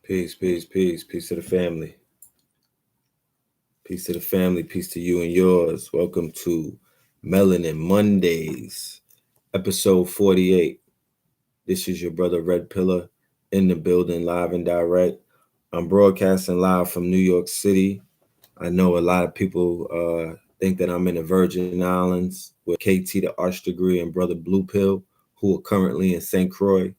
Peace, peace, peace, peace to the family. Peace to the family, peace to you and yours. Welcome to Melanin Mondays, episode 48. This is your brother Red Pillar in the building, live and direct. I'm broadcasting live from New York City. I know a lot of people think that I'm in the Virgin Islands with KT, the Arch Degree, and brother Blue Pill, who are currently in St. Croix.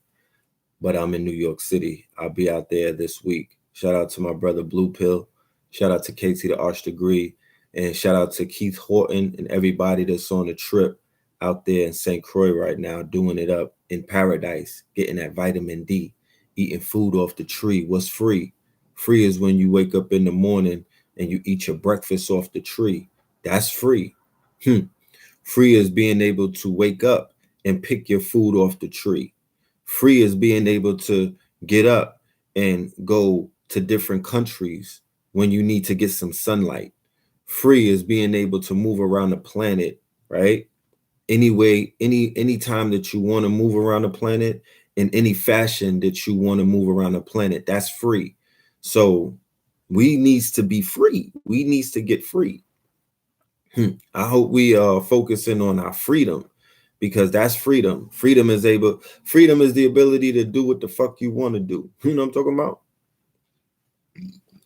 But I'm in New York City. I'll be out there this week. Shout out to my brother Blue Pill. Shout out to KT the Arch Degree. And shout out to Keith Horton and everybody that's on the trip out there in St. Croix right now, doing it up in paradise, getting that vitamin D, eating food off the tree. What's free? Free is when you wake up in the morning and you eat your breakfast off the tree. That's free. Free is being able to wake up and pick your food off the tree. Free is being able to get up and go to different countries when you need to get some sunlight. Free is being able to move around the planet, right? Anyway, any time that you want to move around the planet in any fashion that you want to move around the planet, that's free. So we needs to be free. We needs to get free. I hope we are focusing on our freedom, because that's freedom. Freedom is the ability to do what the fuck you want to do. You know what I'm talking about?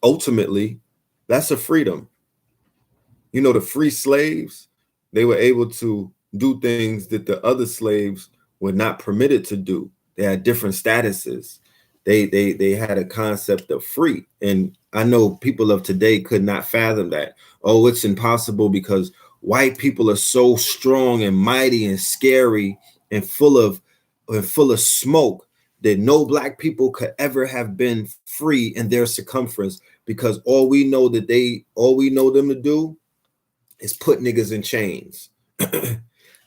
Ultimately, that's a freedom. You know, the free slaves, they were able to do things that the other slaves were not permitted to do. They had different statuses. They had a concept of free. And I know people of today could not fathom that. Oh, it's impossible because white people are so strong and mighty and scary and full of smoke that no black people could ever have been free in their circumference, because all we know them to do is put niggas in chains.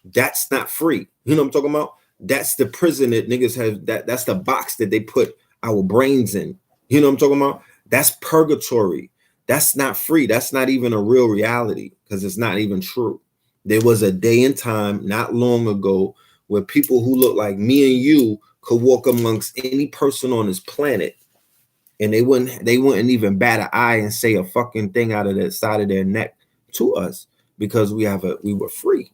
That's not free. You know what I'm talking about? That's the prison that niggas have. That's the box that they put our brains in. You know what I'm talking about? That's purgatory. That's not free. That's not even a real reality, because it's not even true. There was a day and time not long ago where people who look like me and you could walk amongst any person on this planet, and they wouldn't even bat an eye and say a fucking thing out of the side of their neck to us, because we were free.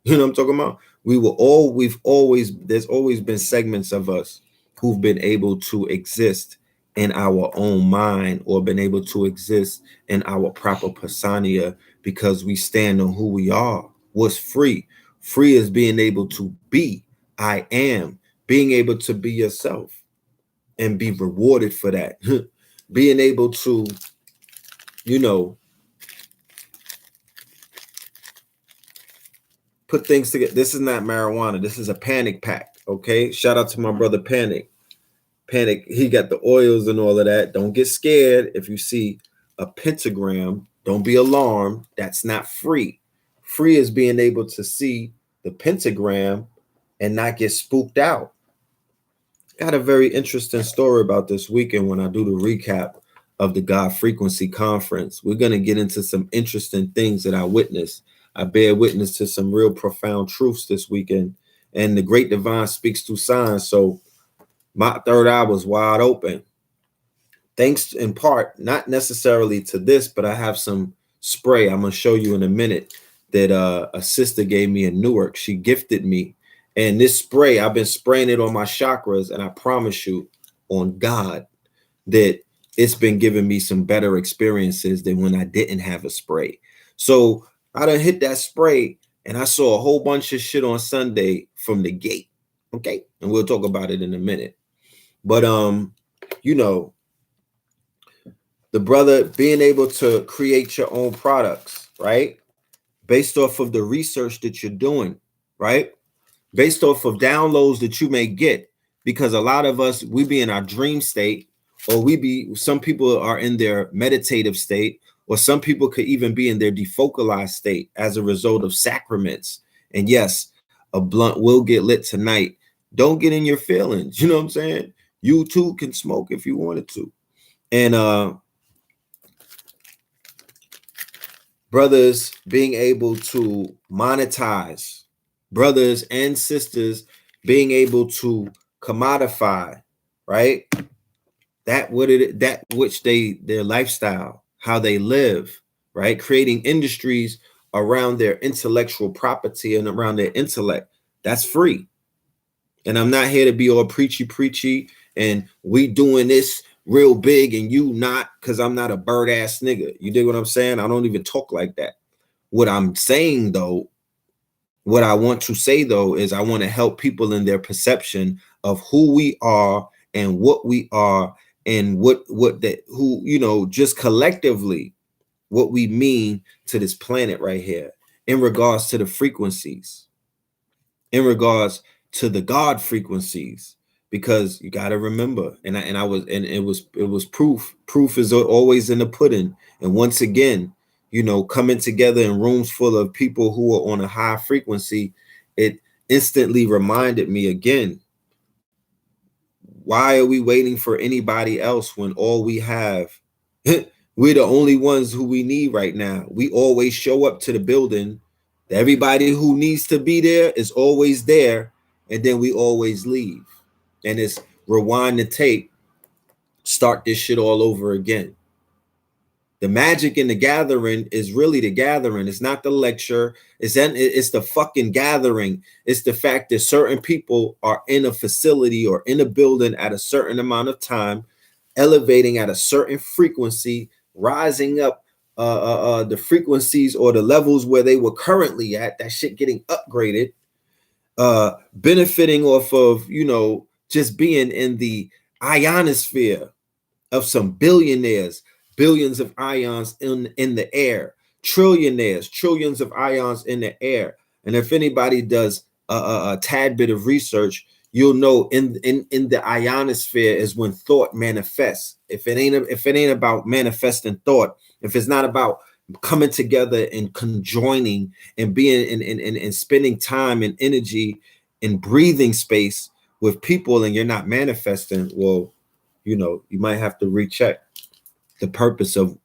You know what I'm talking about? There's always been segments of us who've been able to exist in our own mind, or been able to exist in our proper persona, because we stand on who we are. What's free? Free is being able to be, I am, being able to be yourself and be rewarded for that. Being able to, put things together. This is not marijuana. This is a panic pack. Okay. Shout out to my brother Panic. Panic. He got the oils and all of that. Don't get scared if you see a pentagram. Don't be alarmed. That's not free. Free is being able to see the pentagram and not get spooked out. Got a very interesting story about this weekend when I do the recap of the God Frequency Conference. We're going to get into some interesting things that I witnessed. I bear witness to some real profound truths this weekend, and the great divine speaks through signs. So my third eye was wide open. Thanks in part, not necessarily to this, but I have some spray I'm going to show you in a minute that a sister gave me in Newark. She gifted me. And this spray, I've been spraying it on my chakras, and I promise you on God that it's been giving me some better experiences than when I didn't have a spray. So I done hit that spray, and I saw a whole bunch of shit on Sunday from the gate. Okay. And we'll talk about it in a minute. But, the brother being able to create your own products, right? Based off of the research that you're doing, right? Based off of downloads that you may get, because a lot of us, we be in our dream state, or some people are in their meditative state, or some people could even be in their defocalized state as a result of sacraments. And yes, a blunt will get lit tonight. Don't get in your feelings. You know what I'm saying? You too can smoke if you wanted to. And brothers being able to monetize, brothers and sisters being able to commodify, right? that which their lifestyle, how they live, right? Creating industries around their intellectual property and around their intellect. That's free. And I'm not here to be all preachy and we doing this real big and you not, because I'm not a bird ass nigga. You dig what I'm saying? I don't even talk like that. What I'm saying though, what I want to say though, is I want to help people in their perception of who we are and what we are and who, just collectively what we mean to this planet right here in regards to the frequencies, in regards to the God frequencies, because you got to remember, and it was proof is always in the pudding. And once again, coming together in rooms full of people who are on a high frequency, it instantly reminded me again, why are we waiting for anybody else when all we have, we're the only ones who we need right now. We always show up to the building. Everybody who needs to be there is always there, and then we always leave. And it's rewind the tape, start this shit all over again. The magic in the gathering is really the gathering. It's not the lecture. It's the fucking gathering. It's the fact that certain people are in a facility or in a building at a certain amount of time, elevating at a certain frequency, rising up the frequencies or the levels where they were currently at, that shit getting upgraded, benefiting off of, just being in the ionosphere of some billionaires, billions of ions in the air, trillionaires, trillions of ions in the air. And if anybody does a tad bit of research, you'll know in the ionosphere is when thought manifests. If it ain't about manifesting thought, if it's not about coming together and conjoining and being and spending time and energy and breathing space with people, and you're not manifesting, well, you might have to recheck the purpose of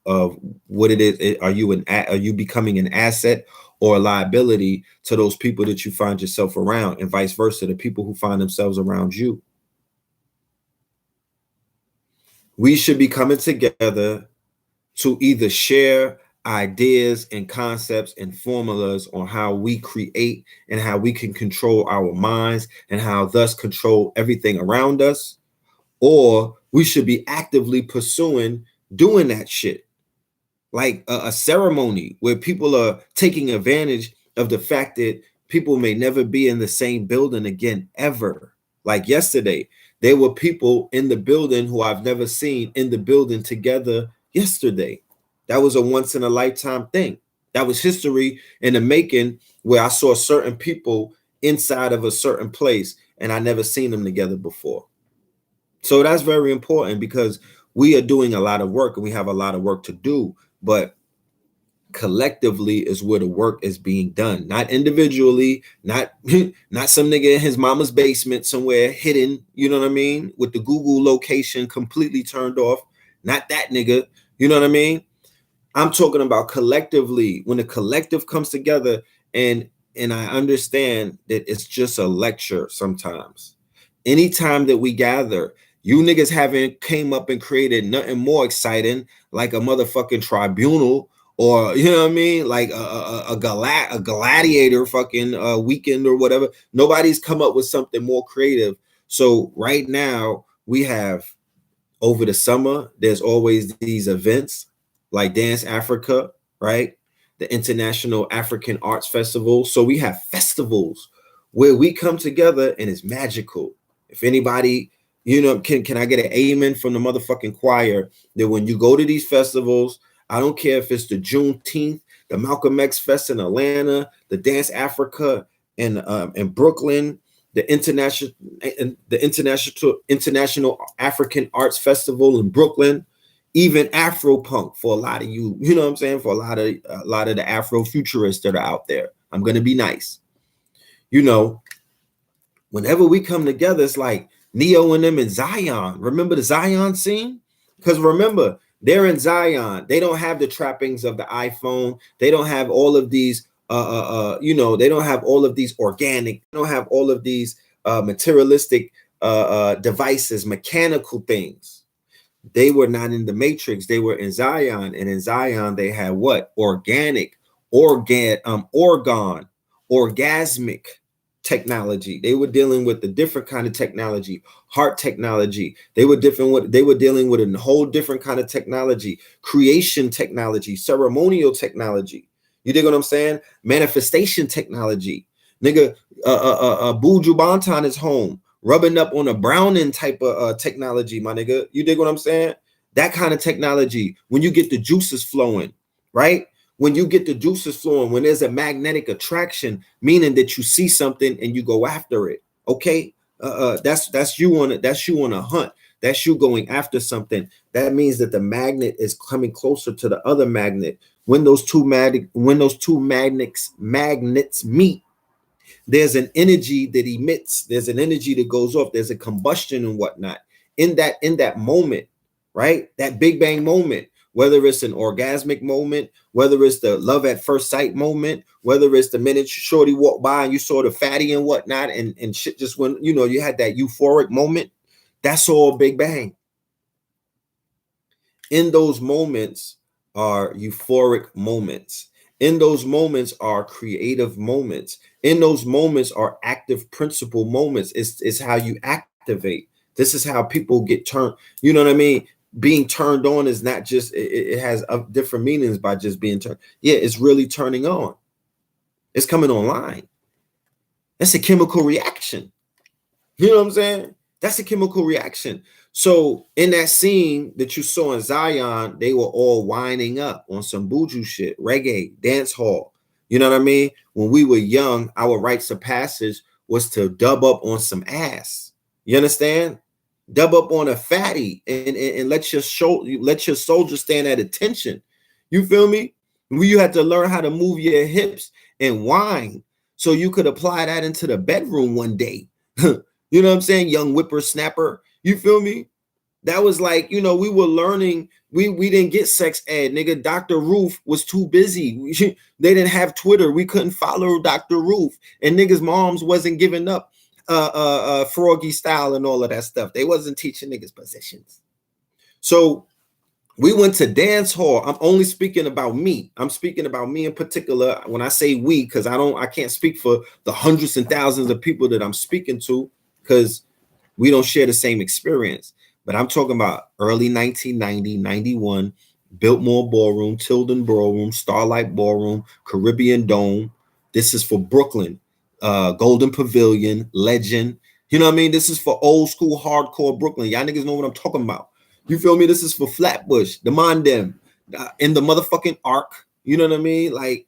what it is. Are you becoming an asset or a liability to those people that you find yourself around, and vice versa, the people who find themselves around you? We should be coming together to either share ideas and concepts and formulas on how we create and how we can control our minds and how thus control everything around us, or we should be actively pursuing doing that shit, like a ceremony where people are taking advantage of the fact that people may never be in the same building again ever. Like yesterday, there were people in the building who I've never seen in the building together yesterday. That was a once in a lifetime thing. That was history in the making, where I saw certain people inside of a certain place and I never seen them together before. So that's very important, because we are doing a lot of work and we have a lot of work to do, but collectively is where the work is being done, not individually, not some nigga in his mama's basement somewhere hidden, you know what I mean, with the Google location completely turned off. Not that nigga, you know what I mean? I'm talking about collectively, when the collective comes together, and I understand that it's just a lecture sometimes. Anytime that we gather, you niggas haven't came up and created nothing more exciting like a motherfucking tribunal, or you know what I mean, like a gladiator fucking weekend or whatever. Nobody's come up with something more creative. So right now we have, over the summer, there's always these events like Dance Africa, right? The International African Arts Festival. So we have festivals where we come together and it's magical. If anybody, can I get an amen from the motherfucking choir that when you go to these festivals, I don't care if it's the Juneteenth, the Malcolm X Fest in Atlanta, the Dance Africa in Brooklyn, the International African Arts Festival in Brooklyn, even Afro-punk for a lot of you, you know what I'm saying, for a lot of the Afro-futurists that are out there. I'm going to be nice. Whenever we come together, it's like Neo and them in Zion. Remember the Zion scene? Because remember, they're in Zion. They don't have the trappings of the iPhone. They don't have all of these, they don't have all of these organic, they don't have all of these materialistic devices, mechanical things. They were not in the matrix, they were in Zion. And in Zion, they had what? Organic, orgasmic technology. They were dealing with a different kind of technology, heart technology. They were dealing with a whole different kind of technology, creation technology, ceremonial technology. You dig what I'm saying? Manifestation technology. Nigga, Buju Banton is home, rubbing up on a Browning type of technology, my nigga. You dig what I'm saying? That kind of technology, when you get the juices flowing, right? When you get the juices flowing, when there's a magnetic attraction, meaning that you see something and you go after it. Okay, that's you on it. That's you on a hunt. That's you going after something. That means that the magnet is coming closer to the other magnet. When those two magnets meet, there's an energy that emits. There's an energy that goes off. There's a combustion and whatnot in that moment, right? That Big Bang moment. Whether it's an orgasmic moment, whether it's the love at first sight moment, whether it's the minute shorty walked by and you saw the fatty and whatnot, and shit just went, you had that euphoric moment. That's all Big Bang. In those moments are euphoric moments. In those moments are creative moments. In those moments are active principle moments. It's how you activate. This is how people get turned. You know what I mean? Being turned on is not just, it has different meanings by just being turned. Yeah, it's really turning on. It's coming online. That's a chemical reaction. You know what I'm saying? That's a chemical reaction. So in that scene that you saw in Zion, they were all winding up on some buju shit, reggae, dance hall. You know what I mean? When we were young, our rites of passage was to dub up on some ass. You understand? Dub up on a fatty and let your soldier stand at attention. You feel me? You had to learn how to move your hips and whine so you could apply that into the bedroom one day. You know what I'm saying? Young whippersnapper. You feel me? That was like, we were learning. We didn't get sex ed, nigga. Dr. Ruth was too busy. They didn't have Twitter. We couldn't follow Dr. Ruth. And niggas' moms wasn't giving up froggy style and all of that stuff. They wasn't teaching niggas positions. So we went to dance hall. I'm only speaking about me. I'm speaking about me in particular. When I say we, because I can't speak for the hundreds and thousands of people that I'm speaking to, because we don't share the same experience. But I'm talking about early 1990, 91, Biltmore Ballroom, Tilden Ballroom, Starlight Ballroom, Caribbean Dome. This is for Brooklyn, Golden Pavilion, Legend. You know what I mean? This is for old school hardcore Brooklyn. Y'all niggas know what I'm talking about. You feel me? This is for Flatbush, the Mondem, in the motherfucking Arc. You know what I mean? Like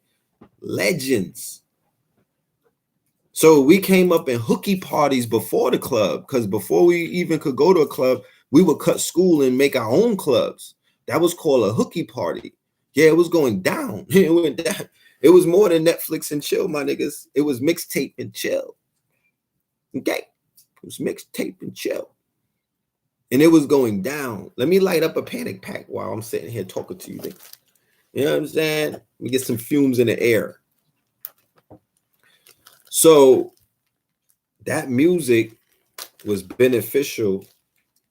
legends. So we came up in hooky parties before the club, because before we even could go to a club, we would cut school and make our own clubs. That was called a hooky party. Yeah, it was going down. It went down. It was more than Netflix and chill, my niggas. It was mixtape and chill. Okay? It was mixtape and chill. And it was going down. Let me light up a panic pack while I'm sitting here talking to you. You know what I'm saying? Let me get some fumes in the air. So that music was beneficial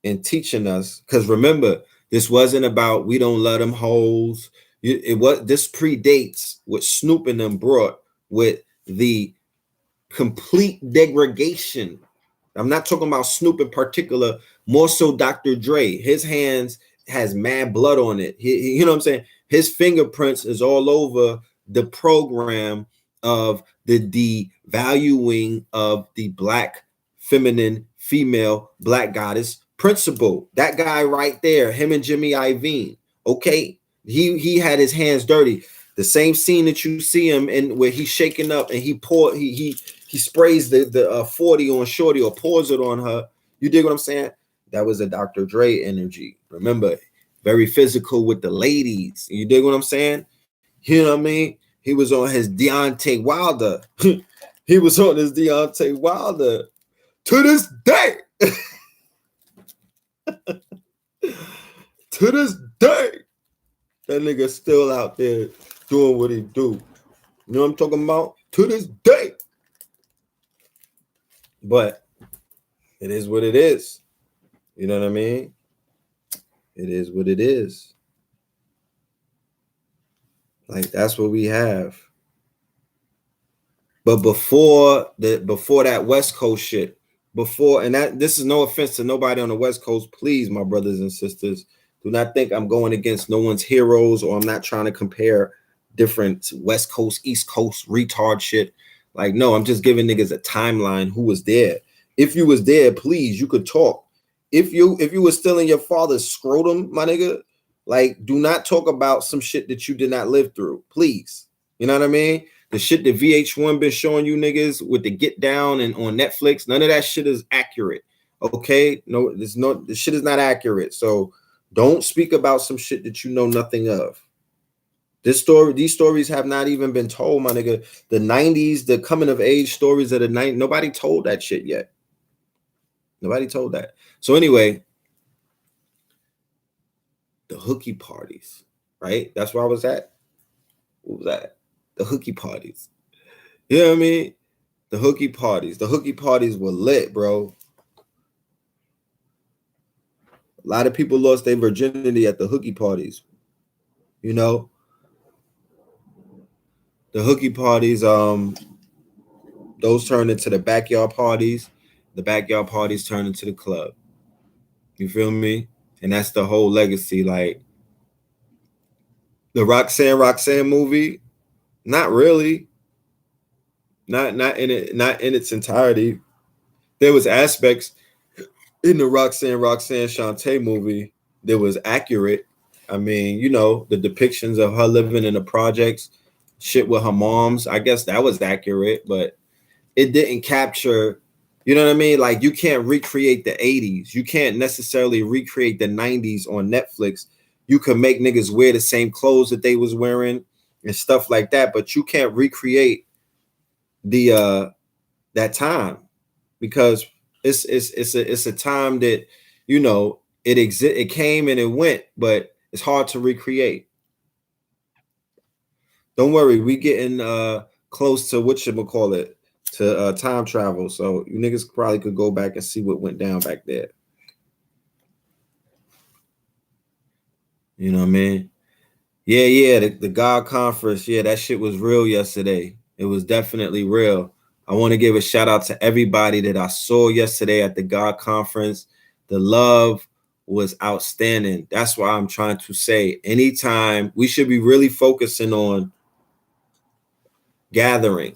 in teaching us, because remember, this wasn't about we don't let them hoes. This predates what Snoop and them brought with the complete degradation. I'm not talking about Snoop in particular, more so Dr. Dre. His hands has mad blood on it. You know what I'm saying? His fingerprints is all over the program of the devaluing of the black feminine female black goddess principle. That guy right there, him and Jimmy Iovine. Okay, he had his hands dirty. The same scene that you see him in, where he's shaking up and he sprays the 40 on Shorty or pours it on her. You dig what I'm saying? That was a Dr. Dre energy. Remember, very physical with the ladies. You dig what I'm saying? You know what I mean? He was on his Deontay Wilder. He was on his Deontay Wilder to this day. To this day, that nigga still out there doing what he do. You know what I'm talking about? To this day. But it is what it is. You know what I mean? It is what it is. Like, that's what we have. But before that West Coast shit, and that, this is no offense to nobody on the West Coast, please, my brothers and sisters, do not think I'm going against no one's heroes, or I'm not trying to compare different West Coast, East Coast retard shit. Like, no, I'm just giving niggas a timeline who was there. If you was there, please, you could talk. If you was still in your father's scrotum, my nigga, like, do not talk about some shit that you did not live through, please. You know what I mean? The shit that VH1 been showing you niggas with the Get Down and on Netflix, none of that shit is accurate. Okay? No, this shit is not accurate. So don't speak about some shit that you know nothing of. These stories have not even been told, my nigga. The 90s, the coming of age stories of the 90s, nobody told that shit yet. Nobody told that. So anyway, the hooky parties, right? That's where I was at. What was that? The hooky parties. You know what I mean? The hooky parties. The hooky parties were lit, bro. A lot of people lost their virginity at the hooky parties. You know? The hooky parties, those turned into the backyard parties. The backyard parties turned into the club. You feel me? And that's the whole legacy. Like, the Roxanne movie, not really. Not in its entirety. There was aspects in the Roxanne Shantae movie that was accurate. I mean, you know, the depictions of her living in the projects, shit with her moms, I guess that was accurate, but it didn't capture, you know what I mean? Like, you can't recreate the 80s. You can't necessarily recreate the 90s on Netflix. You can make niggas wear the same clothes that they was wearing and stuff like that, but you can't recreate the that time, because it's a time that, you know, it came and it went, but it's hard to recreate. Don't worry, we getting close to whatchamacallit, to time travel, so you niggas probably could go back and see what went down back there. You know what I mean? Yeah, the God conference, yeah, that shit was real yesterday. It was definitely real. I want to give a shout out to everybody that I saw yesterday at the God conference. The love was outstanding. That's why I'm trying to say, anytime, we should be really focusing on gathering.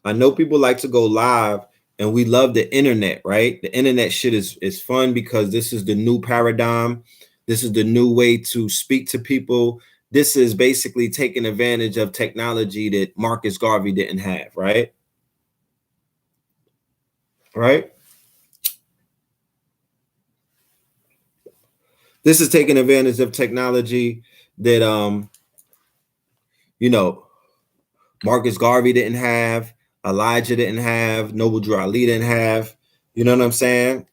I know people like to go live, and we love the internet, right? The internet shit is fun because this is the new paradigm. This is the new way to speak to people. This is basically taking advantage of technology that Marcus Garvey didn't have, right? Right? This is taking advantage of technology that you know, Marcus Garvey didn't have, Elijah didn't have, Noble Drew Ali didn't have. You know what I'm saying?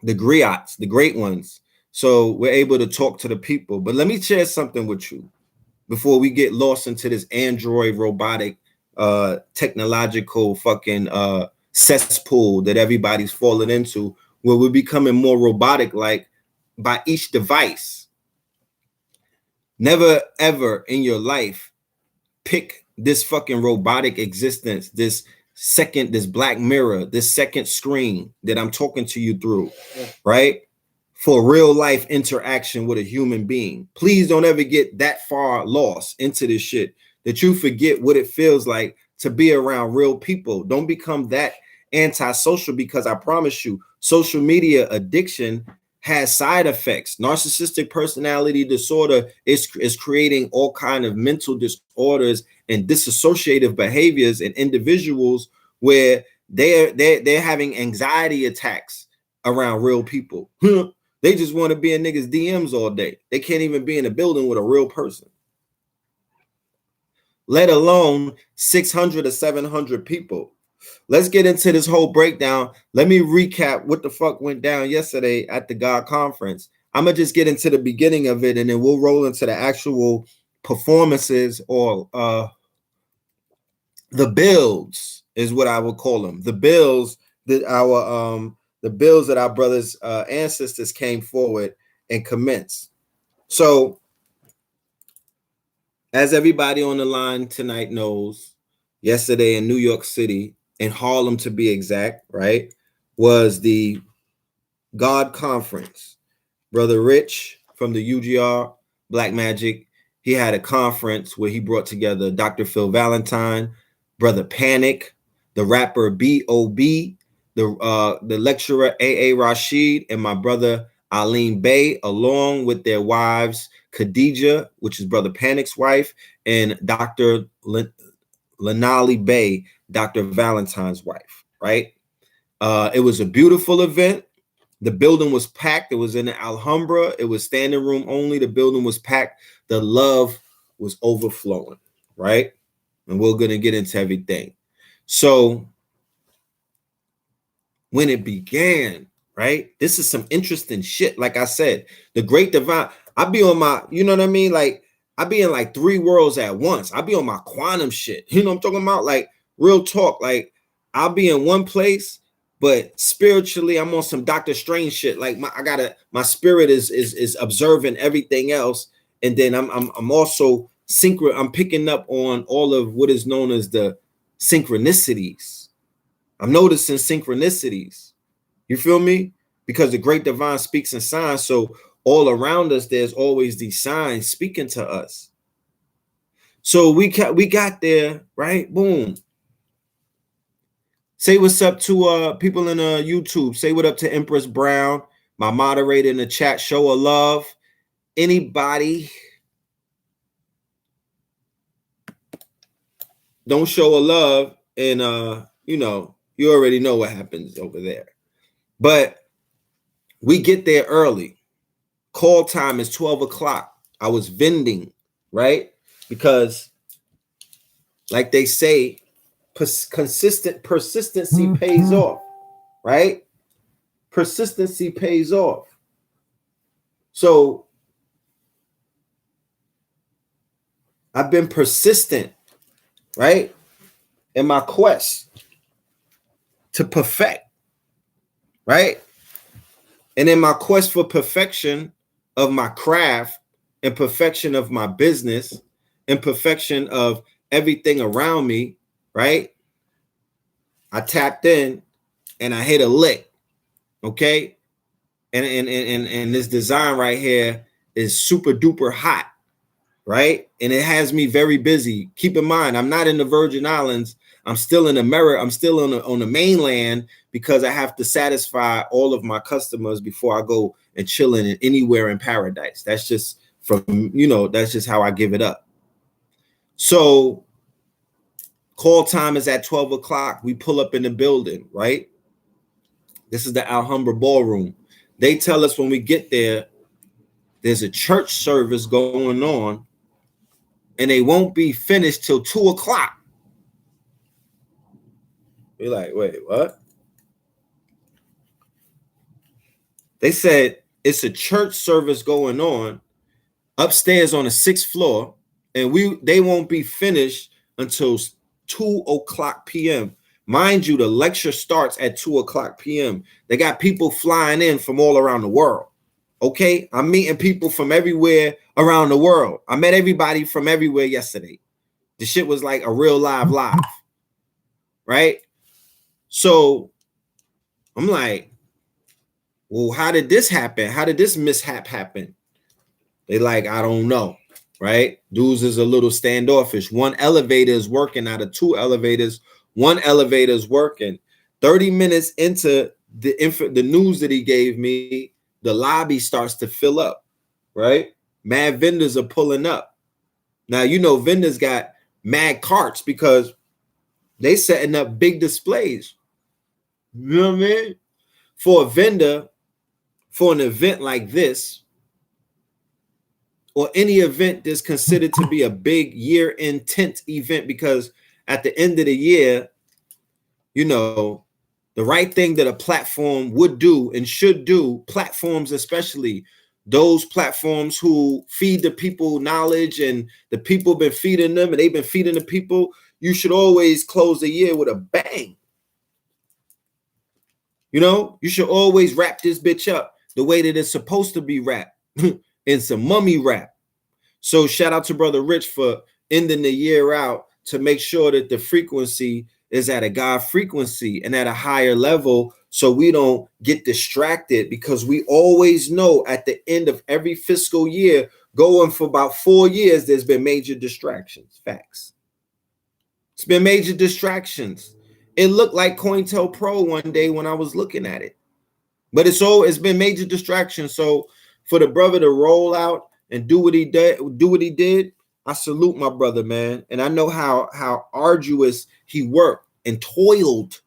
The griots, the great ones. So we're able to talk to the people. But let me share something with you before we get lost into this android robotic technological fucking cesspool that everybody's falling into, where we're becoming more robotic like by each device. Never ever in your life pick this fucking robotic existence, this Black Mirror, this second screen that I'm talking to you through, right? For real life interaction with a human being. Please don't ever get that far lost into this shit that you forget what it feels like to be around real people. Don't become that antisocial, because I promise you, social media addiction has side effects. Narcissistic personality disorder is creating all kind of mental disorders and disassociative behaviors in individuals where they're having anxiety attacks around real people. They just want to be in niggas' DMs all day. They can't even be in a building with a real person, let alone 600 or 700 people. Let's get into this whole breakdown. Let me recap what the fuck went down yesterday at the God conference. I'm going to just get into the beginning of it, and then we'll roll into the actual performances, or the builds is what I would call them. The builds that our the bills that our brothers ancestors came forward and commenced. So as everybody on the line tonight knows, yesterday in New York City, in Harlem to be exact, right, was the God Conference. Brother Rich from the UGR, Black Magic, he had a conference where he brought together Dr. Phil Valentine, Brother Panic, the rapper B.O.B., the lecturer A.A. Rashid, and my brother Aline Bey, along with their wives, Khadija, which is Brother Panic's wife, and Dr. Lanali Bey, Dr. Valentine's wife, right? It was a beautiful event. The building was packed. It was in the Alhambra. It was standing room only. The building was packed. The love was overflowing, right? And we're going to get into everything. So when it began, right? This is some interesting shit. Like I said, the great divine, I be on my, you know what I mean? Like I be in like 3 worlds at once. I be on my quantum shit. You know what I'm talking about? Like real talk. Like I'll be in one place, but spiritually I'm on some Doctor Strange shit. Like my spirit is observing everything else. And then I'm also I'm picking up on all of what is known as the synchronicities. I'm noticing synchronicities. You feel me? Because the great divine speaks in signs. So all around us, there's always these signs speaking to us. So we got there, right? Boom. Say what's up to people in YouTube. Say what up to Empress Brown, my moderator in the chat. Show of love. Anybody don't show a love, and you know, you already know what happens over there. But we get there early. Call time is 12 o'clock. I was vending, right? Because like they say, persistency pays off, right? Persistency pays off. So I've been persistent, right? In my quest to perfect, right? And in my quest for perfection of my craft and perfection of my business and perfection of everything around me, right? I tapped in and I hit a lick, okay? And this design right here is super duper hot, right? And it has me very busy. Keep in mind, I'm not in the Virgin Islands. I'm still in America. I'm still on the mainland because I have to satisfy all of my customers before I go and chill in anywhere in paradise. That's just from, you know, that's just how I give it up. So call time is at 12 o'clock. We pull up in the building, right? This is the Alhambra Ballroom. They tell us when we get there, there's a church service going on and they won't be finished till 2 o'clock. We're like, wait, what? They said it's a church service going on upstairs on the 6th floor, and they won't be finished until 2 o'clock p.m. Mind you, the lecture starts at 2 o'clock p.m. They got people flying in from all around the world. Okay, I'm meeting people from everywhere around the world. I met everybody from everywhere yesterday. The shit was like a real live, right? So I'm like, well, how did this happen? How did this mishap happen? They like, I don't know, right? Dudes is a little standoffish. One elevator is working out of 2 elevators. One elevator is working. 30 minutes into the news that he gave me, the lobby starts to fill up, right? Mad vendors are pulling up. Now, you know, vendors got mad carts because they setting up big displays. You know what I mean? For a vendor, for an event like this, or any event that's considered to be a big year-end tent event, because at the end of the year, you know, the right thing that a platform would do and should do, platforms especially, those platforms who feed the people knowledge and the people been feeding them and they've been feeding the people, you should always close the year with a bang. You know, you should always wrap this bitch up the way that it's supposed to be wrapped in some mummy wrap. So shout out to Brother Rich for ending the year out to make sure that the frequency is at a God frequency and at a higher level, so we don't get distracted, because we always know at the end of every fiscal year, going for about 4 years, there's been major distractions. Facts. It's been major distractions. It looked like COINTELPRO one day when I was looking at it, but it's been major distractions. So for the brother to roll out and do what he did, I salute my brother, man. And I know how arduous he worked and toiled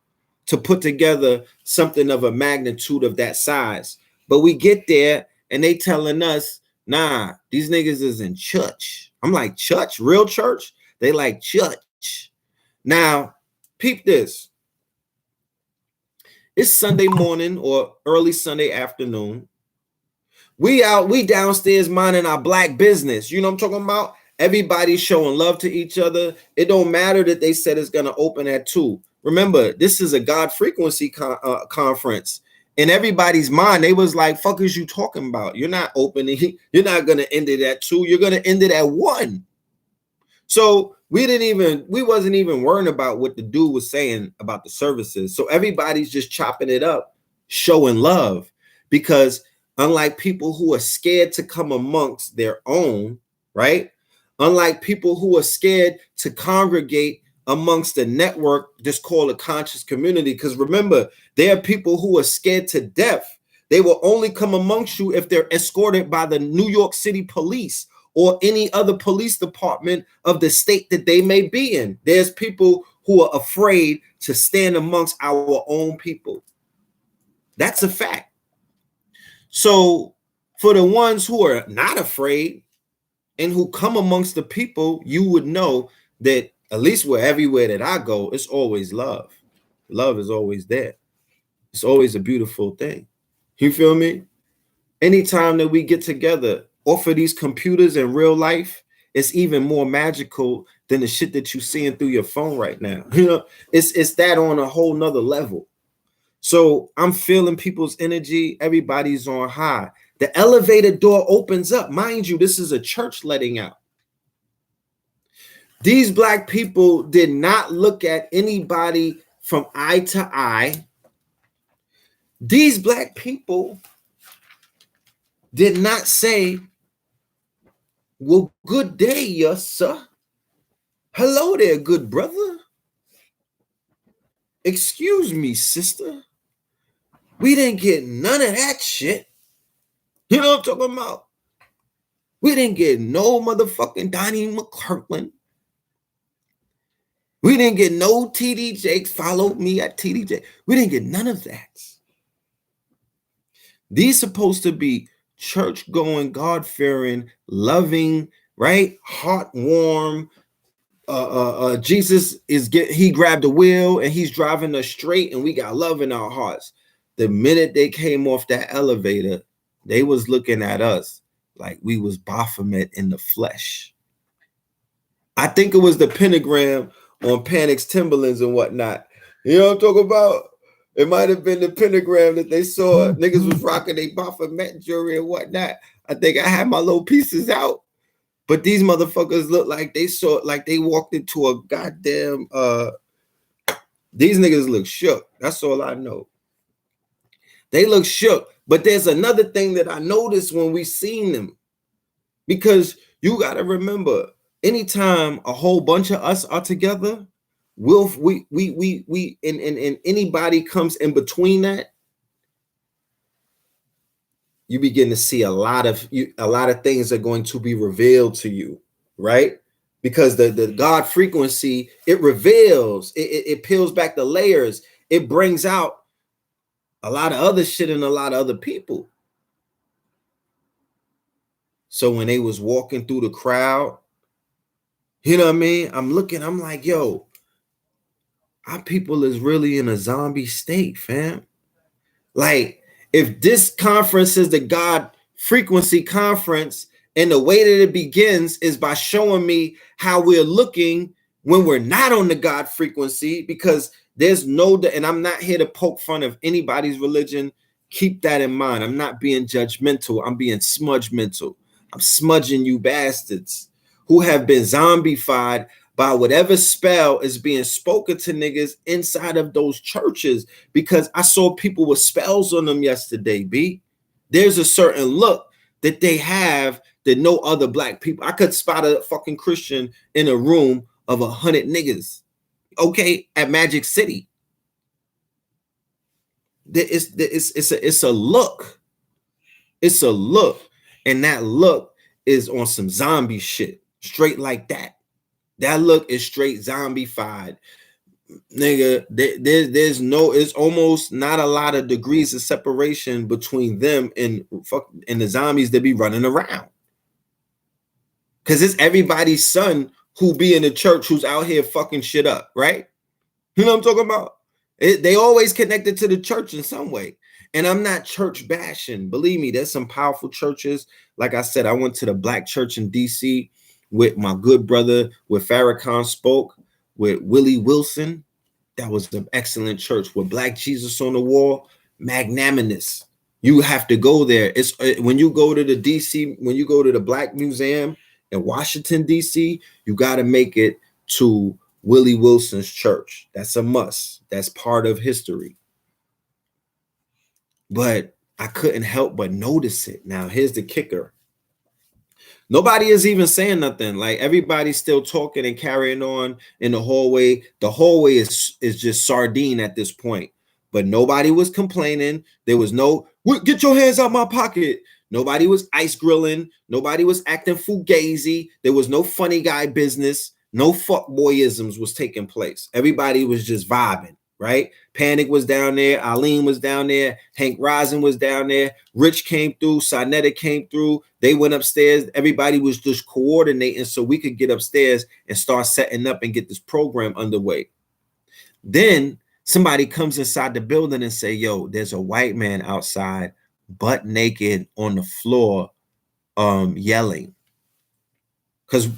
to put together something of a magnitude of that size. But we get there and they telling us, nah, these niggas is in church. I'm like, church? Real church? They like church. Now, peep this. It's Sunday morning or early Sunday afternoon. We downstairs minding our black business. You know what I'm talking about? Everybody's showing love to each other. It don't matter that they said it's going to open at 2. Remember, this is a God frequency conference. In everybody's mind, they was like, fuck is you talking about? You're not opening. You're not going to end it at 2. You're going to end it at 1. So we wasn't even worrying about what the dude was saying about the services. So everybody's just chopping it up, showing love, because unlike people who are scared to come amongst their own, right? Unlike people who are scared to congregate amongst the network just called a conscious community, because remember, there are people who are scared to death. They will only come amongst you if they're escorted by the New York City police or any other police department of the state that they may be in. There's people who are afraid to stand amongst our own people. That's a fact. So for the ones who are not afraid and who come amongst the people, you would know that at least everywhere that I go, it's always love. Love is always there. It's always a beautiful thing. You feel me? Anytime that we get together off of these computers in real life, it's even more magical than the shit that you're seeing through your phone right now. You know, it's that on a whole nother level. So I'm feeling people's energy. Everybody's on high. The elevator door opens up. Mind you, this is a church letting out. These black people did not look at anybody from eye to eye. These black people did not say, well, good day, yes, sir. Hello there, good brother. Excuse me, sister. We didn't get none of that shit. You know what I'm talking about? We didn't get no motherfucking Donnie McKirkland. We didn't get no TD Jakes. Follow me at TD Jakes. We didn't get none of that. These supposed to be church-going, God-fearing, loving, right? Heart warm. Jesus he grabbed the wheel and he's driving us straight, and we got love in our hearts. The minute they came off that elevator, they was looking at us like we was Baphomet in the flesh. I think it was the pentagram on Panic's Timberlands and whatnot. You know what I'm talking about? It might have been the pentagram that they saw. Niggas was rocking their Baphomet jewelry and whatnot. I think I had my little pieces out. But these motherfuckers look like they walked into a goddamn, these niggas look shook. That's all I know. They look shook. But there's another thing that I noticed when we seen them. Because you got to remember, anytime a whole bunch of us are together, and anybody comes in between that, you begin to see a lot of things are going to be revealed to you, right? Because the God frequency, it reveals, it peels back the layers, it brings out a lot of other shit in a lot of other people. So when they was walking through the crowd, you know what I mean? I'm like, yo, our people is really in a zombie state, fam. Like, if this conference is the God frequency conference, and the way that it begins is by showing me how we're looking when we're not on the God frequency, because there's no, and I'm not here to poke fun of anybody's religion. Keep that in mind. I'm not being judgmental. I'm being smudge mental. I'm smudging you bastards who have been zombified by whatever spell is being spoken to niggas inside of those churches, because I saw people with spells on them yesterday, B. There's a certain look that they have that no other black people. I could spot a fucking Christian in a room of 100 niggas, okay, at Magic City. It's a look. It's a look. And that look is on some zombie shit. Straight like that. That look is straight zombified. Nigga, there's no, it's almost not a lot of degrees of separation between them and the zombies that be running around. Because it's everybody's son who be in the church who's out here fucking shit up, right? You know what I'm talking about? They always connected to the church in some way. And I'm not church bashing. Believe me, there's some powerful churches. Like I said, I went to the black church in DC with my good brother, with Farrakhan spoke, with Willie Wilson. That was an excellent church with Black Jesus on the wall, magnanimous. You have to go there. It's when you go to the DC, when you go to the Black Museum in Washington, DC, you got to make it to Willie Wilson's church. That's a must. That's part of history. But I couldn't help but notice it. Now, here's the kicker. Nobody is even saying nothing. Like, everybody's still talking and carrying on in the hallway. The hallway is just sardine at this point. But nobody was complaining. There was no, get your hands out my pocket. Nobody was ice grilling. Nobody was acting fugazi. There was no funny guy business. No fuckboyisms was taking place. Everybody was just vibing, right? Panic was down there. Aline was down there. Hank Rosin was down there. Rich came through. Sinetta came through. They went upstairs. Everybody was just coordinating so we could get upstairs and start setting up and get this program underway. Then somebody comes inside the building and say, yo, there's a white man outside, butt naked on the floor, yelling. Because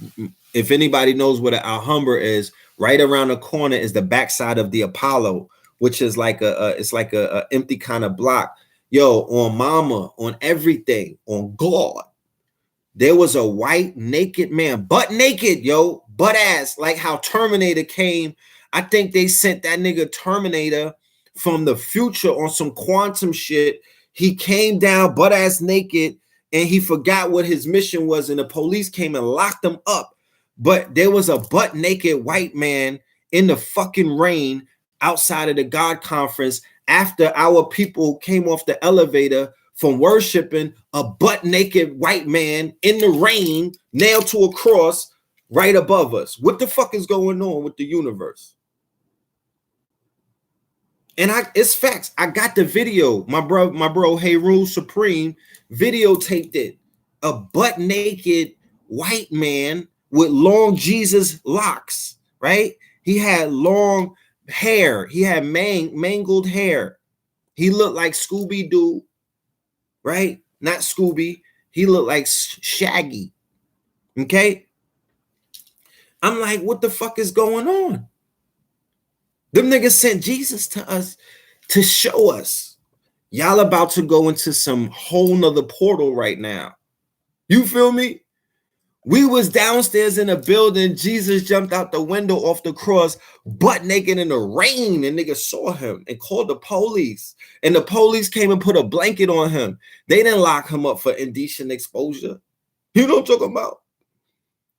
if anybody knows what an Alhambra is, right around the corner is the backside of the Apollo, which is like it's like a empty kind of block. Yo, on mama, on everything, on God, there was a white naked man, butt naked, yo, butt ass, like how Terminator came. I think they sent that nigga Terminator from the future on some quantum shit. He came down butt ass naked and he forgot what his mission was, and the police came and locked him up. But there was a butt naked white man in the fucking rain outside of the God conference after our people came off the elevator from worshiping, a butt naked white man in the rain nailed to a cross right above us. What the fuck is going on with the universe? And it's facts. I got the video. My bro, Hey Rule Supreme videotaped it. A butt naked white man with long Jesus locks, right? He had long hair. He had mangled hair. He looked like Scooby-Doo, right? Not Scooby. He looked like Shaggy, okay? I'm like, what the fuck is going on? Them niggas sent Jesus to us to show us. Y'all about to go into some whole nother portal right now. You feel me? We was downstairs in a building. Jesus jumped out the window off the cross, butt naked in the rain, and niggas saw him and called the police. And the police came and put a blanket on him. They didn't lock him up for indecent exposure. You know what I'm talking about?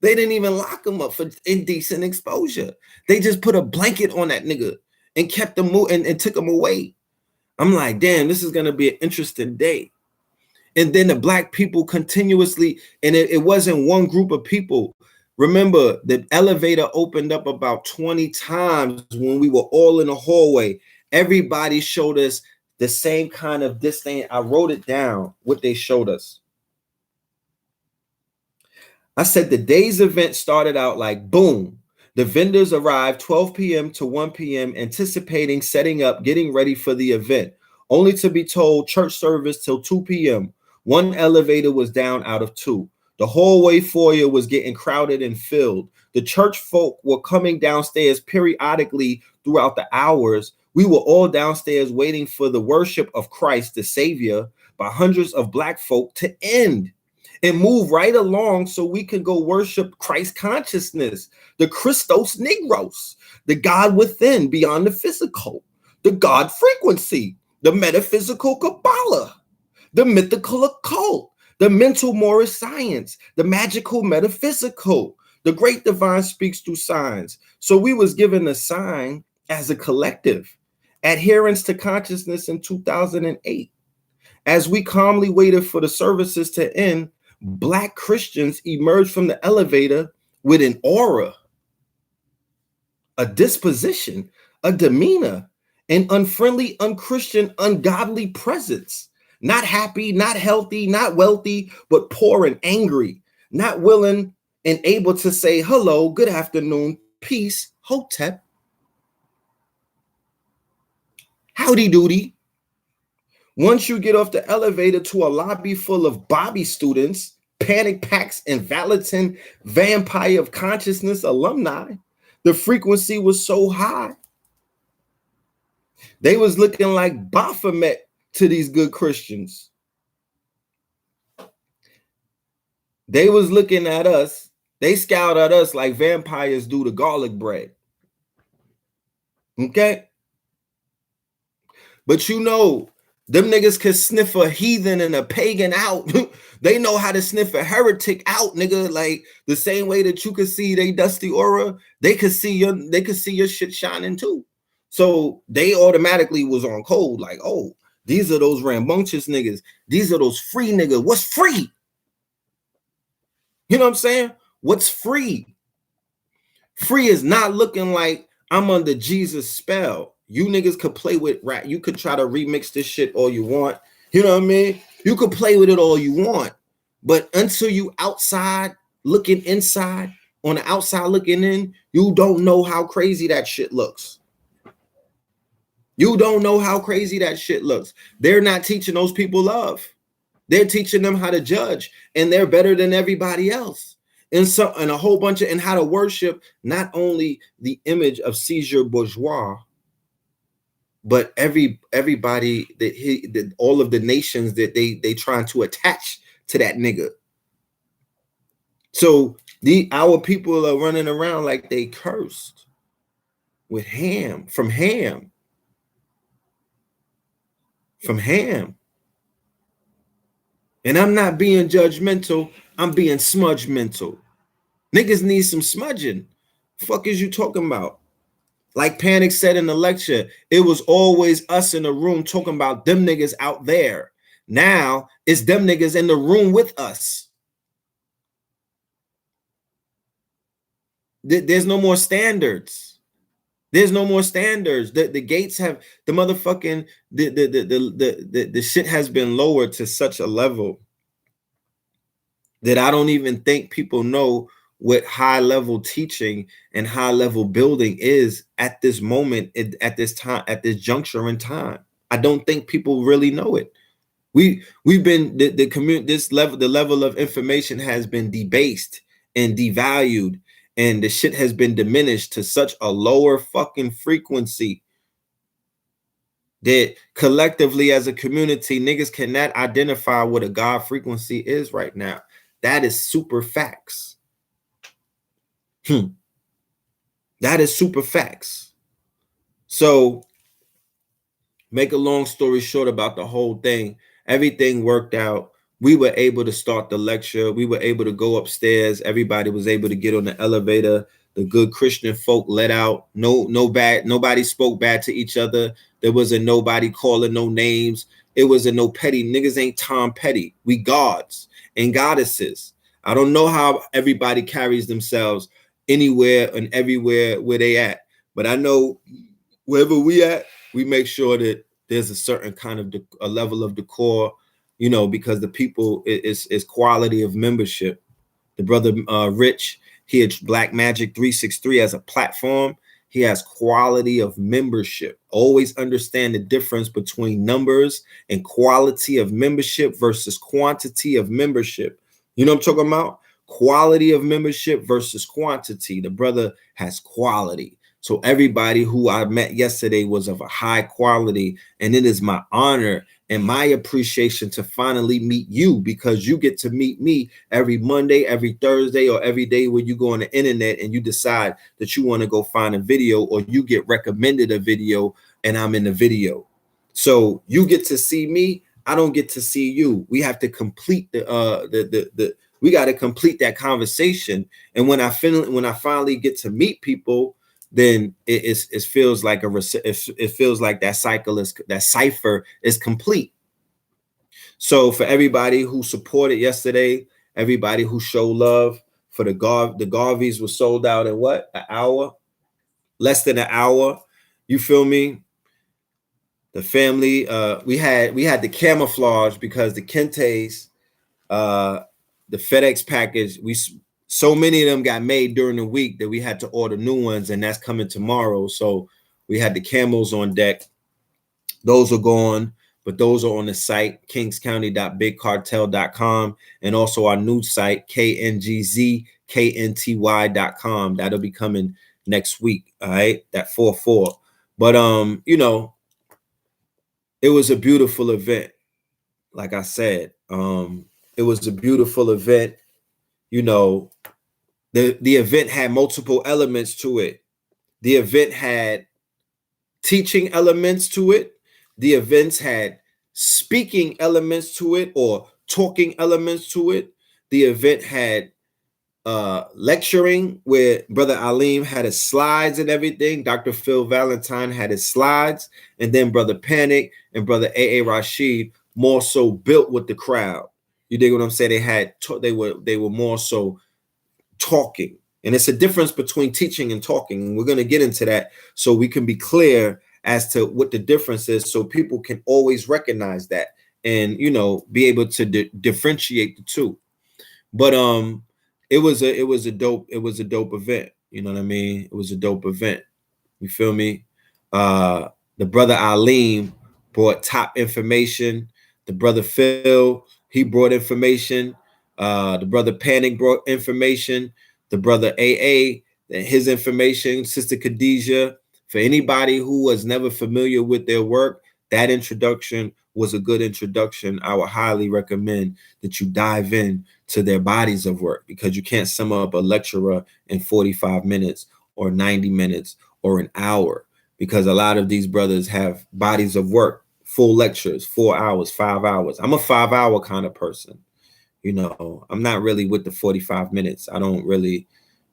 They didn't even lock him up for indecent exposure. They just put a blanket on that nigga and kept him and took him away. I'm like, damn, this is gonna be an interesting day. And then the black people continuously, and it wasn't one group of people. Remember, the elevator opened up about 20 times when we were all in the hallway. Everybody showed us the same kind of this thing. I wrote it down, what they showed us. I said the day's event started out like boom. The vendors arrived 12 p.m. to 1 p.m. anticipating setting up, getting ready for the event, only to be told church service till 2 p.m. One elevator was down out of two. The hallway foyer was getting crowded and filled. The church folk were coming downstairs periodically throughout the hours. We were all downstairs waiting for the worship of Christ, the Savior, by hundreds of black folk to end and move right along so we can go worship Christ consciousness, the Christos Negros, the God within beyond the physical, the God frequency, the metaphysical Kabbalah, the mythical occult, the mental Moorish science, the magical metaphysical. The great divine speaks through signs. So we was given a sign as a collective, adherence to consciousness in 2008. As we calmly waited for the services to end, Black Christians emerged from the elevator with an aura, a disposition, a demeanor, an unfriendly, unchristian, ungodly presence. Not happy, not healthy, not wealthy, but poor and angry, not willing and able to say hello, good afternoon, peace, hotep, howdy doody. Once you get off the elevator to a lobby full of Bobby students, panic packs, and Valentin Vampire of Consciousness alumni, the frequency was so high. They was looking like Baphomet to these good Christians. They was looking at us. They scowled at us like vampires do the garlic bread. Okay? But you know, them niggas could sniff a heathen and a pagan out. They know how to sniff a heretic out, nigga. Like the same way that you could see they dusty aura, they could see your shit shining too. So they automatically was on code, like, oh, these are those rambunctious niggas. These are those free niggas. What's free? You know what I'm saying? What's free? Free is not looking like I'm under Jesus' spell. You niggas could play with rap. You could try to remix this shit all you want. You know what I mean? You could play with it all you want. But until you outside looking inside, on the outside looking in, you don't know how crazy that shit looks. You don't know how crazy that shit looks. They're not teaching those people love. They're teaching them how to judge, and they're better than everybody else. And a whole bunch of, and how to worship not only the image of Caesar Bourgeois, but everybody that all of the nations that they trying to attach to that nigga. So our people are running around like they cursed with ham. And I'm not being judgmental, I'm being smudge mental. Niggas need some smudging. Fuck is you talking about? Like Panic said in the lecture, it was always us in the room talking about them niggas out there. Now it's them niggas in the room with us. There's no more standards. There's no more standards. The gates have the motherfucking the shit has been lowered to such a level that I don't even think people know what high level teaching and high level building is at this moment, at this time, at this juncture in time. I don't think people really know it. We've been the level of information has been debased and devalued, and the shit has been diminished to such a lower fucking frequency that collectively as a community, niggas cannot identify what a God frequency is right now. That is super facts. That is super facts. So make a long story short about the whole thing. Everything worked out. We were able to start the lecture. We were able to go upstairs. Everybody was able to get on the elevator. The good Christian folk let out. Nobody spoke bad to each other. There wasn't nobody calling no names. It wasn't no petty. Niggas ain't Tom Petty. We gods and goddesses. I don't know how everybody carries themselves anywhere and everywhere where they at, but I know wherever we at, we make sure that there's a certain kind of a level of decor, you know, because the people is quality of membership. The brother Rich, he had Black Magic 363 as a platform. He has quality of membership. Always understand the difference between numbers and quality of membership versus quantity of membership. You know what I'm talking about? Quality of membership versus quantity. The brother has quality. So everybody who I met yesterday was of a high quality, and it is my honor and my appreciation to finally meet you, because you get to meet me every Monday, every Thursday, or every day when you go on the internet and you decide that you want to go find a video, or you get recommended a video and I'm in the video. So you get to see me, I don't get to see you. We have to complete we got to complete that conversation. And when I finally get to meet people, then it feels like it feels like that cipher is complete. So for everybody who supported yesterday, everybody who showed love for the Garveys was sold out in what, an hour, less than an hour. You feel me? The family, we had the camouflage because the Kentes, the FedEx package, so many of them got made during the week that we had to order new ones, and that's coming tomorrow. So we had the camos on deck. Those are gone, but those are on the site, kingscounty.bigcartel.com, and also our new site, KNGZKNTY.com. That'll be coming next week. All right, that 4/4. But you know, it was a beautiful event. Like I said, it was a beautiful event. You know, the event had multiple elements to it. The event had teaching elements to it. The events had speaking elements to it, or talking elements to it. The event had lecturing, where Brother Aleem had his slides and everything. Dr. Phil Valentine had his slides, and then Brother Panic and Brother A.A. Rashid more so built with the crowd. You dig what I'm saying? They were more so talking. And it's a difference between teaching and talking. And we're going to get into that so we can be clear as to what the difference is, so people can always recognize that and, you know, be able to differentiate the two. But it was a dope event. You know what I mean? It was a dope event. You feel me? The brother Aleem brought top information. The brother Phil, he brought information. The brother Panic brought information. The brother AA, his information. Sister Khadijah. For anybody who was never familiar with their work, that introduction was a good introduction. I would highly recommend that you dive in to their bodies of work, because you can't sum up a lecturer in 45 minutes or 90 minutes or an hour, because a lot of these brothers have bodies of work, full lectures, 4 hours, 5 hours. I'm a 5-hour kind of person. You know, I'm not really with the 45 minutes. I don't really,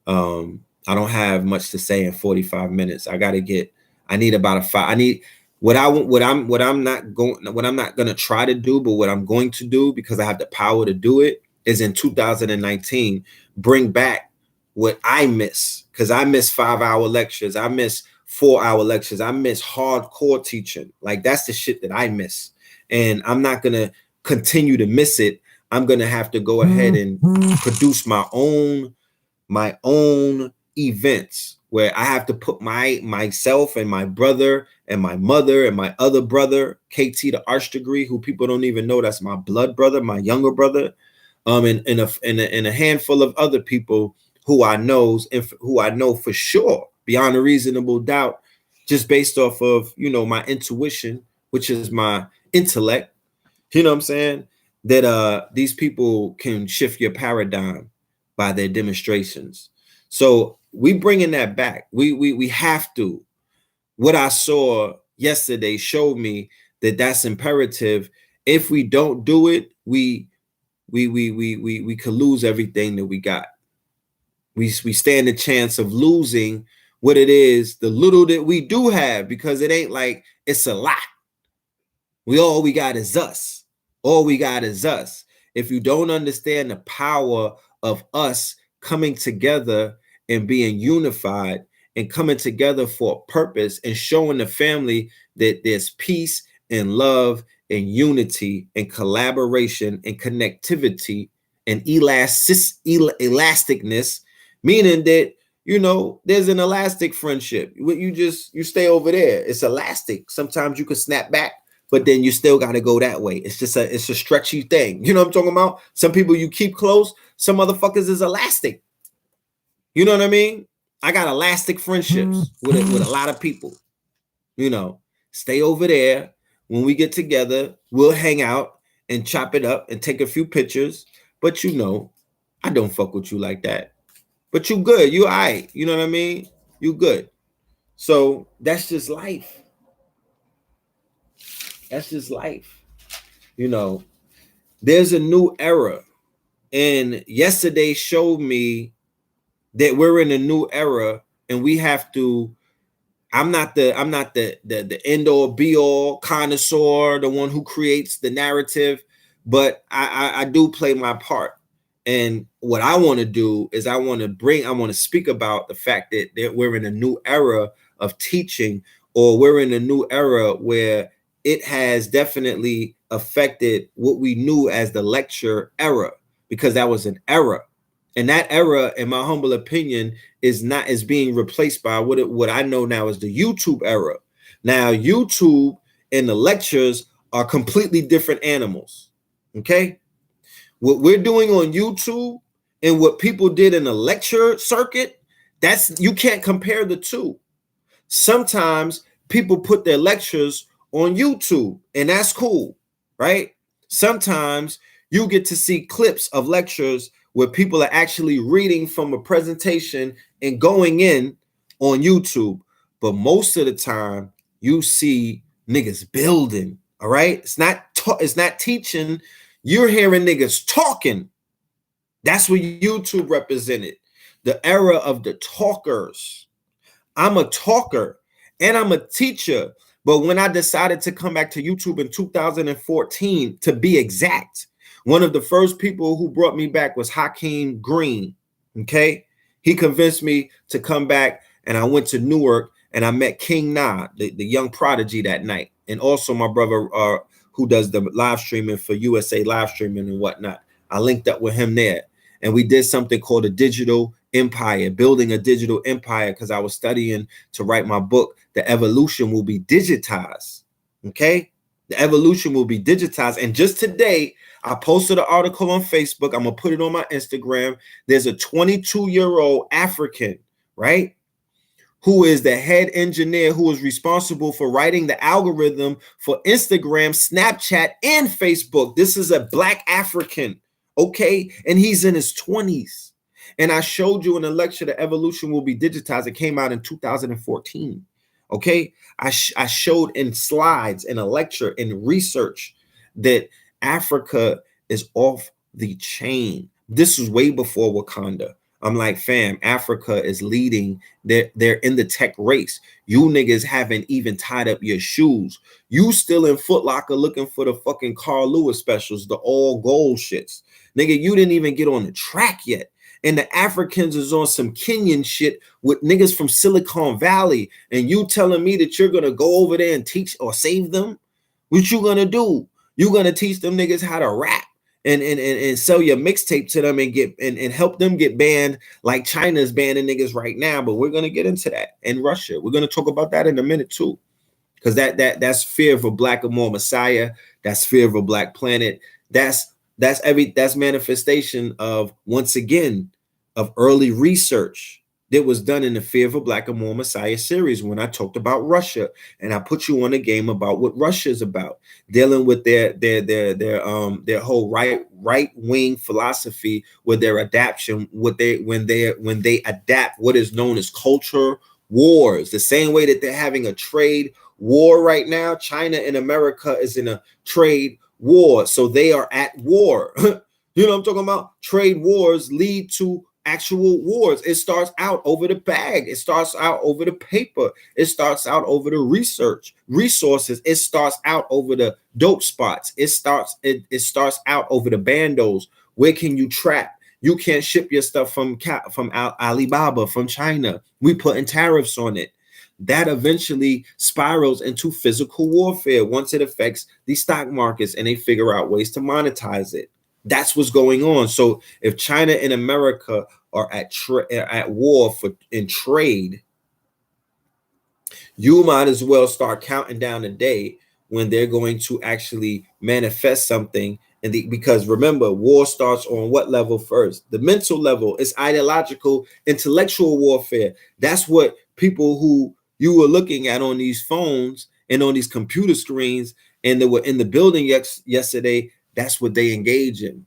I don't have much to say in 45 minutes. I need about a 5. I need what I'm not going to try to do, but what I'm going to do, because I have the power to do it, is in 2019, bring back what I miss, because I miss 5-hour lectures. I miss 4-hour lectures. I miss hardcore teaching. Like, that's the shit that I miss. And I'm not going to continue to miss it. I'm going to have to go ahead and produce my own events, where I have to put myself and my brother and my mother and my other brother, KT the Arch Degree, who people don't even know that's my blood brother, my younger brother, and a handful of other people who I know for sure, beyond a reasonable doubt, just based off of, you know, my intuition, which is my intellect. You know what I'm saying? That these people can shift your paradigm by their demonstrations. So we bringing that back. We have to. What I saw yesterday showed me that that's imperative. If we don't do it, we could lose everything that we got. We stand a chance of losing what it is, the little that we do have, because it ain't like it's a lot. All we got is us. All we got is us. If you don't understand the power of us coming together and being unified and coming together for a purpose, and showing the family that there's peace and love and unity and collaboration and connectivity and elasticness, meaning that, you know, there's an elastic friendship. You stay over there. It's elastic. Sometimes you can snap back. but then you still got to go that way. It's just it's a stretchy thing. You know what I'm talking about? Some people you keep close, some motherfuckers is elastic. You know what I mean? I got elastic friendships with a lot of people. You know, stay over there. When we get together, we'll hang out and chop it up and take a few pictures. But you know, I don't fuck with you like that. But you good. You all right. You know what I mean? You good. So that's just life. That's just life. You know, there's a new era. And yesterday showed me that we're in a new era and we have to. I'm not the end all be all connoisseur, the one who creates the narrative, but I do play my part. And what I want to do is I want to speak about the fact that we're in a new era of teaching, or we're in a new era where it has definitely affected what we knew as the lecture era, because that was an era. And that era, in my humble opinion, is being replaced by what I know now as the YouTube era. Now, YouTube and the lectures are completely different animals. Okay? What we're doing on YouTube and what people did in the lecture circuit, you can't compare the two. Sometimes people put their lectures on YouTube, and that's cool, right? Sometimes you get to see clips of lectures where people are actually reading from a presentation and going in on YouTube. But most of the time, you see niggas building, all right? It's not teaching. You're hearing niggas talking. That's what YouTube represented. The era of the talkers. I'm a talker and I'm a teacher. But when I decided to come back to YouTube in 2014, to be exact, one of the first people who brought me back was Hakeem Green. Okay. He convinced me to come back, and I went to Newark and I met King Na, the young prodigy, that night. And also my brother who does the live streaming for USA live streaming and whatnot. I linked up with him there. And we did something called a digital empire, building a digital empire, because I was studying to write my book. The evolution will be digitized. Okay. The evolution will be digitized. And just today, I posted an article on Facebook. I'm going to put it on my Instagram. There's a 22-year-old African, right, who is the head engineer, who is responsible for writing the algorithm for Instagram, Snapchat, and Facebook. This is a Black African, okay? And he's in his 20s. And I showed you in a lecture, The Evolution Will Be Digitized. It came out in 2014, okay? I showed in slides, in a lecture, in research, that Africa is off the chain. This was way before Wakanda. I'm like, fam, Africa is leading. They're in the tech race. You niggas haven't even tied up your shoes. You still in Foot Locker looking for the fucking Carl Lewis specials, the all gold shits. Nigga, you didn't even get on the track yet. And the Africans is on some Kenyan shit with niggas from Silicon Valley. And you telling me that you're going to go over there and teach or save them? What you going to do? You're going to teach them niggas how to rap and sell your mixtape to them and get and help them get banned like China's banning niggas right now. But we're going to get into that. And Russia, we're going to talk about that in a minute too. Because that's fear of a Black Amor Messiah. That's fear of a Black planet. That's manifestation of, once again, of early research that was done in the Fear of a Black Amor Messiah series when I talked about Russia, and I put you on a game about what Russia is about, dealing with their whole right wing philosophy with their adaptation, when they adapt what is known as culture wars, the same way that they're having a trade war right now. China and America is in a trade war, so they are at war. You know what I'm talking about? Trade wars lead to actual wars. It starts out over the bag. It starts out over the paper. It starts out over the resources. It starts out over the dope spots. It starts out over the bandos. Where can you trap? You can't ship your stuff from Alibaba, from China. We putting tariffs on it. That eventually spirals into physical warfare once it affects the stock markets and they figure out ways to monetize it. That's what's going on. So if China and America are at war in trade, you might as well start counting down the day when they're going to actually manifest something. And because remember, war starts on what level first? The mental level. It's ideological, intellectual warfare. That's what people who you were looking at on these phones and on these computer screens and they were in the building yesterday, that's what they engage in.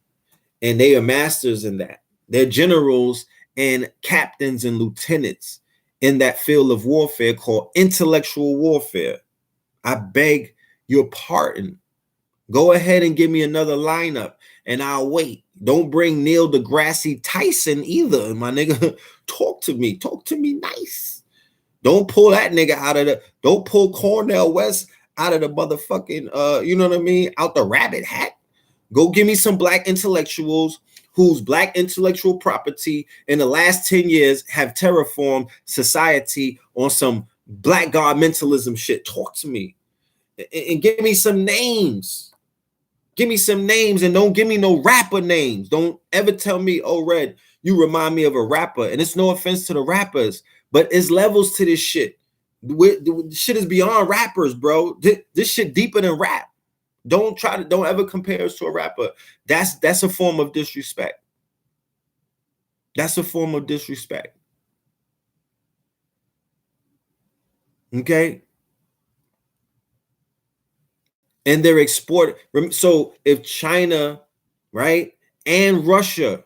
And they are masters in that. They're generals and captains and lieutenants in that field of warfare called intellectual warfare. I beg your pardon. Go ahead and give me another lineup and I'll wait. Don't bring Neil deGrasse Tyson either, my nigga. Talk to me nice. Don't pull that nigga out of don't pull Cornel West out of the motherfucking, you know what I mean? Out the rabbit hat. Go give me some black intellectuals whose black intellectual property in the last 10 years have terraformed society on some black God mentalism shit. Talk to me and give me some names. Give me some names and don't give me no rapper names. Don't ever tell me, oh, Red, you remind me of a rapper. And it's no offense to the rappers, but it's levels to this shit. Shit is beyond rappers, bro. This shit deeper than rap. Don't ever compare us to a rapper. That's a form of disrespect. That's a form of disrespect. Okay? And they're exporting. So if China, right, and Russia,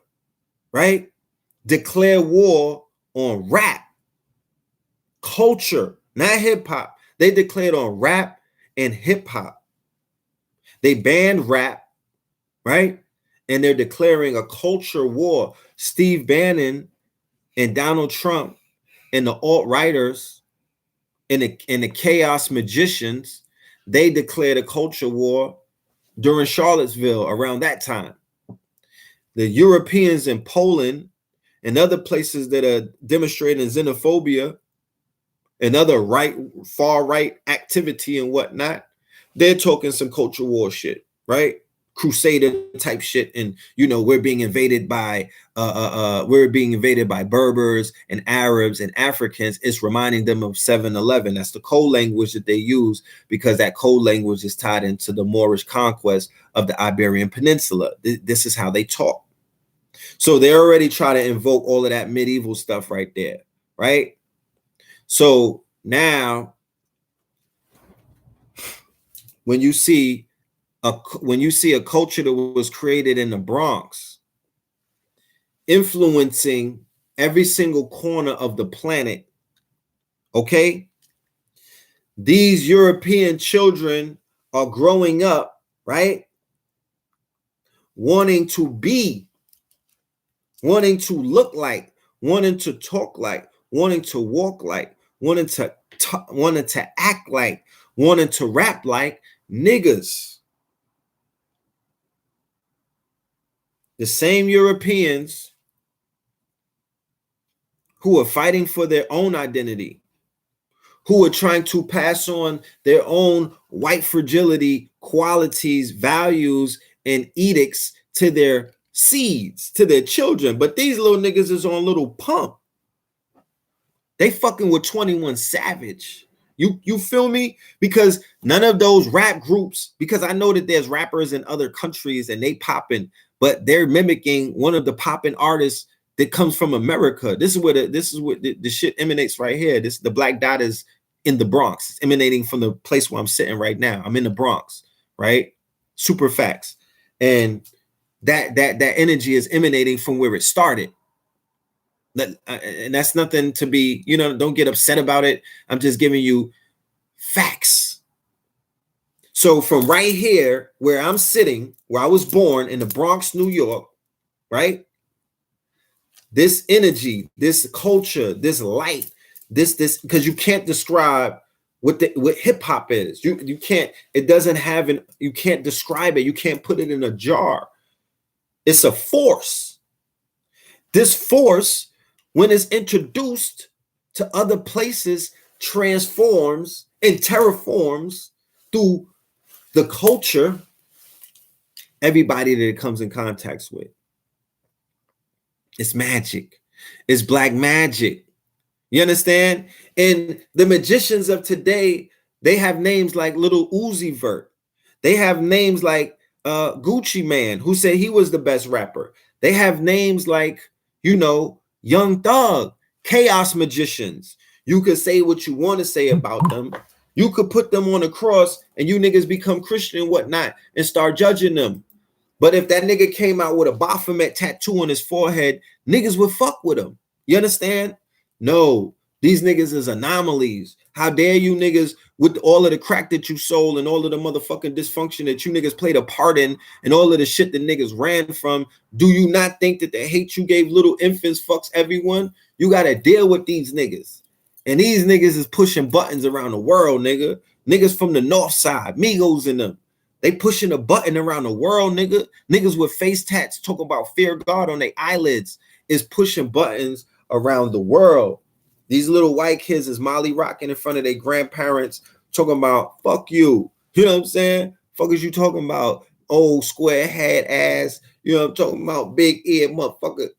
right, declare war on rap, culture, not hip hop, they declared on rap and hip hop. They banned rap, right? And they're declaring a culture war. Steve Bannon and Donald Trump and the alt-righters and the chaos magicians, they declared a culture war during Charlottesville around that time. The Europeans in Poland and other places that are demonstrating xenophobia and other far right activity and whatnot, they're talking some culture war shit, right? Crusader type shit, and you know we're being invaded by Berbers and Arabs and Africans. It's reminding them of 7-Eleven. That's the code language that they use because that code language is tied into the Moorish conquest of the Iberian Peninsula. This is how they talk. So they already try to invoke all of that medieval stuff right there, right? So now, when you see a culture that was created in the Bronx, influencing every single corner of the planet, okay? These European children are growing up, right? Wanting to be, wanting to look like, wanting to talk like, wanting to walk like, wanting to act like, wanting to rap like niggas. The same Europeans who are fighting for their own identity, who are trying to pass on their own white fragility, qualities, values, and edicts to their seeds, to their children. But these little niggas is on little pump. They fucking with 21 Savage. You feel me? Because none of those rap groups, because I know that there's rappers in other countries and they popping, but they're mimicking one of the popping artists that comes from America. This is where the shit emanates right here. The black dot is in the Bronx. It's emanating from the place where I'm sitting right now. I'm in the Bronx, right? Super facts. And that energy is emanating from where it started. And that's nothing to be, don't get upset about it. I'm just giving you facts. So from right here, where I'm sitting, where I was born in the Bronx, New York, right? This energy, this culture, this light, this, because you can't describe what hip hop is. You can't, it doesn't have you can't describe it. You can't put it in a jar. It's a force. This force, when it's introduced to other places, transforms and terraforms through the culture, everybody that it comes in contact with. It's magic. It's black magic. You understand? And the magicians of today, They have names like Little Uzi Vert. They have names like Gucci Man, who said he was the best rapper. They have names like, you know, Young Thug, Chaos Magicians. You could say what you want to say about them. You could put them on a cross and you niggas become Christian and whatnot and start judging them. But if that nigga came out with a Baphomet tattoo on his forehead, niggas would fuck with him. You understand? No, these niggas is anomalies. How dare you niggas with all of the crack that you sold and all of the motherfucking dysfunction that you niggas played a part in and all of the shit that niggas ran from. Do you not think that the hate you gave little infants fucks everyone? You got to deal with these niggas. And these niggas is pushing buttons around the world, nigga. Niggas from the north side, Migos and them. They pushing a button around the world, nigga. Niggas with face tats talking about fear God on their eyelids is pushing buttons around the world. These little white kids is molly rocking in front of their grandparents talking about fuck you. You know what I'm saying? Fuck is you talking about? Old square head ass. You know what I'm talking about? Big ear motherfucker.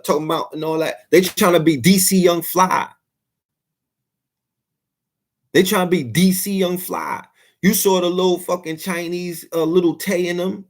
Talking about and all that. They trying to be DC Young Fly. They trying to be DC Young Fly. You saw the little fucking Chinese little Tay in them.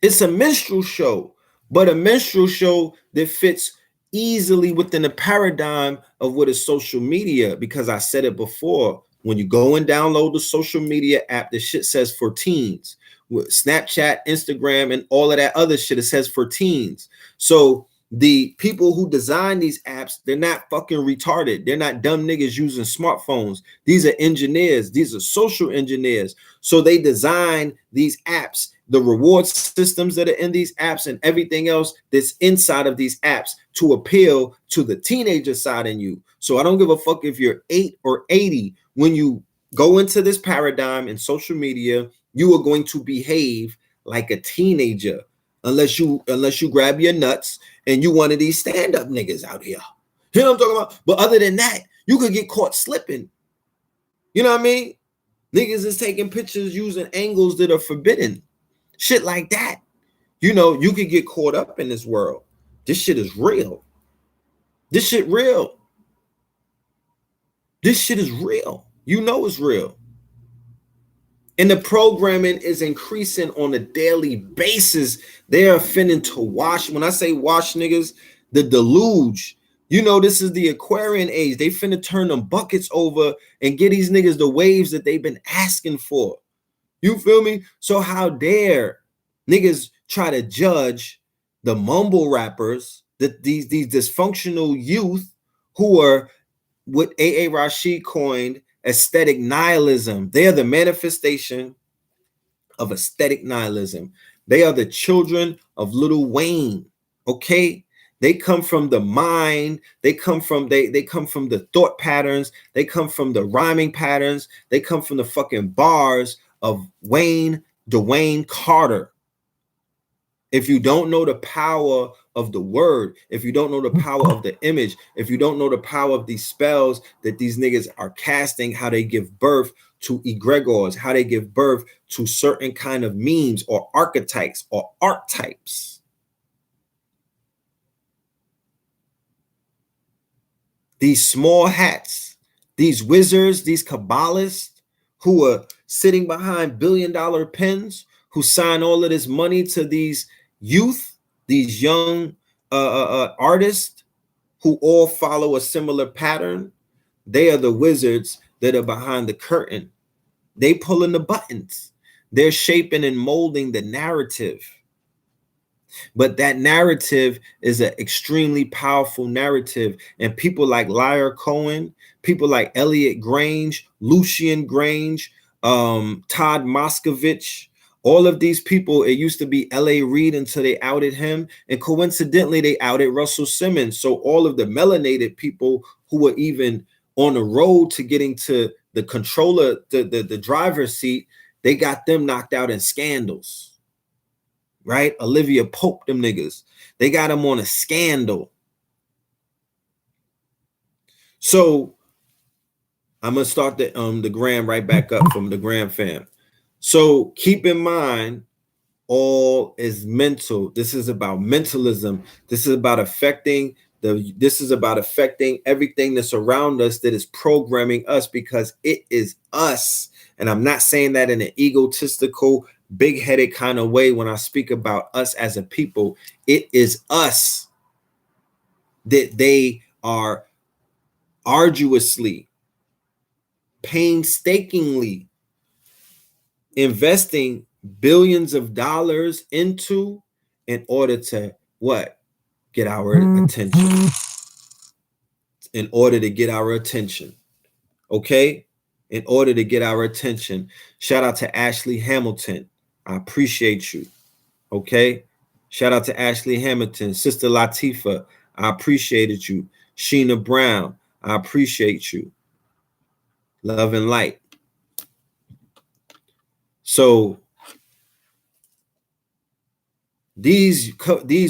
It's a minstrel show, but a minstrel show that fits easily within the paradigm of what is social media, because I said it before. When you go and download the social media app, the shit says for teens. With Snapchat, Instagram, and all of that other shit, it says for teens. So the people who design these apps, they're not fucking retarded. They're not dumb niggas using smartphones. These are engineers. These are social engineers. So they design these apps, the reward systems that are in these apps and everything else that's inside of these apps to appeal to the teenager side in you. So I don't give a fuck if you're 8 or 80. When you go into this paradigm in social media, you are going to behave like a teenager unless you grab your nuts and you one of these stand-up niggas out here. You know what I'm talking about? But other than that, you could get caught slipping. You know what I mean? Niggas is taking pictures using angles that are forbidden. Shit like that. You know, you could get caught up in this world. This shit is real. This shit real. This shit is real. You know it's real. And the programming is increasing on a daily basis. They are finna to wash. When I say wash, niggas, the deluge. You know, this is the Aquarian age. They finna turn them buckets over and get these niggas the waves that they've been asking for. You feel me? So how dare niggas try to judge the mumble rappers, that these dysfunctional youth who are what A.A. Rashid coined aesthetic nihilism. They are the manifestation of aesthetic nihilism. They are the children of Lil Wayne. Okay, they come from the mind. They come from the thought patterns. They come from the rhyming patterns. They come from the fucking bars of Dwayne Carter. If you don't know the power of the word, if you don't know the power of the image, if you don't know the power of these spells that these niggas are casting, how they give birth to egregores, how they give birth to certain kind of memes or archetypes or archetypes. These small hats, these wizards, these Kabbalists who are sitting behind billion-dollar pens, who sign all of this money to these youth, these young artists who all follow a similar pattern. They are the wizards that are behind the curtain. They pulling the buttons. They're shaping and molding the narrative. But that narrative is an extremely powerful narrative. And people like Lyra Cohen, people like Elliot Grange, Lucian Grange, Todd Moskovich, all of these people, it used to be L.A. Reid until they outed him. And coincidentally, they outed Russell Simmons. So all of the melanated people who were even on the road to getting to the controller, the driver's seat, they got them knocked out in scandals. Right? Olivia Pope, them niggas. They got them on a scandal. So I'm going to start the gram right back up from the gram fam. So keep in mind, all is mental. This is about mentalism. This is about affecting This is about affecting everything that's around us, that is programming us, because it is us. And I'm not saying that in an egotistical, big-headed kind of way when I speak about us as a people. It is us that they are arduously, painstakingly investing billions of dollars into, in order to what? Get our attention. In order to get our attention. Okay? In order to get our attention. Shout out to Ashley Hamilton. I appreciate you. Okay? Shout out to Ashley Hamilton. Sister Latifa, I appreciated you. Sheena Brown, I appreciate you. Love and light. So these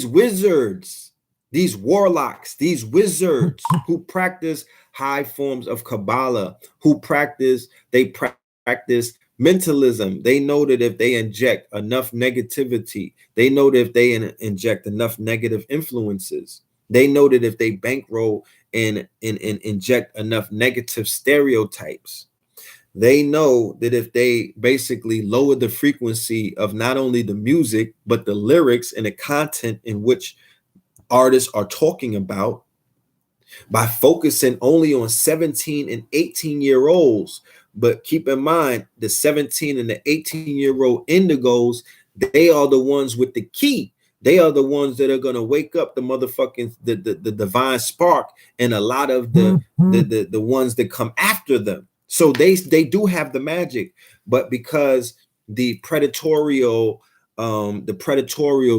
wizards, these warlocks, these wizards who practice high forms of Kabbalah, who practice mentalism. They know that if they inject enough negativity, they know that if they inject enough negative influences, they know that if they bankroll and inject enough negative stereotypes, they know that if they basically lower the frequency of not only the music, but the lyrics and the content in which artists are talking about, by focusing only on 17 and 18-year-olds. But keep in mind, the 17 and the 18-year-old indigos, they are the ones with the key. They are the ones that are going to wake up the motherfucking the divine spark, and a lot of the ones that come after them. So they do have the magic, but because the predatorial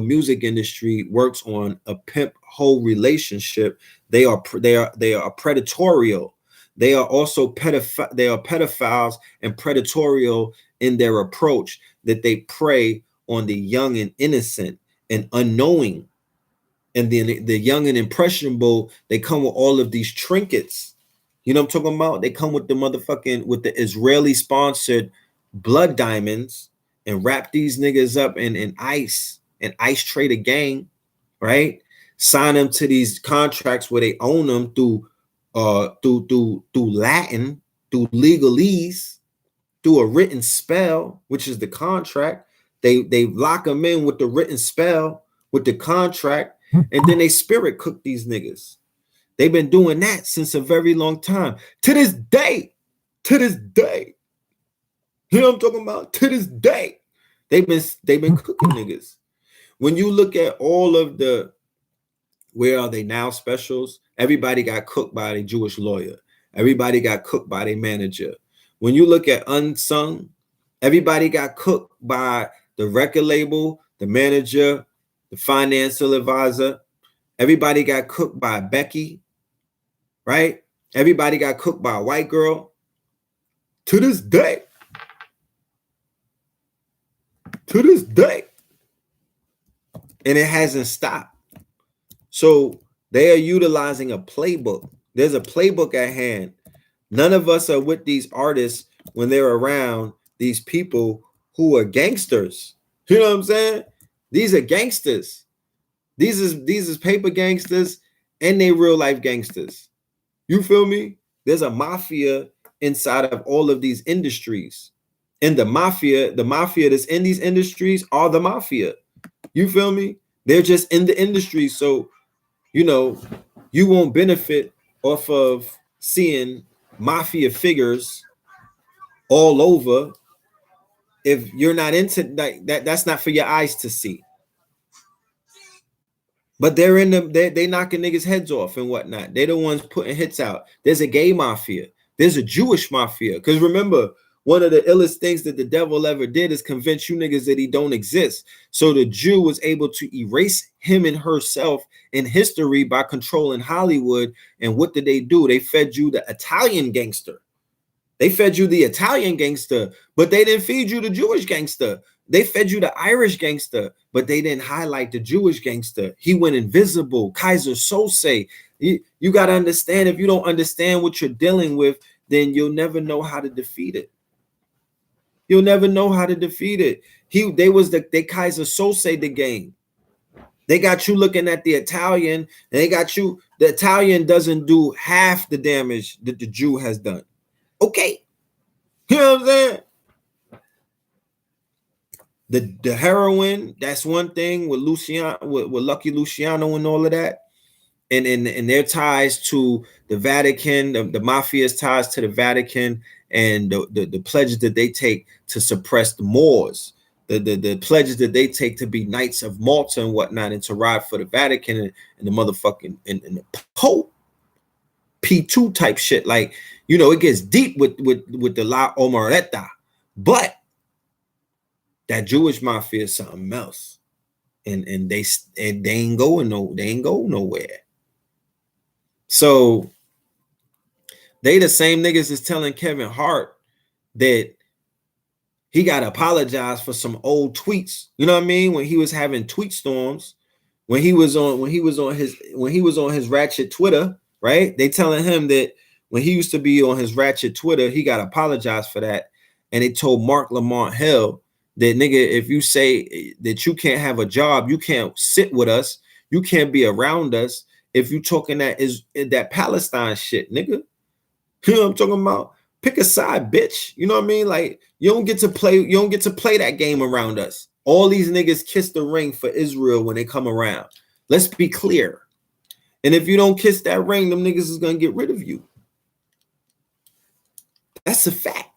music industry works on a pimp hoe relationship, they are predatorial. They are also pedophiles and predatorial in their approach, that they prey on the young and innocent and unknowing. And then the young and impressionable, they come with all of these trinkets. You know what I'm talking about? They come with the Israeli sponsored blood diamonds, and wrap these niggas up in ice trade a gang, right? Sign them to these contracts where they own them through Latin, through legalese, through a written spell, which is the contract. They lock them in with the written spell, with the contract, and then they spirit cook these niggas. They've been doing that since a very long time. To this day. You know what I'm talking about? To this day, they've been cooking niggas. When you look at all of the Where Are They Now specials, everybody got cooked by a Jewish lawyer. Everybody got cooked by their manager. When you look at Unsung, everybody got cooked by the record label, the manager, the financial advisor. Everybody got cooked by Becky, right? Everybody got cooked by a white girl. To this day. And it hasn't stopped. So they are utilizing a playbook. There's a playbook at hand. None of us are with these artists when they're around these people who are gangsters. You know what I'm saying? These are gangsters. These is paper gangsters, and they real life gangsters. You feel me? There's a mafia inside of all of these industries. And the mafia that's in these industries are the mafia. You feel me? They're just in the industry. So, you won't benefit off of seeing mafia figures all over if you're not into that. That's not for your eyes to see. But they're in them, they knocking niggas' heads off and whatnot. They're the ones putting hits out. There's a gay mafia. There's a Jewish mafia. Because remember, one of the illest things that the devil ever did is convince you niggas that he don't exist. So the Jew was able to erase him and herself in history by controlling Hollywood. And what did they do? They fed you the Italian gangster. They fed you the Italian gangster, but they didn't feed you the Jewish gangster. They fed you the Irish gangster, but they didn't highlight the Jewish gangster. He went invisible. Kaiser Sose. You got to understand, if you don't understand what you're dealing with, then you'll never know how to defeat it. You'll never know how to defeat it. They Kaiser Sose the game. They got you looking at the Italian, and they got you, the Italian doesn't do half the damage that the Jew has done. Okay. You know what I'm saying? The heroin, that's one thing with Luciano, with Lucky Luciano and all of that. And their ties to the Vatican, the mafia's ties to the Vatican, and the pledges that they take to suppress the Moors, the pledges that they take to be Knights of Malta and whatnot, and to ride for the Vatican and the motherfucking and the Pope, P2 type shit. Like, you know, it gets deep with the La Omereta, but that Jewish mafia is something else, and they ain't going nowhere. So they the same niggas is telling Kevin Hart that he got to apologize for some old tweets. You know what I mean? When he was having tweet storms, when he was on his ratchet Twitter, right? They telling him that when he used to be on his ratchet Twitter, he got to apologize for that. And they told Mark Lamont Hill that, nigga, if you say that you can't have a job, you can't sit with us, you can't be around us, if you talking that Palestine shit, nigga. You know what I'm talking about? Pick a side, bitch. You know what I mean? Like, you don't get to play that game around us. All these niggas kiss the ring for Israel when they come around. Let's be clear. And if you don't kiss that ring, them niggas is gonna get rid of you. That's a fact.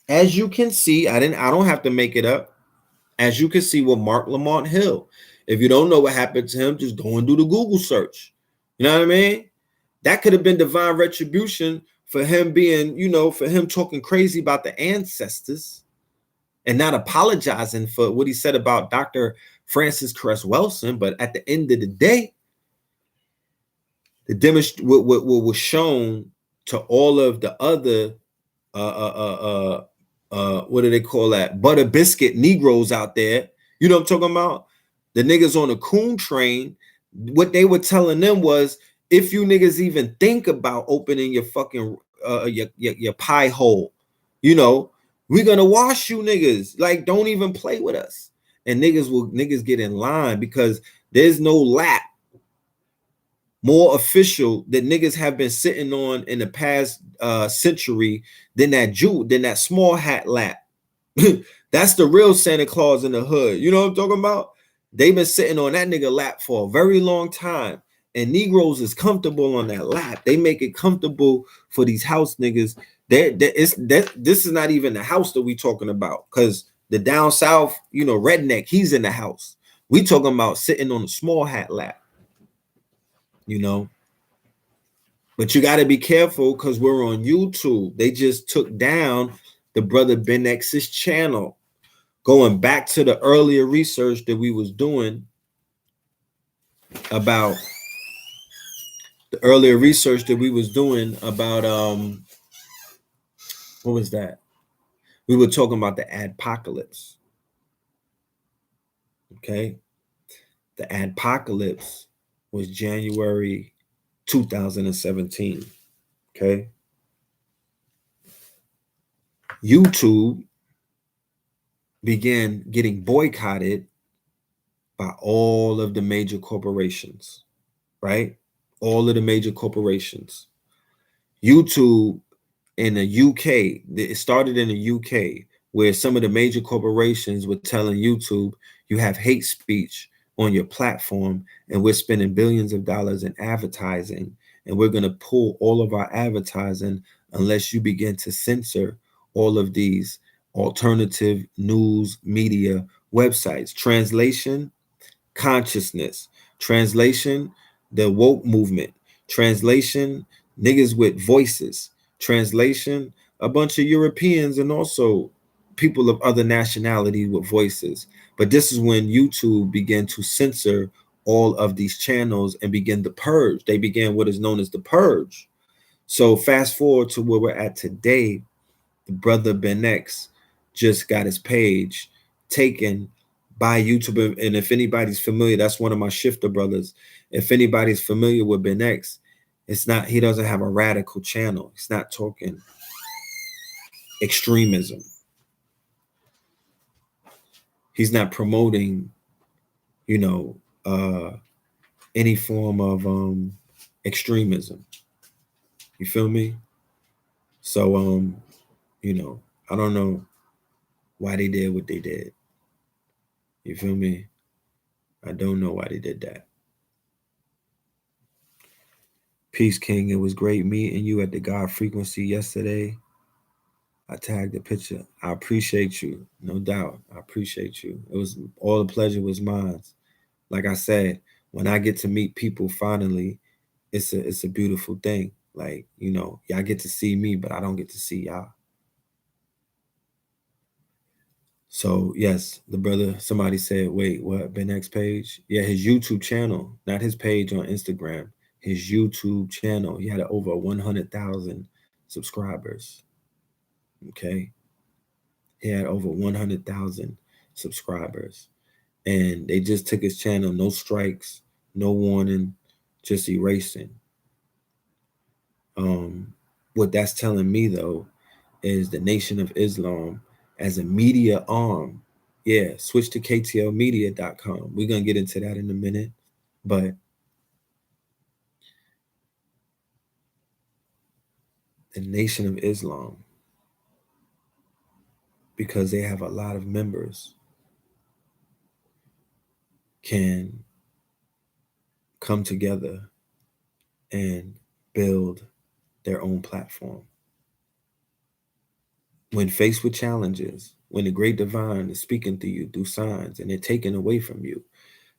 As you can see, I don't have to make it up. As you can see with Mark Lamont Hill. If you don't know what happened to him, just go and do the Google search. You know what I mean? That could have been divine retribution for him being, you know, for him talking crazy about the ancestors and not apologizing for what he said about Dr. Francis Cress Welsing. But at the end of the day, what was shown to all of the other what do they call that? Butter biscuit Negroes out there. You know what I'm talking about? The niggas on the coon train, what they were telling them was, if you niggas even think about opening your fucking your pie hole, you know, we're gonna wash you niggas. Like, don't even play with us. And niggas get in line, because there's no lap more official that niggas have been sitting on in the past century than that small hat lap. That's the real Santa Claus in the hood. You know what I'm talking about? They've been sitting on that nigga lap for a very long time. And Negroes is comfortable on that lap. They make it comfortable for these house niggas. This is not even the house that we talking about. Because the down south, you know, redneck, he's in the house. We talking about sitting on a small hat lap. You know? But you got to be careful, because we're on YouTube. They just took down the brother Ben X's channel. Going back to the earlier research that we was doing about what was that? We were talking about the adpocalypse. Okay. The adpocalypse was January 2017. Okay. YouTube began getting boycotted by all of the major corporations, right? All of the major corporations. YouTube in the UK, it started in the UK, where some of the major corporations were telling YouTube, you have hate speech on your platform, and we're spending billions of dollars in advertising, and we're going to pull all of our advertising unless you begin to censor all of these alternative news media websites. Translation, consciousness. Translation, the woke movement. Translation, niggas with voices. Translation, a bunch of Europeans and also people of other nationalities with voices. But this is when YouTube began to censor all of these channels and begin the purge. They began what is known as the purge. So fast forward to where we're at today. The brother Ben X just got his page taken by YouTube. And if anybody's familiar, that's one of my shifter brothers. If anybody's familiar with Ben X, he doesn't have a radical channel. He's not talking extremism. He's not promoting you know, any form of extremism. You feel me? So you know, I don't know why they did what they did. You feel me? I don't know why they did that. Peace, King. It was great meeting you at the God Frequency yesterday. I tagged the picture. I appreciate you, no doubt. I appreciate you. It was all the pleasure was mine. Like I said, when I get to meet people finally, it's a beautiful thing. Like, you know, y'all get to see me, but I don't get to see y'all. So yes, the brother, somebody said, wait, what? Ben X page? Yeah, his YouTube channel, not his page on Instagram. His YouTube channel. He had over 100,000 subscribers. Okay. He had over 100,000 subscribers. And they just took his channel, no strikes, no warning, just erasing. What that's telling me though is the Nation of Islam as a media arm. Yeah, switch to ktlmedia.com. We're gonna get into that in a minute, but the Nation of Islam, because they have a lot of members, can come together and build their own platform. When faced with challenges, when the great divine is speaking to you through signs and they're taken away from you,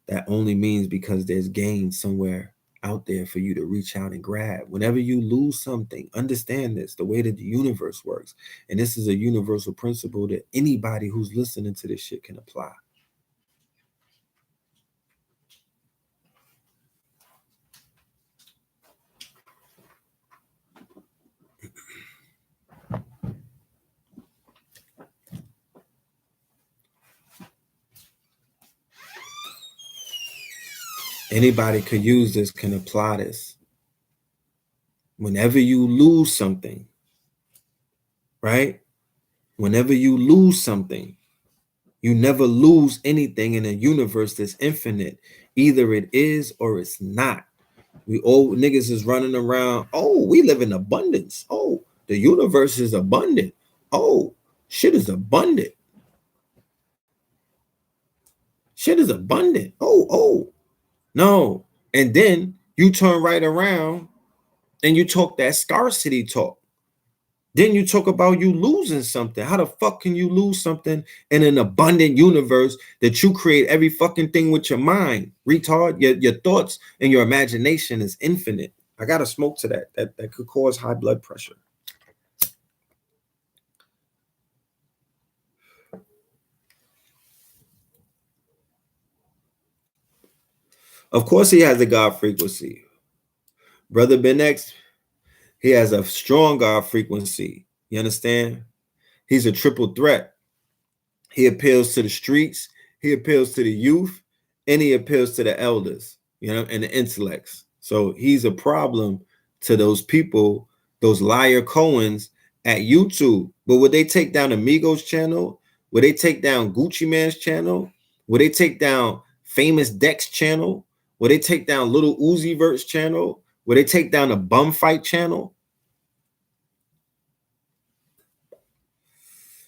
that only means because there's gain somewhere out there for you to reach out and grab. Whenever you lose something, understand this, the way that the universe works. And this is a universal principle that anybody who's listening to this shit can apply. Anybody could use this, can apply this. Whenever you lose something, right? Whenever you lose something, you never lose anything in a universe that's infinite. Either it is or it's not. We old niggas is running around. Oh, we live in abundance. Oh, the universe is abundant. Oh, shit is abundant. Shit is abundant. Oh. No. And then you turn right around and you talk that scarcity talk. Then you talk about you losing something. How the fuck can you lose something in an abundant universe that you create every fucking thing with your mind? Retard, your thoughts and your imagination is infinite. I gotta smoke to that. That could cause high blood pressure. Of course, he has a God frequency. Brother Ben X, he has a strong God frequency. You understand? He's a triple threat. He appeals to the streets, he appeals to the youth, and he appeals to the elders, you know, and the intellects. So he's a problem to those people, those liar Cohens at YouTube. But would they take down Amigos channel? Would they take down Gucci Man's channel? Would they take down Famous Dex channel? Would they take down Little Uzi Vert's channel? Would they take down a bum fight channel?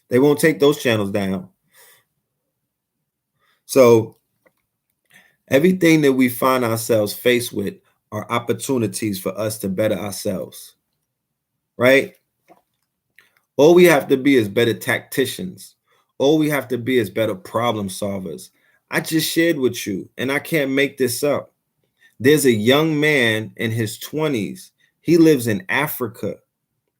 They won't take those channels down. So everything that we find ourselves faced with are opportunities for us to better ourselves, right? All we have to be is better tacticians. All we have to be is better problem solvers. I just shared with you, and I can't make this up. There's a young man in his 20s. He lives in Africa.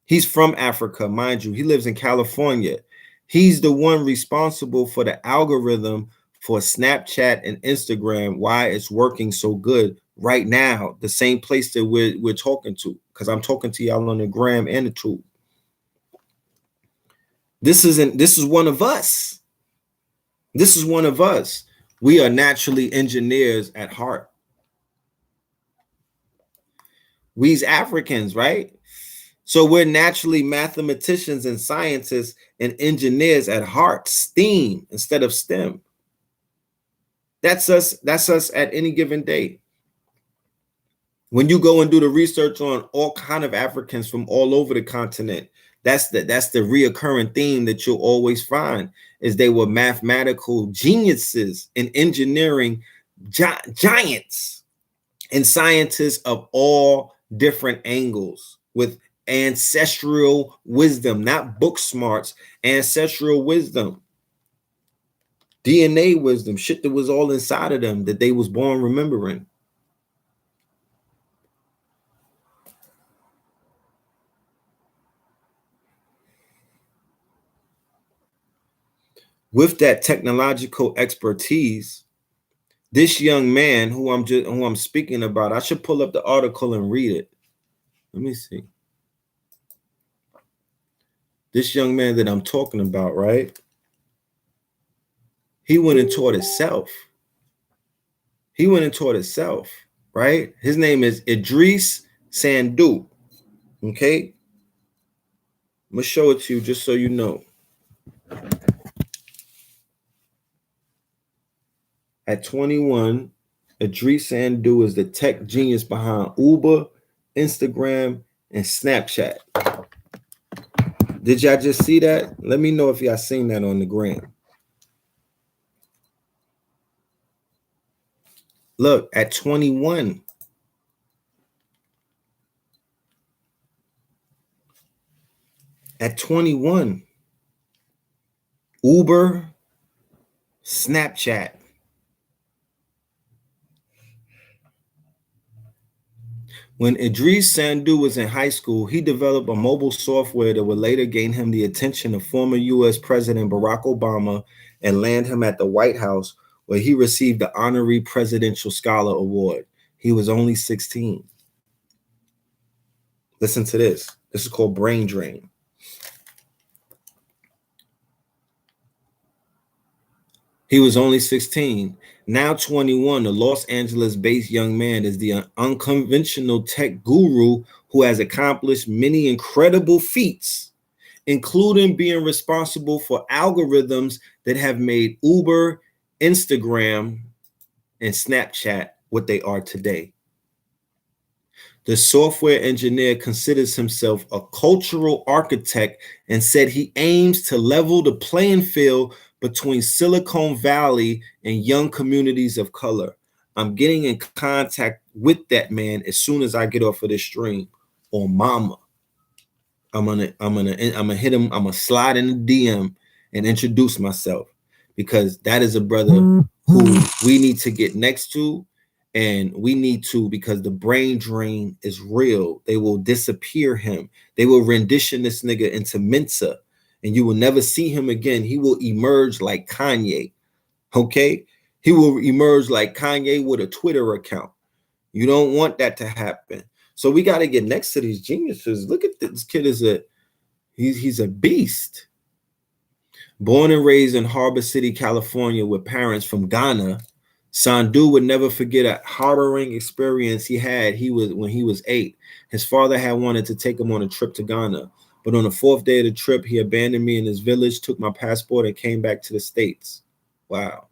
He's from Africa, mind you. He lives in California. He's the one responsible for the algorithm for Snapchat and Instagram, why it's working so good right now, the same place that we're talking to, because I'm talking to y'all on the gram and the tube. This is one of us. This is one of us. We are naturally engineers at heart. We's Africans, right? So we're naturally mathematicians and scientists and engineers at heart, STEAM instead of STEM. That's us at any given day. When you go and do the research on all kind of Africans from all over the continent, that's the reoccurring theme that you'll always find is they were mathematical geniuses in engineering, giants, and scientists of all different angles with ancestral wisdom, not book smarts, ancestral wisdom, DNA wisdom, shit that was all inside of them that they was born remembering. With that technological expertise, this young man who I'm speaking about, I should pull up the article and read it. Let me see. This young man that I'm talking about, right? He went and taught himself. Right? His name is Idris Sandu. Okay? I'm gonna show it to you just so you know. At 21, Idris Sandu is the tech genius behind Uber, Instagram, and Snapchat. Did y'all just see that? Let me know if y'all seen that on the gram. Look, at 21. At 21, Uber, Snapchat. When Idris Sandu was in high school, he developed a mobile software that would later gain him the attention of former U.S. President Barack Obama and land him at the White House, where he received the Honorary Presidential Scholar Award. He was only 16. Listen to this. This is called brain drain. He was only 16. Now 21, the Los Angeles-based young man is the unconventional tech guru who has accomplished many incredible feats, including being responsible for algorithms that have made Uber, Instagram, and Snapchat what they are today. The software engineer considers himself a cultural architect and said he aims to level the playing field between Silicon Valley and young communities of color. I'm getting in contact with that man as soon as I get off of this stream. Or mama. I'm gonna hit him, I'm gonna slide in the DM and introduce myself, because that is a brother who we need to get next to, and we need to, because the brain drain is real. They will disappear him. They will rendition this nigga into Mensa, and you will never see him again. He will emerge like Kanye, okay? He will emerge like Kanye with a Twitter account. You don't want that to happen. So we got to get next to these geniuses. Look at this kid, he's a beast. Born and raised in Harbor City, California, with parents from Ghana, Sandu would never forget a harrowing experience he had when he was 8. His father had wanted to take him on a trip to Ghana, but on the 4th day of the trip, he abandoned me in his village, took my passport, and came back to the States. Wow.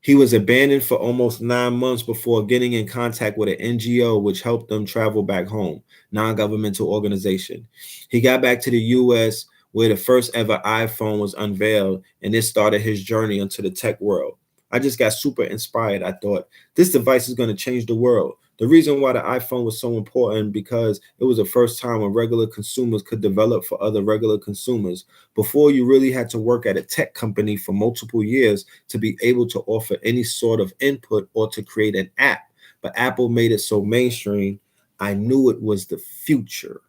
He was abandoned for almost 9 months before getting in contact with an NGO, which helped them travel back home, non-governmental organization. He got back to the U.S., where the first ever iPhone was unveiled, and this started his journey into the tech world. I just got super inspired. I thought, this device is going to change the world. The reason why the iPhone was so important, because it was the first time when regular consumers could develop for other regular consumers. Before, you really had to work at a tech company for multiple years to be able to offer any sort of input or to create an app. But Apple made it so mainstream, I knew it was the future.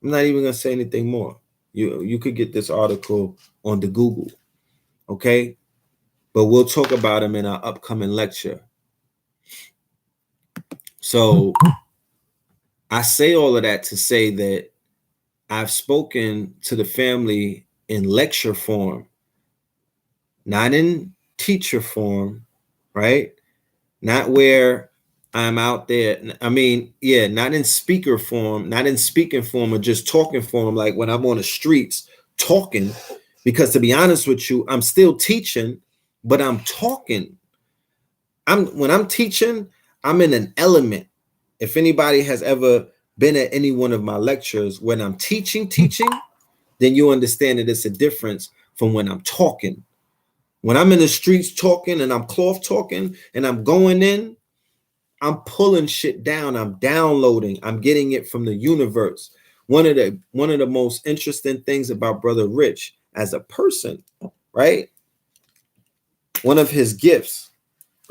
I'm not even going to say anything more. You could get this article on the Google, okay? But we'll talk about him in our upcoming lecture. So I say all of that to say that I've spoken to the family in lecture form, not in teacher form, right? Not where I'm out there. I mean, yeah, not in speaker form, not in speaking form or just talking form, like when I'm on the streets talking, because to be honest with you, I'm still teaching, but I'm talking. When I'm teaching, I'm in an element. If anybody has ever been at any one of my lectures, when I'm teaching, then you understand that it's a difference from when I'm talking. When I'm in the streets talking and I'm cloth talking and I'm going in, I'm pulling shit down. I'm downloading. I'm getting it from the universe. One of the most interesting things about Brother Rich as a person, right? One of his gifts,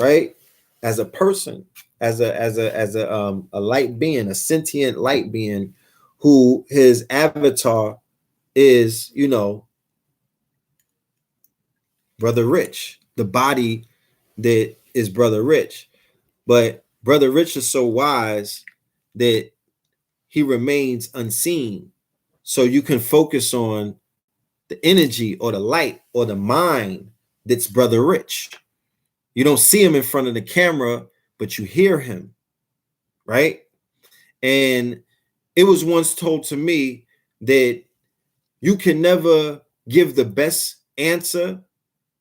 right? As a person, as a light being, a sentient light being, who his avatar is, you know, Brother Rich, the body that is Brother Rich. But Brother Rich is so wise that he remains unseen. So you can focus on the energy or the light or the mind that's Brother Rich. You don't see him in front of the camera, but you hear him, right? And it was once told to me that you can never give the best answer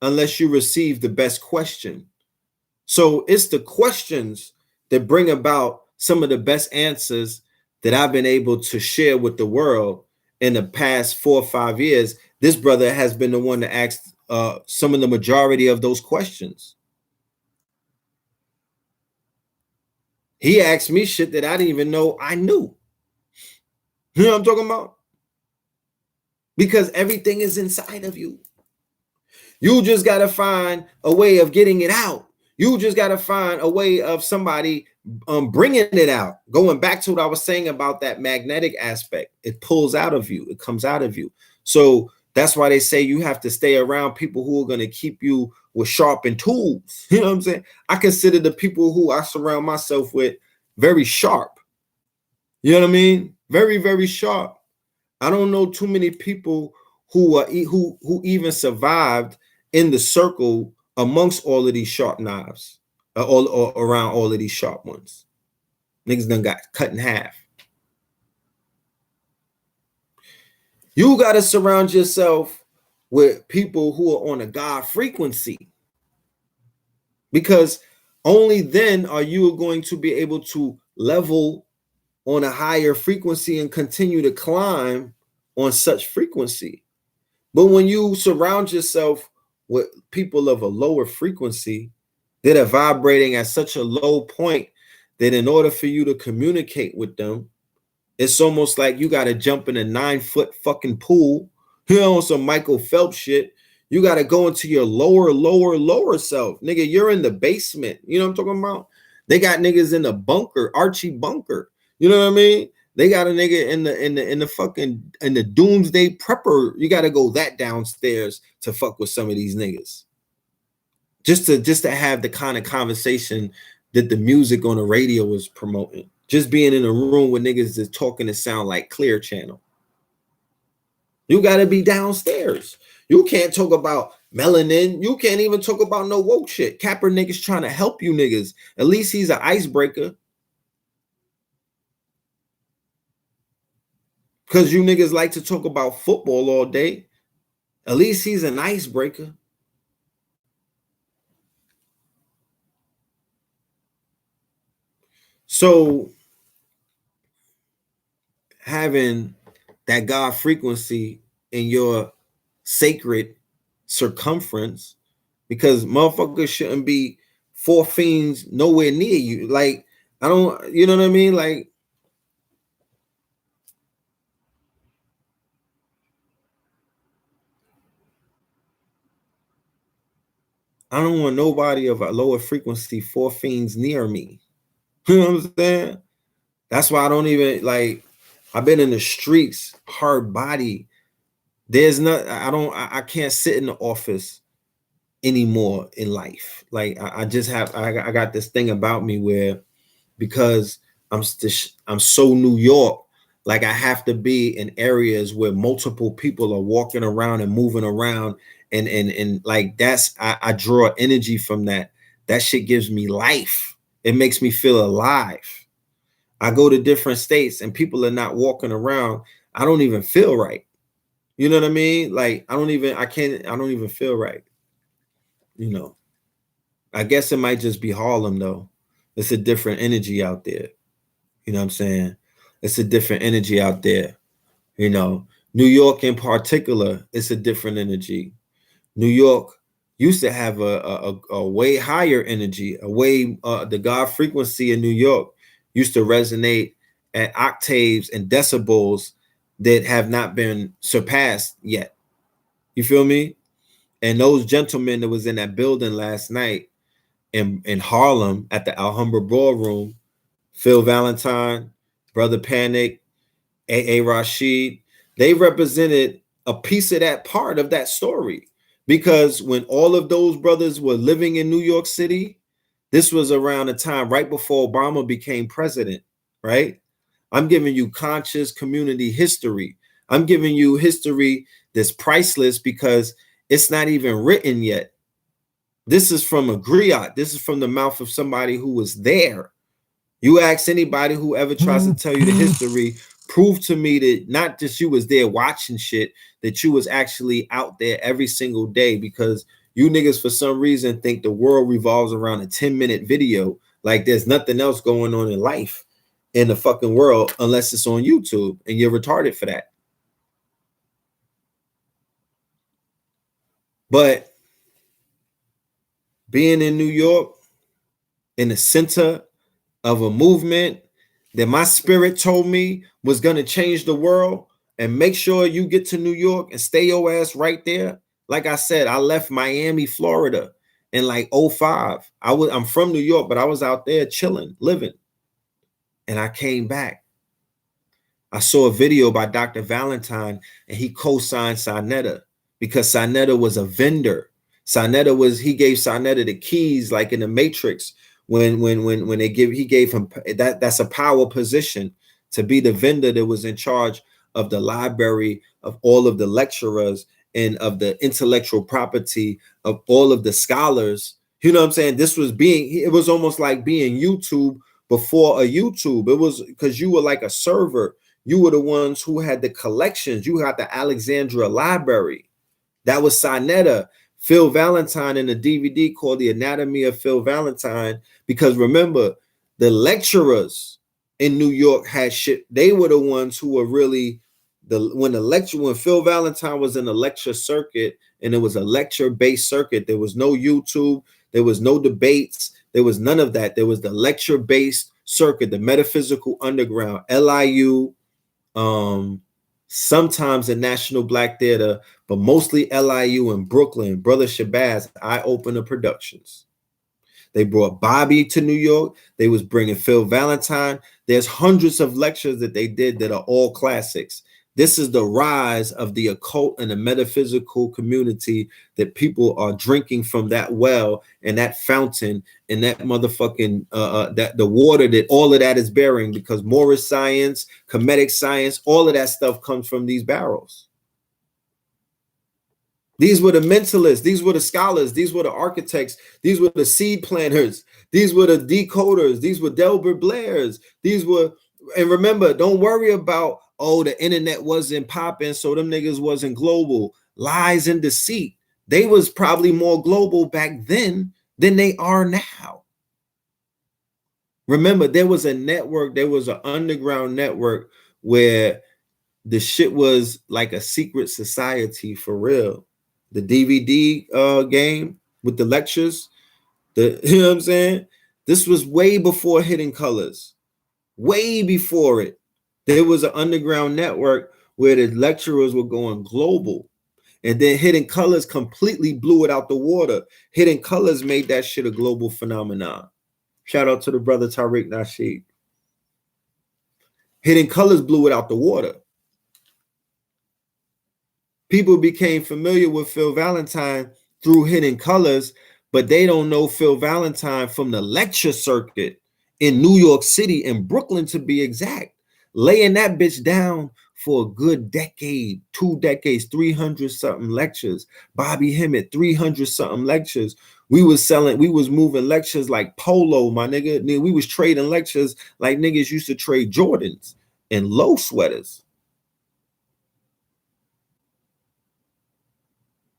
unless you receive the best question. So it's the questions that bring about some of the best answers that I've been able to share with the world in the past 4 or 5 years. This brother has been the one to ask some of the majority of those questions. He asked me shit that I didn't even know I knew. You know what I'm talking about? Because everything is inside of you. You just got to find a way of getting it out. You just got to find a way of somebody bringing it out. Going back to what I was saying about that magnetic aspect, it pulls out of you. It comes out of you. So that's why they say you have to stay around people who are going to keep you with sharpened tools. You know what I'm saying? I consider the people who I surround myself with very sharp. You know what I mean? Very, very sharp. I don't know too many people who even survived in the circle amongst all of these sharp knives, or around all of these sharp ones. Niggas done got cut in half. You got to surround yourself with people who are on a God frequency, because only then are you going to be able to level on a higher frequency and continue to climb on such frequency. But when you surround yourself with people of a lower frequency that are vibrating at such a low point that in order for you to communicate with them, it's almost like you got to jump in a 9-foot fucking pool, you know, some Michael Phelps shit. You got to go into your lower self. Nigga, you're in the basement. You know what I'm talking about? They got niggas in the bunker, Archie bunker. You know what I mean? They got a nigga in the fucking in the doomsday prepper. You got to go that downstairs to fuck with some of these niggas. Just to have the kind of conversation that the music on the radio is promoting. Just being in a room with niggas that's talking to sound like Clear Channel. You got to be downstairs. You can't talk about melanin. You can't even talk about no woke shit. Capper niggas trying to help you niggas. At least he's an icebreaker. Because you niggas like to talk about football all day. At least he's an icebreaker. So having that God frequency in your sacred circumference, because motherfuckers shouldn't be 4 fiends nowhere near you. Like, I don't, you know what I mean? Like, I don't want nobody of a lower frequency 4 fiends near me. You know what I'm saying? That's why I don't even, like, I've been in the streets, hard body. There's not, I can't sit in the office anymore in life. Like, I just have, I got this thing about me where, because I'm so New York, like I have to be in areas where multiple people are walking around and moving around, and like that's, I draw energy from that. That shit gives me life. It makes me feel alive. I go to different states and people are not walking around. I don't even feel right. You know what I mean? Like I don't even feel right. You know, I guess it might just be Harlem though. It's a different energy out there. You know what I'm saying? It's a different energy out there. You know, New York in particular, it's a different energy. New York used to have a way higher energy, a way the God frequency in New York used to resonate at octaves and decibels that have not been surpassed yet. You feel me? And those gentlemen that was in that building last night in Harlem at the Alhambra Ballroom, Phil Valentine, Brother Panic, A. Rashid, they represented a piece of that part of that story. Because when all of those brothers were living in New York City, this was around the time right before Obama became president, right? I'm giving you conscious community history. I'm giving you history that's priceless because it's not even written yet. This is from a griot. This is from the mouth of somebody who was there. You ask anybody who ever tries to tell you the history, prove to me that not just you was there watching shit, that you was actually out there every single day, because you niggas for some reason think the world revolves around a 10-minute video. Like there's nothing else going on in life in the fucking world unless it's on YouTube, and you're retarded for that. But being in New York, in the center of a movement that my spirit told me was going to change the world, and make sure you get to New York and stay your ass right there. Like I said, I left Miami, Florida in like 05. I'm from New York, but I was out there chilling, living. And I came back. I saw a video by Dr. Valentine, and he co-signed Sinetta because Sinetta was a vendor. He gave Sinetta the keys, like in the Matrix, when he gave him that's a power position, to be the vendor that was in charge of the library, of all of the lecturers, and of the intellectual property of all of the scholars. You know what I'm saying? It was almost like being YouTube before a YouTube. It was because you were like a server. You were the ones who had the collections. You had the Alexandria Library. That was Sinetta. Phil Valentine in a DVD called The Anatomy of Phil Valentine. Because remember, the lecturers in New York had shit. They were the ones who were really when Phil Valentine was in the lecture circuit, and it was a lecture-based circuit. There was no YouTube, there was no debates, there was none of that. There was the lecture-based circuit, the metaphysical underground, LIU, sometimes the National Black Theater, but mostly LIU in Brooklyn. Brother Shabazz, Eye Opener Productions. They brought Bobby to New York. They was bringing Phil Valentine. There's hundreds of lectures that they did that are all classics. This is the rise of the occult and the metaphysical community, that people are drinking from that well and that fountain and that motherfucking that the water that all of that is bearing, because Morris science, Kemetic science, all of that stuff comes from these barrels. These were the mentalists. These were the scholars. These were the architects. These were the seed planters. These were the decoders. These were Delbert Blairs. And remember, don't worry about, oh, the internet wasn't popping, so them niggas wasn't global. Lies and deceit. They was probably more global back then than they are now. Remember, there was a network, there was an underground network where the shit was like a secret society for real. The DVD game with the lectures, you know what I'm saying? This was way before Hidden Colors. Way before it. There was an underground network where the lecturers were going global. And then Hidden Colors completely blew it out the water. Hidden Colors made that shit a global phenomenon. Shout out to the brother Tariq Nasheed. Hidden Colors blew it out the water. People became familiar with Phil Valentine through Hidden Colors, but they don't know Phil Valentine from the lecture circuit in New York City, in Brooklyn to be exact, laying that bitch down for a good decade, 2 decades, 300 something lectures. Bobby Hemmett, 300 something lectures. We was moving lectures like polo, my nigga. We was trading lectures like niggas used to trade Jordans and low sweaters.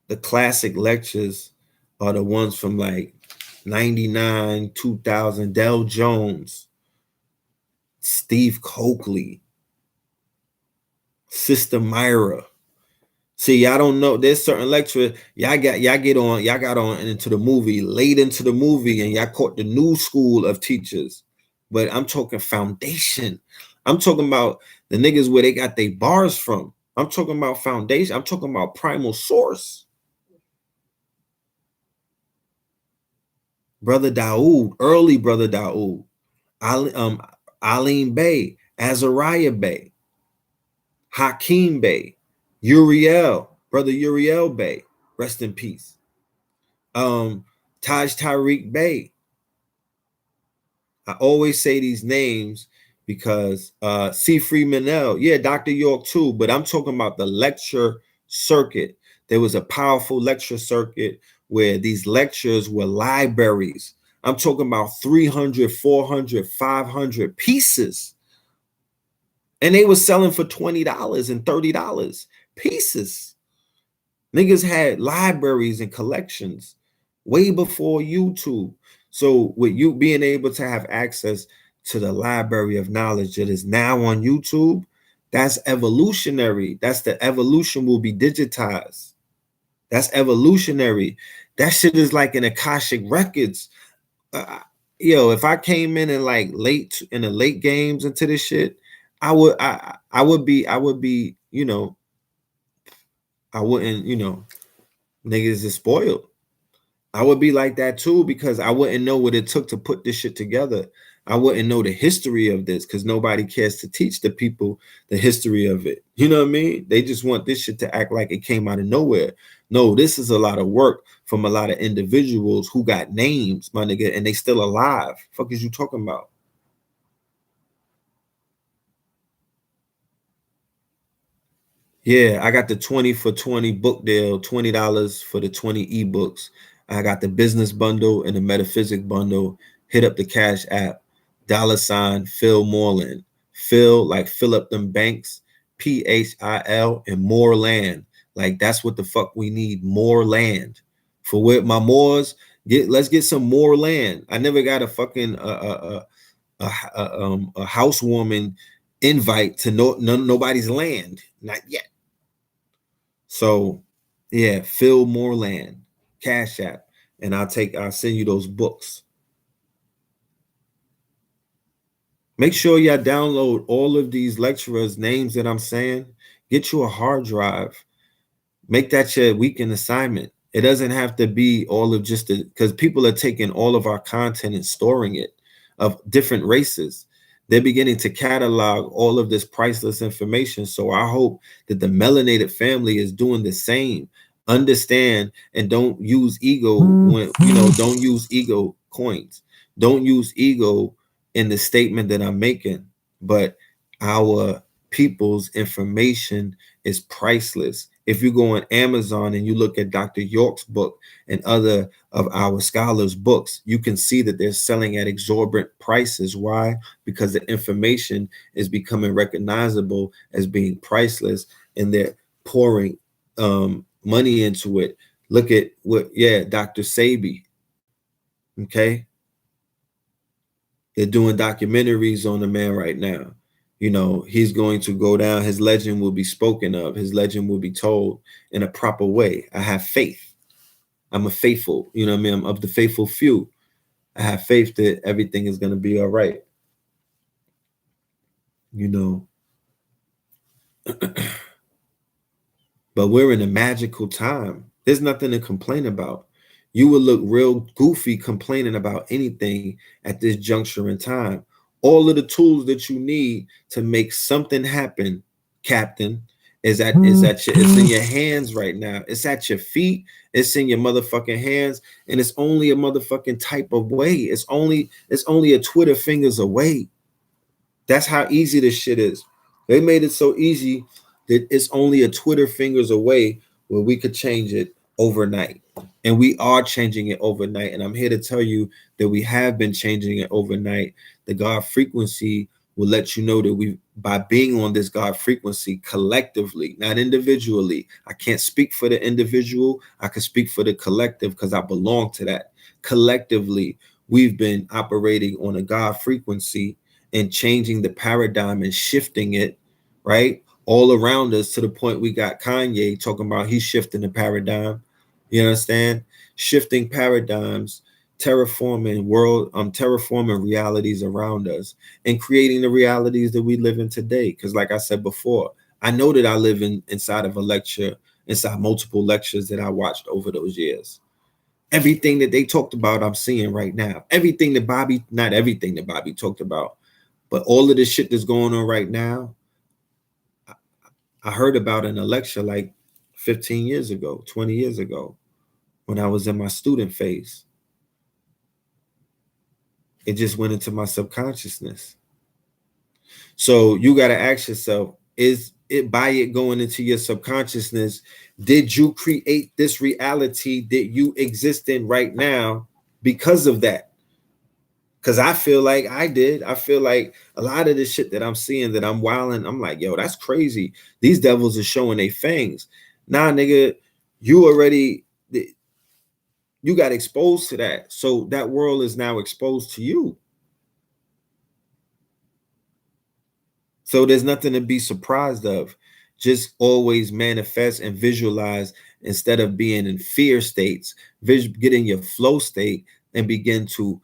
The classic lectures are the ones from like 99, 2000, Del Jones, Steve Coakley, Sister Myra. See, y'all don't know. There's certain lecturers y'all got on into the movie, late into the movie, and y'all caught the new school of teachers. But I'm talking foundation. I'm talking about the niggas where they got their bars from. I'm talking about foundation. I'm talking about primal source. Brother Daoud, early Brother Daoud, Alim Bey, Azariah Bey, Hakeem Bey, Uriel, Brother Uriel Bey, rest in peace. Taj Tariq Bey. I always say these names because C. Freemanel, yeah, Dr. York too, but I'm talking about the lecture circuit. There was a powerful lecture circuit where these lectures were libraries. I'm talking about 300, 400, 500 pieces. And they were selling for $20 and $30 pieces. Niggas had libraries and collections way before YouTube. So with you being able to have access to the library of knowledge that is now on YouTube, that's evolutionary. That's the evolution will be digitized. That's evolutionary. That shit is like in Akashic Records. If I came in and like late in the late games into this shit, I would be, I wouldn't, niggas is spoiled. I would be like that too because I wouldn't know what it took to put this shit together. I wouldn't know the history of this because nobody cares to teach the people the history of it. You know what I mean? They just want this shit to act like it came out of nowhere. No, this is a lot of work from a lot of individuals who got names, my nigga, and they still alive. Fuck is you talking about? Yeah, I got the 20 for 20 book deal, $20 for the 20 ebooks. I got the business bundle and the metaphysic bundle. Hit up the Cash App, $ Phil Moreland. Phil, like fill up them banks, PHIL, and more land. Like that's what the fuck we need, more land. For where my Moors, let's get some more land. I never got a fucking a housewarming invite to nobody's land, not yet. So yeah, Phil Moreland, Cash App, and I'll send you those books. Make sure y'all download all of these lecturers' names that I'm saying. Get you a hard drive. Make that your weekend assignment. It doesn't have to be all of just because people are taking all of our content and storing it of different races. They're beginning to catalog all of this priceless information. So I hope that the melanated family is doing the same. Understand and don't use ego when, don't use ego coins. Don't use ego in the statement that I'm making. But our people's information is priceless. If you go on Amazon and you look at Dr. York's book and other of our scholars' books, you can see that they're selling at exorbitant prices. Why? Because the information is becoming recognizable as being priceless and they're pouring money into it. Look at Dr. Sabi. Okay. They're doing documentaries on the man right now. He's going to go down. His legend will be spoken of. His legend will be told in a proper way. I have faith. I'm a faithful, I'm of the faithful few. I have faith that everything is going to be all right. But we're in a magical time. There's nothing to complain about. You would look real goofy complaining about anything at this juncture in time. All of the tools that you need to make something happen, Captain, it's in your hands right now. It's at your feet. It's in your motherfucking hands, and it's only a motherfucking type of way. It's only a Twitter fingers away. That's how easy this shit is. They made it so easy that it's only a Twitter fingers away where we could change it overnight. And we are changing it overnight. And I'm here to tell you that we have been changing it overnight. The God frequency will let you know that by being on this God frequency collectively, not individually. I can't speak for the individual. I can speak for the collective because I belong to that. Collectively, we've been operating on a God frequency and changing the paradigm and shifting it, right? All around us, to the point we got Kanye talking about he's shifting the paradigm. You understand? Shifting paradigms, terraforming realities around us, and creating the realities that we live in today. Because like I said before, I know that I live inside of a lecture, inside multiple lectures that I watched over those years. Everything that they talked about, I'm seeing right now. Everything that Bobby, not everything that Bobby talked about, but all of this shit that's going on right now, I heard about in a lecture like 15 years ago, 20 years ago, when I was in my student phase. It just went into my subconsciousness. So you got to ask yourself, is it by it going into your subconsciousness, did you create this reality that you exist in right now because of that? Because I feel like I did. I feel like a lot of the shit that I'm seeing, that I'm wilding, I'm like, yo, that's crazy. These devils are showing their fangs. Nah, nigga, you got exposed to that. So that world is now exposed to you. So there's nothing to be surprised of. Just always manifest and visualize instead of being in fear states. Get in your flow state and begin to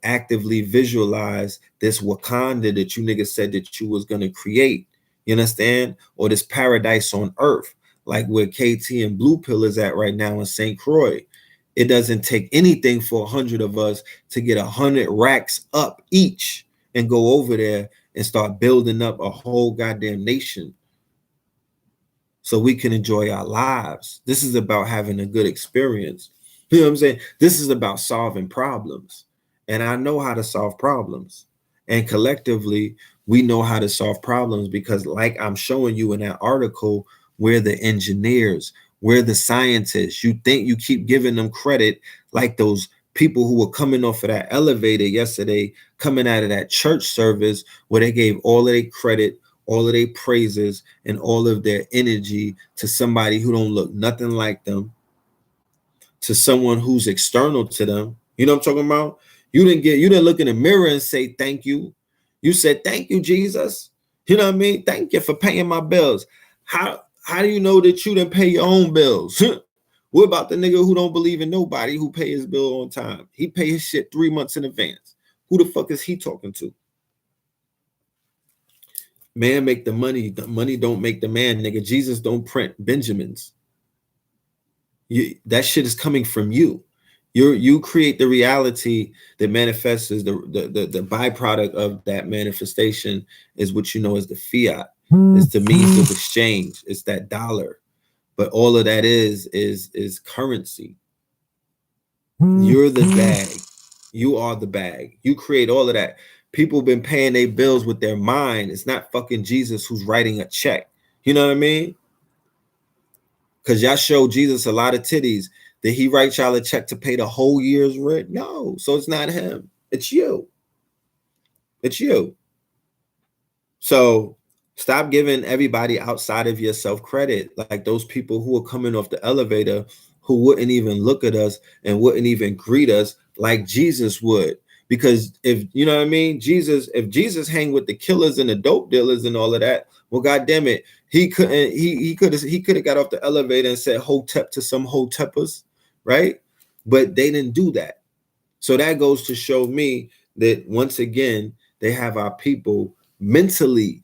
actively visualize this Wakanda that you niggas said that you was gonna create. You understand? Or this paradise on earth, like where KT and Blue Pill is at right now in St. Croix. It doesn't take anything for 100 of us to get 100 racks up each and go over there and start building up a whole goddamn nation so we can enjoy our lives. This is about having a good experience. You know what I'm saying? This is about solving problems. And I know how to solve problems. And collectively, we know how to solve problems because, like I'm showing you in that article, we're the engineers, we're the scientists. You think you keep giving them credit, like those people who were coming off of that elevator yesterday, coming out of that church service where they gave all of their credit, all of their praises, and all of their energy to somebody who don't look nothing like them, to someone who's external to them. You know what I'm talking about? You didn't look in the mirror and say thank you. You said thank you, Jesus. You know what I mean? Thank you for paying my bills. How do you know that you didn't pay your own bills? What about the nigga who don't believe in nobody who pay his bill on time? He pay his shit 3 months in advance. Who the fuck is he talking to? Man make the money don't make the man, nigga. Jesus don't print Benjamins. That shit is coming from you. You create the reality that manifests. As the byproduct of that manifestation is what you know as the fiat. It's the means of exchange. It's that dollar. But all of that is currency. You're the bag. You are the bag. You create all of that. People been paying their bills with their mind. It's not fucking Jesus who's writing a check. You know what I mean? Because y'all show Jesus a lot of titties. Did he write y'all a check to pay the whole year's rent? No. So it's not him. It's you. It's you. So stop giving everybody outside of yourself credit. Like those people who are coming off the elevator who wouldn't even look at us and wouldn't even greet us like Jesus would. Because if you know what I mean, if Jesus hang with the killers and the dope dealers and all of that, well, God damn it, he could have got off the elevator and said hotep to some hoteppers, right? But they didn't do that. So that goes to show me that once again, they have our people mentally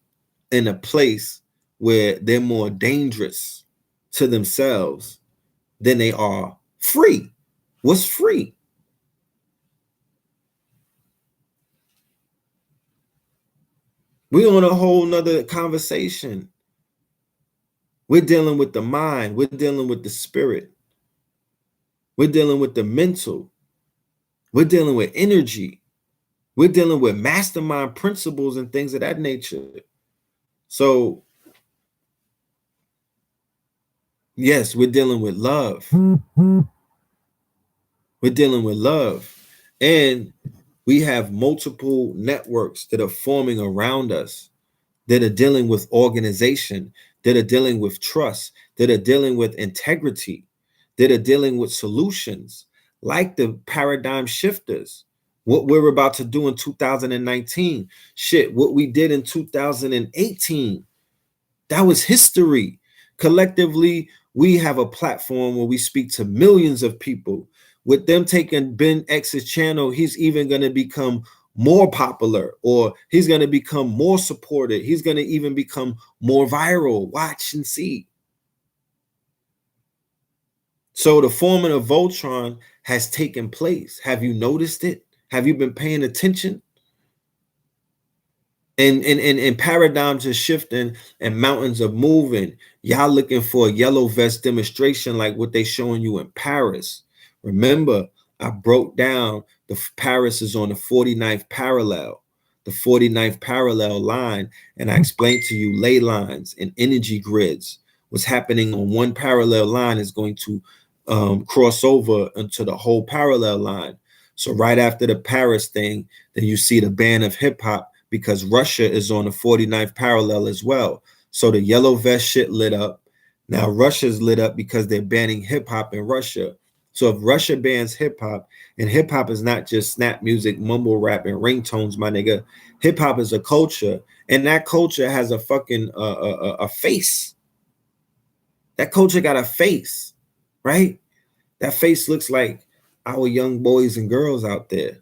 in a place where they're more dangerous to themselves than they are free. What's free? We're on a whole nother conversation. We're dealing with the mind. We're dealing with the spirit. We're dealing with the mental. We're dealing with energy. We're dealing with mastermind principles and things of that nature. So, yes, we're dealing with love. We're dealing with love. And we have multiple networks that are forming around us that are dealing with organization, that are dealing with trust, that are dealing with integrity, that are dealing with solutions, like the paradigm shifters. What we're about to do in 2019, shit, what we did in 2018, that was history. Collectively, we have a platform where we speak to millions of people. With them taking Ben X's channel, he's even going to become more popular, or he's going to become more supported. He's going to even become more viral. Watch and see. So the forming of Voltron has taken place. Have you noticed it? Have you been paying attention? And paradigms are shifting and mountains are moving. Y'all looking for a yellow vest demonstration like what they showing you in Paris. Remember, I broke down the Paris is on the 49th parallel, the 49th parallel line, and I explained to you ley lines and energy grids. What's happening on one parallel line is going to cross over into the whole parallel line. So right after the Paris thing, then you see the ban of hip hop, because Russia is on the 49th parallel as well. So the yellow vest shit lit up. Now Russia's lit up because they're banning hip hop in Russia. So if Russia bans hip hop, and hip hop is not just snap music, mumble rap, and ringtones, my nigga. Hip hop is a culture, and that culture has a fucking a face. That culture got a face, right? That face looks like our young boys and girls out there.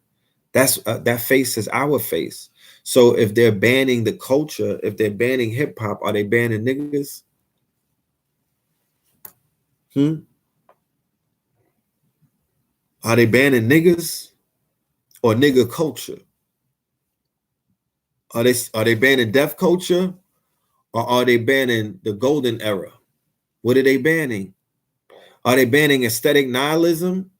That's that face is our face. So if they're banning the culture, if they're banning hip hop, are they banning niggas? Are they banning niggas or nigga culture? Are they banning deaf culture, or are they banning the golden era? What are they banning? Are they banning aesthetic nihilism?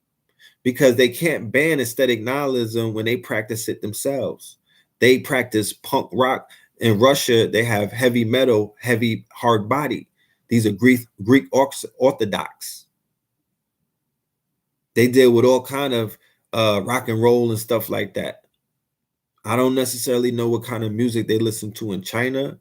Because they can't ban aesthetic nihilism when they practice it themselves. They practice punk rock. In Russia, they have heavy metal, heavy hard body. These are Greek Orthodox. They deal with all kind of rock and roll and stuff like that. I don't necessarily know what kind of music they listen to in China,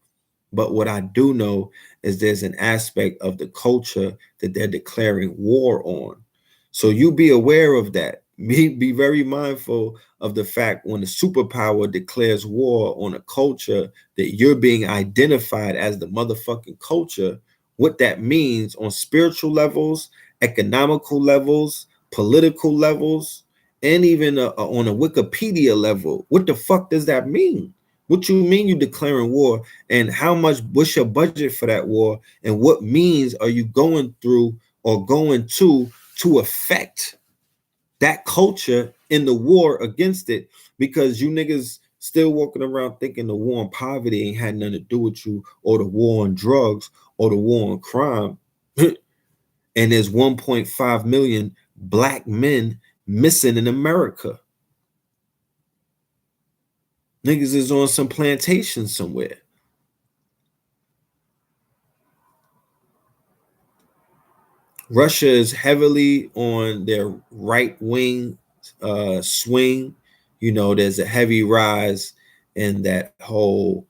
but what I do know is there's an aspect of the culture that they're declaring war on. So you be aware of that. Be very mindful of the fact when the superpower declares war on a culture that you're being identified as the motherfucking culture, what that means on spiritual levels, economical levels, political levels, and even on a Wikipedia level. What the fuck does that mean? What you mean you declaring war, and how much, what's your budget for that war, and what means are you going through or going to affect that culture in the war against it? Because you niggas still walking around thinking the war on poverty ain't had nothing to do with you, or the war on drugs, or the war on crime. And there's 1.5 million black men missing in America. Niggas is on some plantation somewhere. Russia is heavily on their right wing swing. You know, there's a heavy rise in that whole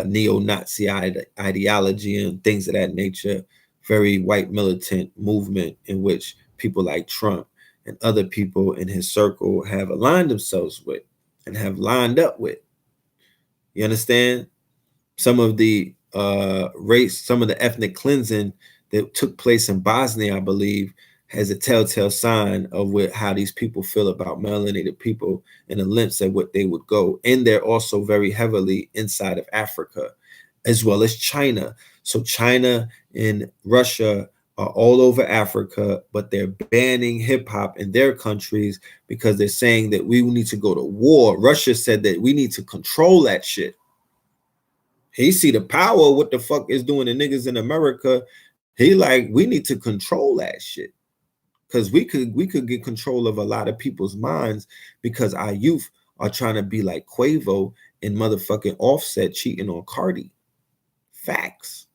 neo-Nazi ideology and things of that nature. Very white militant movement in which people like Trump and other people in his circle have aligned themselves with and have lined up with. You understand? Some of the some of the ethnic cleansing that took place in Bosnia, I believe, has a telltale sign of how these people feel about melanated people and the lengths at what they would go. And they're also very heavily inside of Africa, as well as China. So China and Russia are all over Africa, but they're banning hip hop in their countries because they're saying that we need to go to war. Russia said that we need to control that shit. He see the power, what the fuck is doing the niggas in America. He like, we need to control that shit. Because we could get control of a lot of people's minds, because our youth are trying to be like Quavo and motherfucking Offset cheating on Cardi. Facts.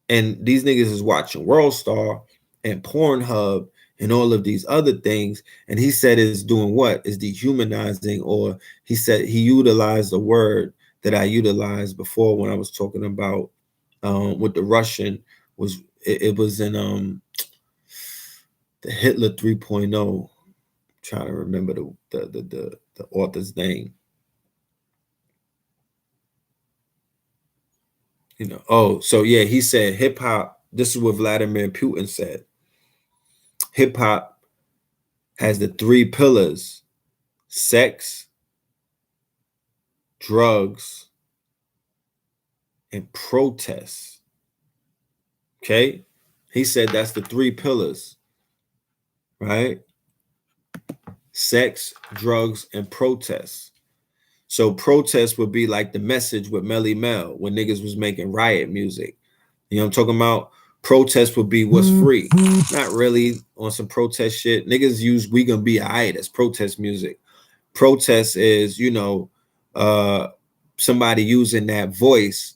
And these niggas is watching World Star and Pornhub and all of these other things. And he said it's doing what? Is dehumanizing, or he said he utilized a word that I utilized before when I was talking about with the Russian was it was in the Hitler 3.0. Trying to remember the author's name. You know, oh, so yeah, he said hip hop. This is what Vladimir Putin said. Hip hop has the three pillars: sex, drugs, and protests. Okay, he said that's the three pillars, right? Sex, drugs, and protests. So protests would be like the message with Melly Mel when niggas was making riot music. You know what I'm talking about? Protest would be what's free. Not really on some protest shit. Niggas use We Gonna Be Alright as protest music. Protest is, you know, somebody using that voice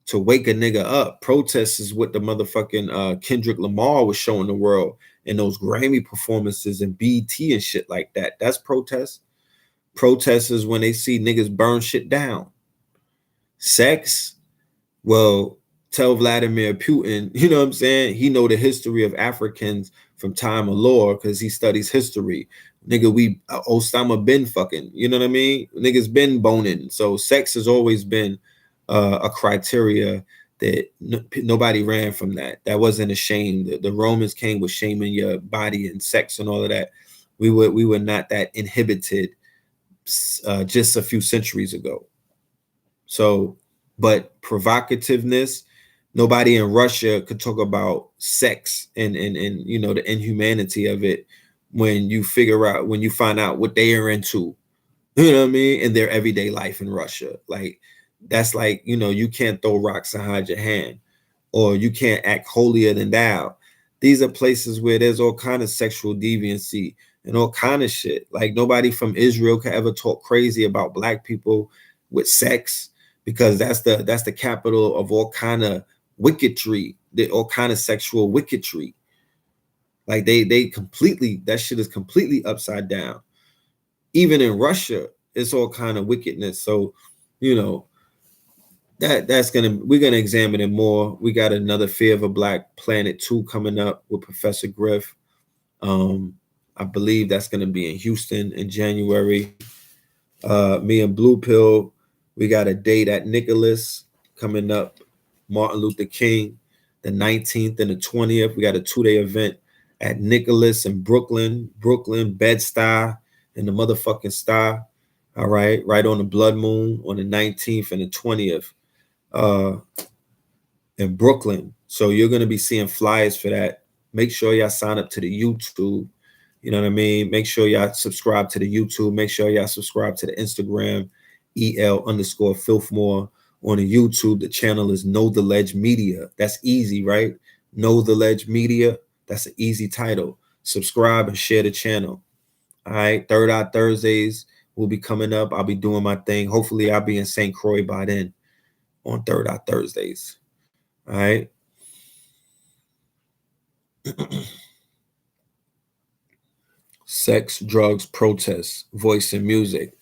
to wake a nigga up. Protest is what the motherfucking Kendrick Lamar was showing the world in those Grammy performances and BT and shit like that. That's protest. Protest is when they see niggas burn shit down. Sex, well, tell Vladimir Putin, you know what I'm saying? He know the history of Africans from time of lore because he studies history. Nigga, we Osama been fucking, you know what I mean? Niggas been boning. So sex has always been a criteria that nobody ran from that. That wasn't a shame. The Romans came with shaming your body and sex and all of that. We were not that inhibited just a few centuries ago. So, but provocativeness, nobody in Russia could talk about sex and you know the inhumanity of it when you find out what they are into, you know what I mean, in their everyday life in Russia. Like that's like, you know, you can't throw rocks and hide your hand, or you can't act holier than thou. These are places where there's all kind of sexual deviancy and all kind of shit. Like nobody from Israel could ever talk crazy about black people with sex, because that's the capital of all kind of wickedry, all kind of sexual wickedry. Like they completely, that shit is completely upside down. Even in Russia, it's all kind of wickedness. So, you know, we're gonna examine it more. We got another Fear of a Black Planet 2 coming up with Professor Griff. I believe that's gonna be in Houston in January. Me and Blue Pill, we got a date at Nicholas coming up. Martin Luther King, the 19th and the 20th. We got a 2-day event at Nicholas in Brooklyn, Bed-Stuy, and the motherfucking Star. All right, right on the blood moon on the 19th and the 20th in Brooklyn. So you're going to be seeing flyers for that. Make sure y'all sign up to the YouTube. You know what I mean? Make sure y'all subscribe to the YouTube. Make sure y'all subscribe to the Instagram, EL_Filthmore. On the YouTube, the channel is Know the Ledge Media. That's easy, right? Know the Ledge Media. That's an easy title. Subscribe and share the channel. All right. Third Eye Thursdays will be coming up. I'll be doing my thing. Hopefully, I'll be in St. Croix by then on Third Eye Thursdays. All right. Sex, drugs, protests, voice, and music.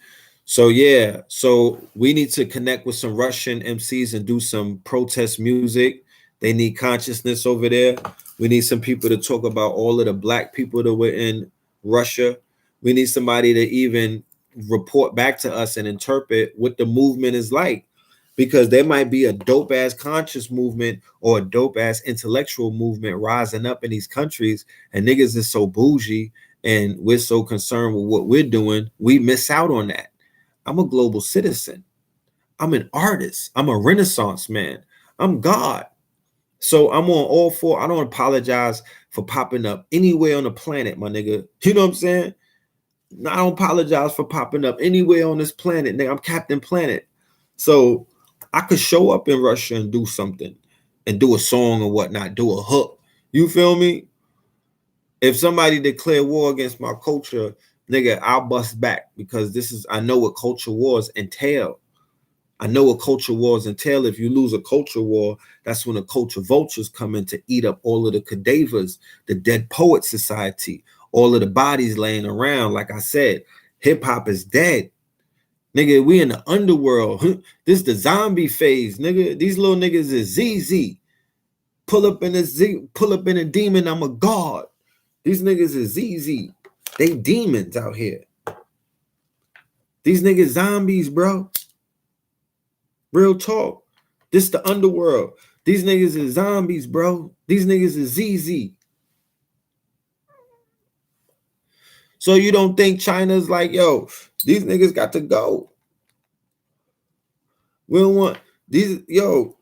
So yeah, so we need to connect with some Russian MCs and do some protest music. They need consciousness over there. We need some people to talk about all of the black people that were in Russia. We need somebody to even report back to us and interpret what the movement is like, because there might be a dope ass conscious movement or a dope ass intellectual movement rising up in these countries, and niggas is so bougie and we're so concerned with what we're doing, we miss out on that. I'm a global citizen. I'm an artist. I'm a Renaissance man. I'm God. So I'm on all four. I don't apologize for popping up anywhere on the planet, my nigga. You know what I'm saying? I don't apologize for popping up anywhere on this planet, nigga. I'm Captain Planet. So I could show up in Russia and do something and do a song or whatnot, do a hook. You feel me? If somebody declare war against my culture, nigga, I'll bust back, because I know what culture wars entail. I know what culture wars entail. If you lose a culture war, that's when the culture vultures come in to eat up all of the cadavers, the dead poet society, all of the bodies laying around. Like I said, hip hop is dead. Nigga, we in the underworld. This is the zombie phase, nigga. These little niggas is ZZ. Pull up in a demon, I'm a god. These niggas is ZZ. They demons out here. These niggas zombies, bro. Real talk. This the underworld. These niggas is zombies, bro. These niggas is ZZ. So you don't think China's like, yo, these niggas got to go. We don't want these, yo.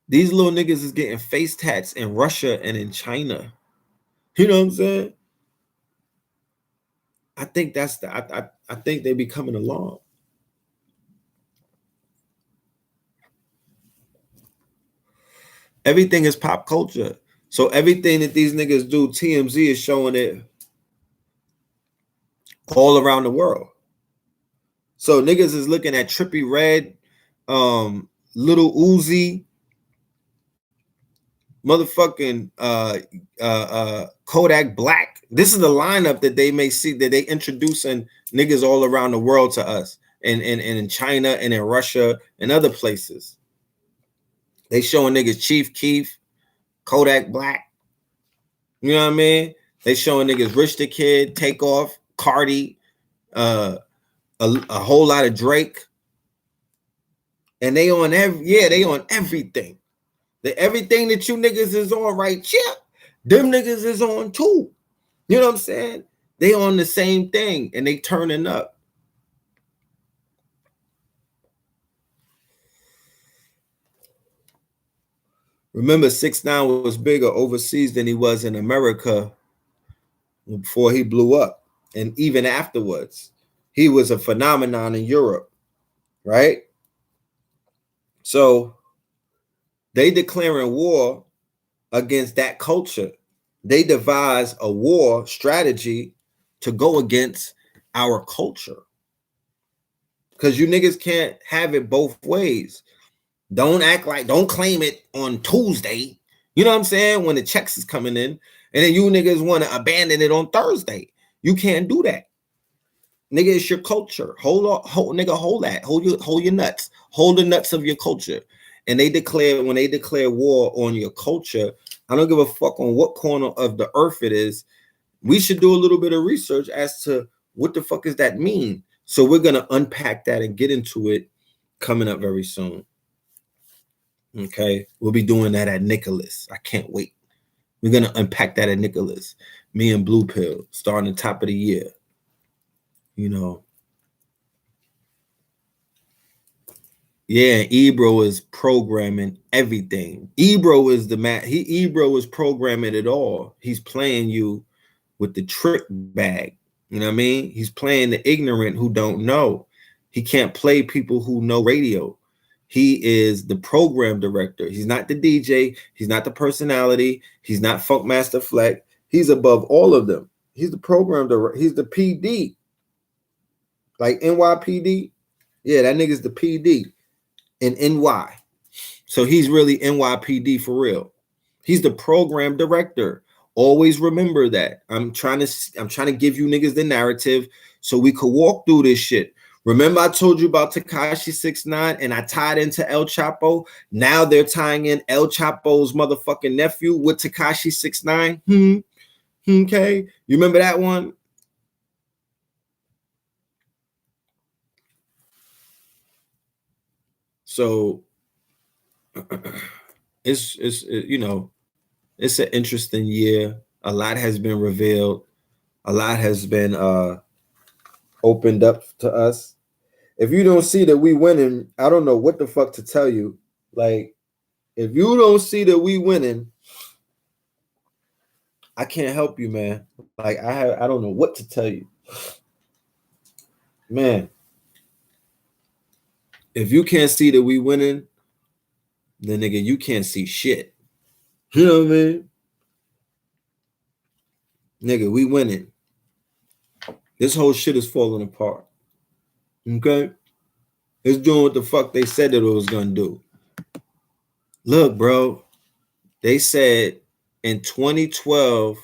These little niggas is getting face tats in Russia and in China. You know what I'm saying? I think that's the I think they be coming along. Everything is pop culture. So everything that these niggas do, TMZ is showing it all around the world. So niggas is looking at Trippie Redd, Little Uzi, motherfucking Kodak Black. This is the lineup that they may see that they introducing niggas all around the world to us, and in China and in Russia and other places. They showing niggas Chief Keef, Kodak Black. You know what I mean? They showing niggas Rich the Kid, Takeoff, Cardi, a whole lot of Drake. And they on they on everything. Everything that you niggas is on right here, them niggas is on too. You know what I'm saying? They on the same thing and they turning up. Remember, 6ix9ine was bigger overseas than he was in America before he blew up. And even afterwards, he was a phenomenon in Europe, right? So they declaring war against that culture. They devise a war strategy to go against our culture. Because you niggas can't have it both ways. Don't act like, don't claim it on Tuesday. You know what I'm saying? When the checks is coming in, and then you niggas want to abandon it on Thursday. You can't do that. Nigga, it's your culture. Hold that. Hold your nuts. Hold the nuts of your culture. And when they declare war on your culture, I don't give a fuck on what corner of the earth it is. We should do a little bit of research as to what the fuck does that mean. So we're gonna unpack that and get into it coming up very soon. Okay, we'll be doing that at Nicholas. I can't wait. We're gonna unpack that at Nicholas. Me and Blue Pill starting the top of the year. You know. Yeah, Ebro is programming everything. Ebro is the man. Ebro is programming it all. He's playing you with the trick bag. You know what I mean? He's playing the ignorant who don't know. He can't play people who know radio. He is the program director. He's not the DJ. He's not the personality. He's not Funkmaster Fleck. He's above all of them. He's the program director. He's the PD. Like NYPD. Yeah, that nigga's the PD in NY. So he's really NYPD for real. He's the program director. Always remember that. I'm trying to give you niggas the narrative so we could walk through this shit. Remember I told you about Tekashi 6ix9ine and I tied into El Chapo? Now they're tying in El Chapo's motherfucking nephew with Tekashi 6ix9ine. Okay. You remember that one? So it's you know, it's an interesting year. A lot has been revealed. A lot has been opened up to us. If you don't see that we winning, I don't know what the fuck to tell you. Like, if you don't see that we winning, I can't help you, man. Like, I don't know what to tell you. Man, if you can't see that we winning, then nigga, you can't see shit. You know what I mean? Nigga, we winning. This whole shit is falling apart. Okay? It's doing what the fuck they said that it was gonna do. Look, bro, they said in 2012,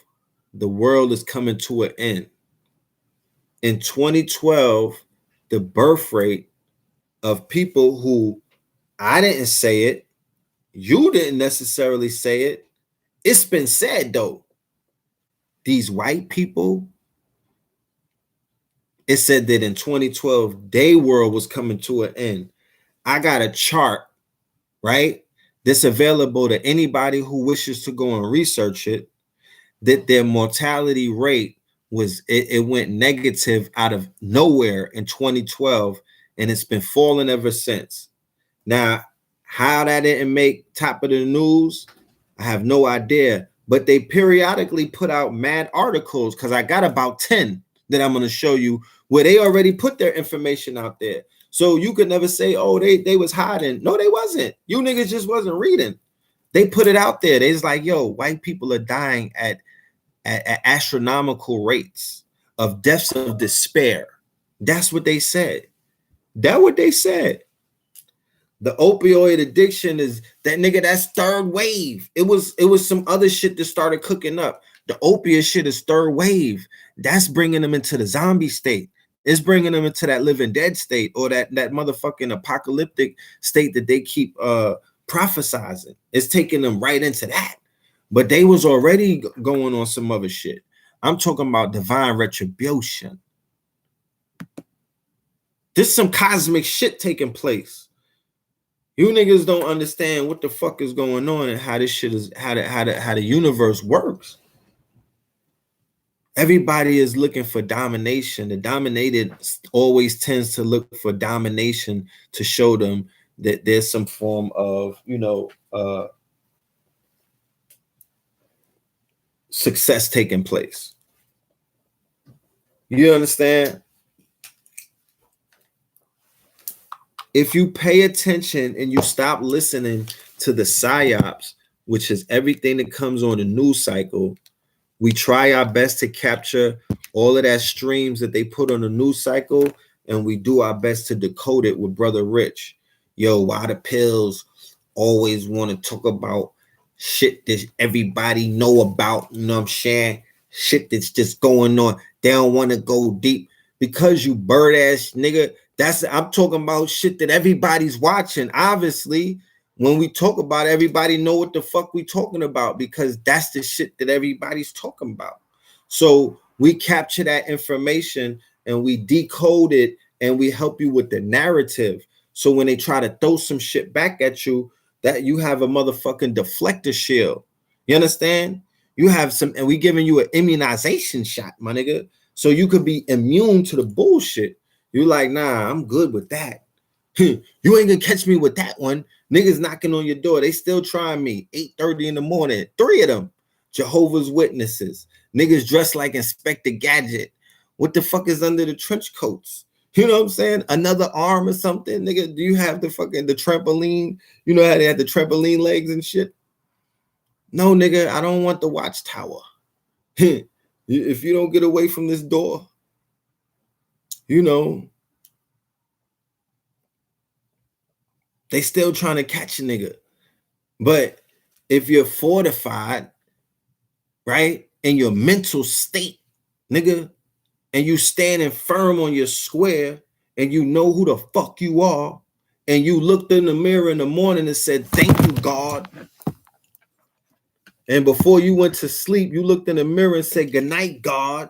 the world is coming to an end. In 2012, the birth rate of people who, I didn't say it, you didn't necessarily say it, it's been said though. These white people, it said that in 2012, their world was coming to an end. I got a chart, right? That's available to anybody who wishes to go and research it, that their mortality rate was, it went negative out of nowhere in 2012, and it's been falling ever since. Now, how that didn't make top of the news, I have no idea, but they periodically put out mad articles, because I got about 10 that I'm going to show you where they already put their information out there. So you could never say, oh, they was hiding. No, they wasn't. You niggas just wasn't reading. They put it out there. They was like, yo, white people are dying at astronomical rates of deaths of despair. That's what they said. That's what they said. The opioid addiction is that nigga, that's third wave. It was some other shit that started cooking up. The opiate shit is third wave. That's bringing them into the zombie state. It's bringing them into that living dead state, or that motherfucking apocalyptic state that they keep prophesizing. It's taking them right into that. But they was already going on some other shit. I'm talking about divine retribution. There's some cosmic shit taking place. You niggas don't understand what the fuck is going on and how this shit is, how the universe works. Everybody is looking for domination. The dominated always tends to look for domination to show them that there's some form of, success taking place. You understand? If you pay attention and you stop listening to the psyops, which is everything that comes on the news cycle, we try our best to capture all of that streams that they put on the news cycle, and we do our best to decode it with Brother Rich. Yo, why the pills always want to talk about shit that everybody know about, you know what I'm saying? Shit that's just going on. They don't want to go deep because you bird ass nigga. I'm talking about shit that everybody's watching. Obviously, when we talk about it, everybody know what the fuck we talking about, because that's the shit that everybody's talking about. So we capture that information and we decode it, and we help you with the narrative. So when they try to throw some shit back at you, that you have a motherfucking deflector shield. You understand? You have some, and we giving you an immunization shot, my nigga. So you could be immune to the bullshit. You're like, nah, I'm good with that. You ain't gonna catch me with that one. Niggas knocking on your door. They still trying me. 8:30 in the morning. 3 of them. Jehovah's Witnesses. Niggas dressed like Inspector Gadget. What the fuck is under the trench coats? You know what I'm saying? Another arm or something, nigga. Do you have the trampoline? You know how they had the trampoline legs and shit? No, nigga, I don't want the watchtower. If you don't get away from this door, they still trying to catch a nigga. But if you're fortified, right, in your mental state, nigga, and you standing firm on your square, and you know who the fuck you are, and you looked in the mirror in the morning and said, thank you, God. And before you went to sleep, you looked in the mirror and said, good night, God.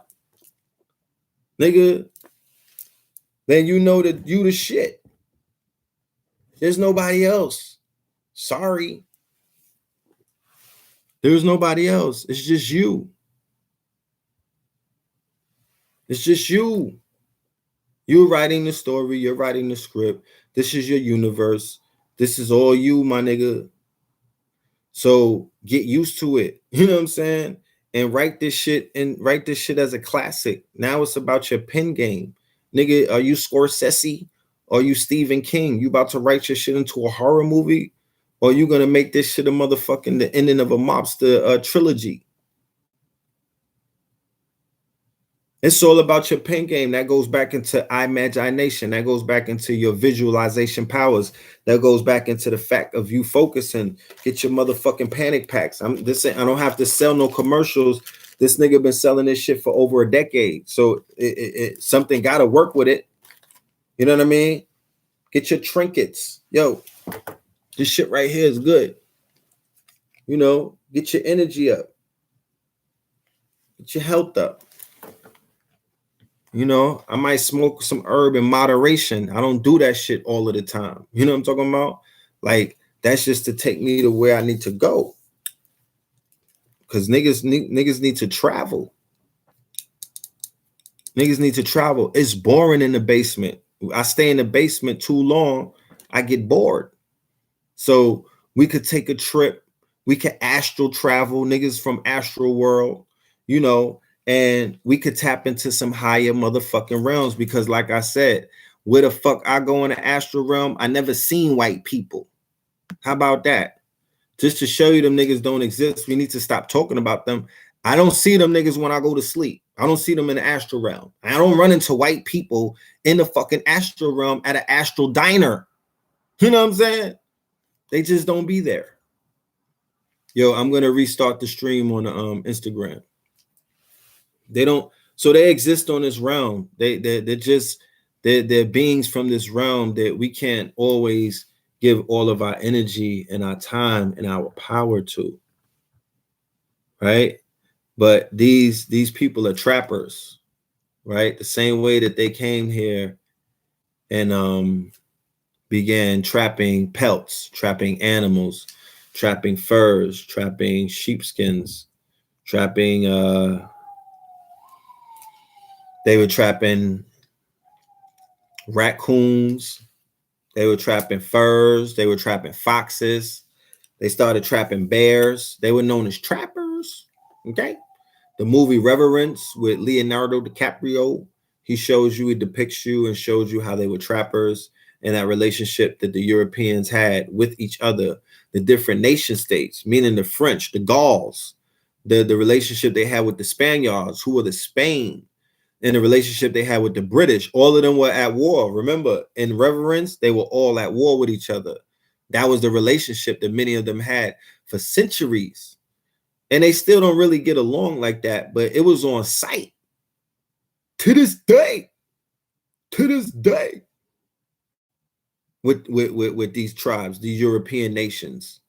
Nigga, then you know that you the shit. There's nobody else. Sorry. There's nobody else. It's just you. It's just you. You're writing the story. You're writing the script. This is your universe. This is all you, my nigga. So get used to it. You know what I'm saying? And write this shit as a classic. Now it's about your pen game. Nigga, are you Scorsese? Or are you Stephen King? You about to write your shit into a horror movie? Or are you gonna make this shit a motherfucking the ending of a mobster trilogy? It's all about your pen game. That goes back into imagination. That goes back into your visualization powers. That goes back into the fact of you focusing. Get your motherfucking panic packs. I don't have to sell no commercials. This nigga been selling this shit for over a decade. So something got to work with it. You know what I mean? Get your trinkets. Yo, this shit right here is good. You know, get your energy up. Get your health up. You know, I might smoke some herb in moderation. I don't do that shit all of the time. You know what I'm talking about? Like, that's just to take me to where I need to go. Because niggas need to travel. Niggas need to travel. It's boring in the basement. I stay in the basement too long, I get bored. So we could take a trip. We could astral travel, niggas from astral world, you know, and we could tap into some higher motherfucking realms because, like I said, where the fuck I go in the astral realm, I never seen white people. How about that? Just to show you them niggas don't exist, we need to stop talking about them. I don't see them niggas when I go to sleep. I don't see them in the astral realm. I don't run into white people in the fucking astral realm at an astral diner. You know what I'm saying? They just don't be there. Yo, I'm gonna restart the stream on the Instagram. They don't, so they exist on this realm. They're beings from this realm that we can't always give all of our energy and our time and our power to. Right? But these people are trappers, right? The same way that they came here and began trapping pelts, trapping animals, trapping furs, trapping sheepskins, trapping they were trapping raccoons, they were trapping furs, they were trapping foxes, they started trapping bears. They were known as trappers. Okay. The movie Reverence with Leonardo DiCaprio, he shows you, he depicts you and shows you how they were trappers and that relationship that the Europeans had with each other, the different nation states, meaning the French, the Gauls, the relationship they had with the Spaniards, who were the Spain, and the relationship they had with the British. All of them were at war. Remember, in Reverence, they were all at war with each other. That was the relationship that many of them had for centuries. And they still don't really get along like that, but it was on sight. To this day. With these tribes, these European nations.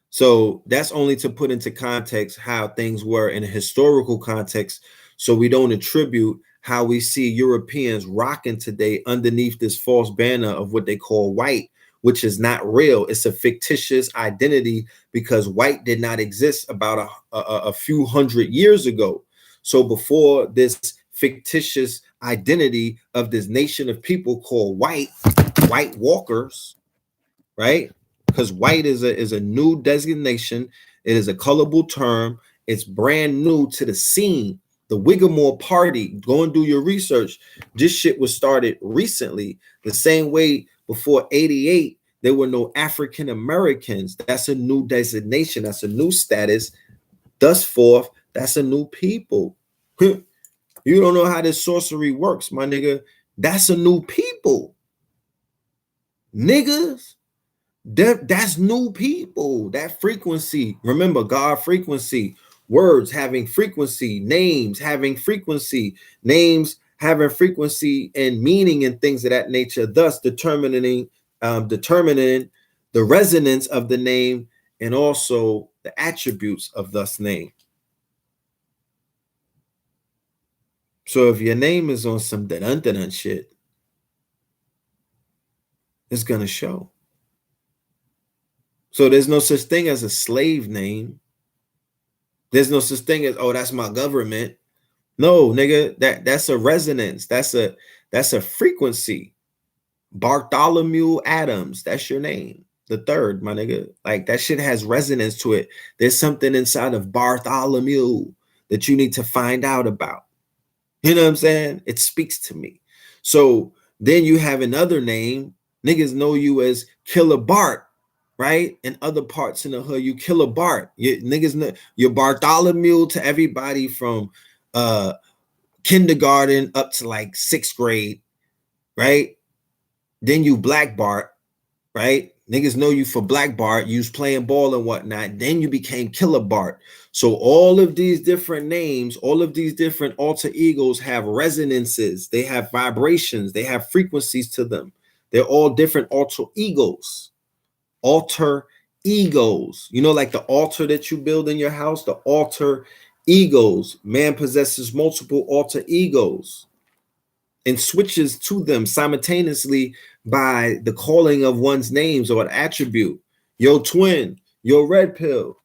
So that's only to put into context how things were in a historical context, so we don't attribute how we see Europeans rocking today underneath this false banner of what they call white, which is not real. It's a fictitious identity because white did not exist about a few hundred years ago. So before this fictitious identity of this nation of people called white walkers, right? Because white is a new designation. It is a colorable term. It's brand new to the scene. The Whiggamore Party, go and do your research. This shit was started recently. The same way before 88, there were no African Americans. That's a new designation. That's a new status. Thus forth, that's a new people. You don't know how this sorcery works, my nigga. That's a new people. Niggas. That's new people. That frequency. Remember, God frequency. Words having frequency, names having frequency, names having frequency and meaning and things of that nature, thus determining the resonance of the name and also the attributes of thus name. So if your name is on some dun shit, it's gonna show. So there's no such thing as a slave name. There's no such thing as, oh, that's my government. No, nigga, that's a resonance. That's a frequency. Bartholomew Adams, that's your name. The third, my nigga. Like, that shit has resonance to it. There's something inside of Bartholomew that you need to find out about. You know what I'm saying? It speaks to me. So then you have another name. Niggas know you as Killer Bart. Right? In other parts in the hood, you Killer Bart. You niggas know you're Bartholomew to everybody from kindergarten up to like 6th grade, right? Then you Black Bart, right? Niggas know you for Black Bart. You was playing ball and whatnot. Then you became Killer Bart. So all of these different names, all of these different alter egos have resonances. They have vibrations. They have frequencies to them. They're all different alter egos. Alter egos. You know, like the altar that you build in your house, the alter egos. Man possesses multiple alter egos and switches to them simultaneously by the calling of one's names or an attribute. Yo, twin, yo, red pill,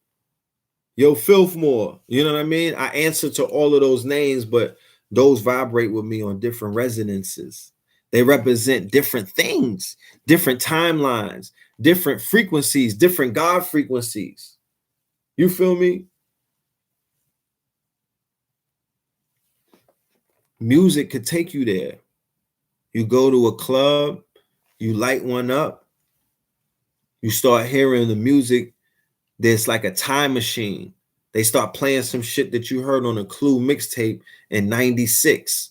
yo, filthmore. You know what I mean? I answer to all of those names, but those vibrate with me on different resonances. They represent different things, different timelines, different frequencies, different God frequencies. You feel me? Music could take you there. You go to a club, you light one up, you start hearing the music. There's like a time machine. They start playing some shit that you heard on a Clue mixtape in 96.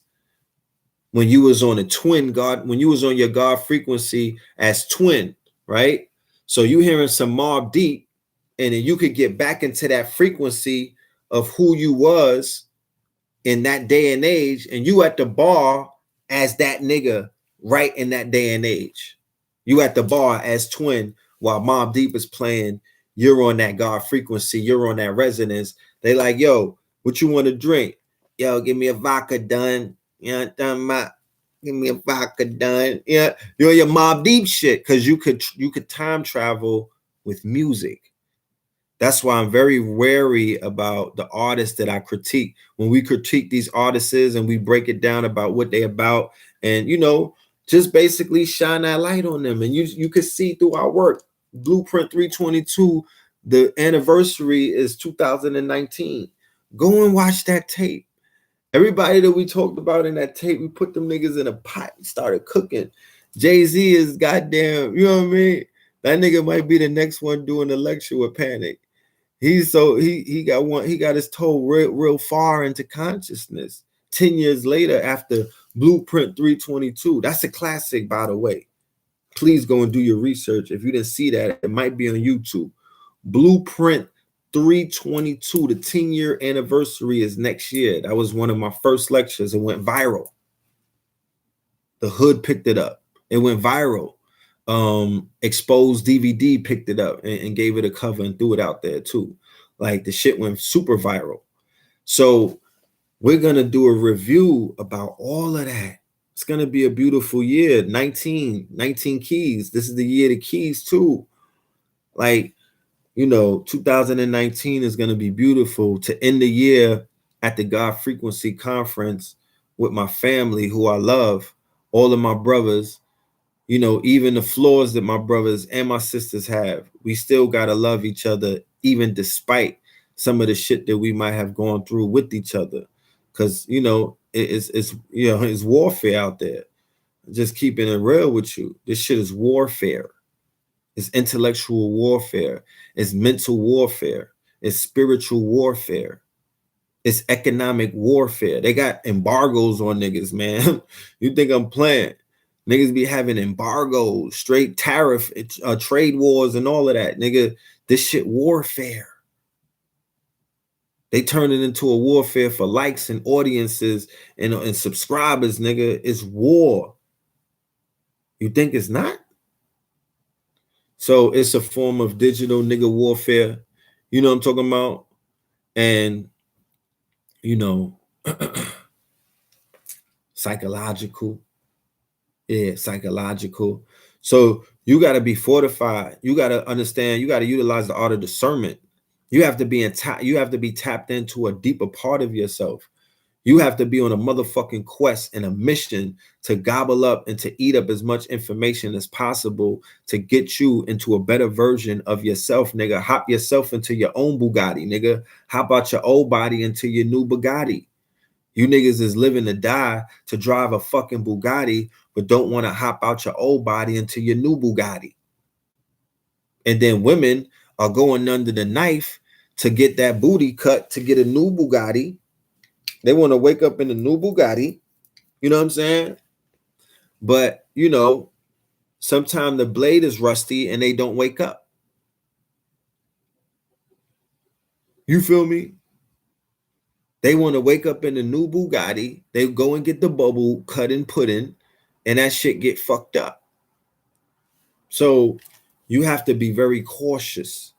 When you was on a twin God, when you was on your God frequency as twin, right? So you hearing some Mobb Deep, and then you could get back into that frequency of who you was in that day and age, and you at the bar as that nigga right in that day and age. You at the bar as twin while Mobb Deep is playing. You're on that God frequency. You're on that resonance. They like, yo, what you want to drink? Yo, give me a vodka done. You know what I'm talking about? Give me a vodka done. Yeah, you're your Mobb Deep shit because you could time travel with music. That's why I'm very wary about the artists that I critique. When we critique these artists and we break it down about what they about, and you know, just basically shine that light on them. And you can see through our work. Blueprint 322, the anniversary is 2019. Go and watch that tape. Everybody that we talked about in that tape, we put them niggas in a pot and started cooking. Jay-Z is goddamn, you know what I mean? That nigga might be the next one doing a lecture with Panic. He's so he got his toe real far into consciousness 10 years later after Blueprint 322. That's a classic, by the way. Please go and do your research. If you didn't see that, it might be on YouTube. Blueprint 322, the 10-year anniversary is next year. That was one of my first lectures. It went viral. The Hood picked it up. It went viral. Exposed DVD picked it up and gave it a cover and threw it out there too. Like the shit went super viral. So we're gonna do a review about all of that. It's gonna be a beautiful year. 19 keys. This is the year of keys too. Like, you know, 2019 is gonna be beautiful to end the year at the God Frequency Conference with my family who I love, all of my brothers. You know, even the flaws that my brothers and my sisters have, we still gotta love each other, even despite some of the shit that we might have gone through with each other. Cause you know, it's you know, it's warfare out there. Just keeping it real with you. This shit is warfare. It's intellectual warfare. It's mental warfare. It's spiritual warfare. It's economic warfare. They got embargoes on niggas, man. You think I'm playing? Niggas be having embargoes, straight tariff, trade wars and all of that. Nigga, this shit warfare. They turn it into a warfare for likes and audiences and subscribers, nigga. It's war. You think it's not? So it's a form of digital nigga warfare. You know what I'm talking about? And, you know, psychological. Yeah, psychological. So you got to be fortified. You got to understand. You got to utilize the art of discernment. You have to be you have to be tapped into a deeper part of yourself. You have to be on a motherfucking quest and a mission to gobble up and to eat up as much information as possible to get you into a better version of yourself, nigga. Hop yourself into your own Bugatti, nigga. Hop out your old body into your new Bugatti. You niggas is living to die to drive a fucking Bugatti, but don't want to hop out your old body into your new Bugatti. And then women are going under the knife to get that booty cut to get a new Bugatti. They want to wake up in a new Bugatti. You know what I'm saying? But, you know, Sometimes the blade is rusty and they don't wake up. You feel me? They want to wake up in the new Bugatti. They go and get the bubble cut and put in, and that shit get fucked up. So you have to be very cautious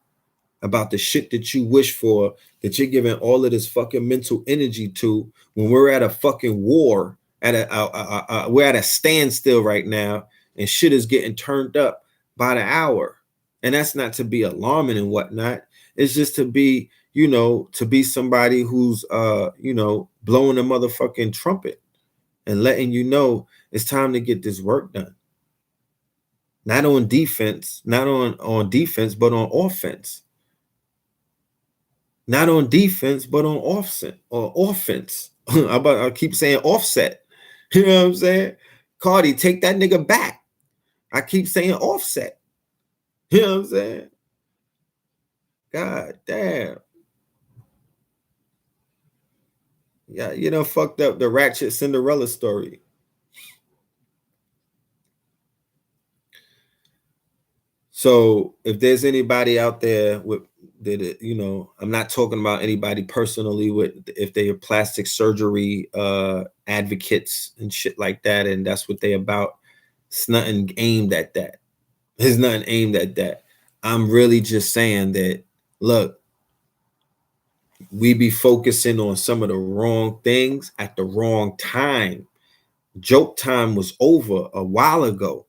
about the shit that you wish for, that you're giving all of this fucking mental energy to, when we're at a fucking war, we're at a standstill right now, and shit is getting turned up by the hour. And that's not to be alarming and whatnot. It's just to be, to be somebody who's blowing a motherfucking trumpet and letting you know it's time to get this work done. Not on defense, not on defense, but on offense. Not on defense, but on offset or offense. I keep saying offset. You know what I'm saying? Cardi, take that nigga back. I keep saying offset. You know what I'm saying? God damn. Yeah, fucked up the ratchet Cinderella story. So if there's anybody out there with that, I'm not talking about anybody personally with, if they are plastic surgery advocates and shit like that, and that's what they about. It's nothing aimed at that. There's nothing aimed at that. I'm really just saying that, look, we be focusing on some of the wrong things at the wrong time. Joke time was over a while ago.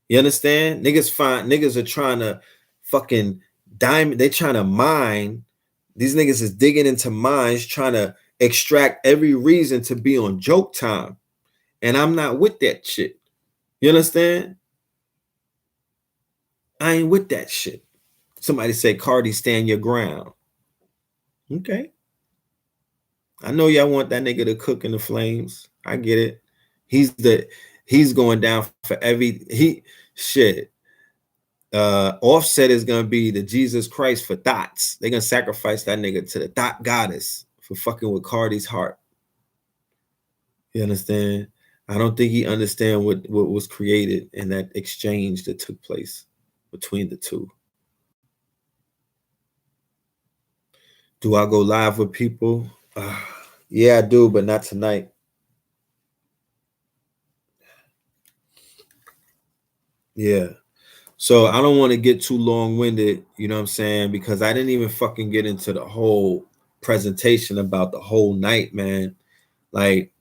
You understand? Niggas are trying to fucking diamond. They trying to mine. These niggas is digging into mines, trying to extract every reason to be on joke time. And I'm not with that shit. You understand? I ain't with that shit. Somebody say, Cardi, stand your ground. Okay. I know y'all want that nigga to cook in the flames. I get it. He's going down for shit. Offset is gonna be the Jesus Christ for thoughts. They're gonna sacrifice that nigga to the thought goddess for fucking with Cardi's heart. You understand? I don't think he understand what was created in that exchange that took place between the two. Do I go live with people? Yeah, I do, but not tonight. Yeah. So I don't want to get too long-winded, you know what I'm saying? Because I didn't even fucking get into the whole presentation about the whole night, man. Like,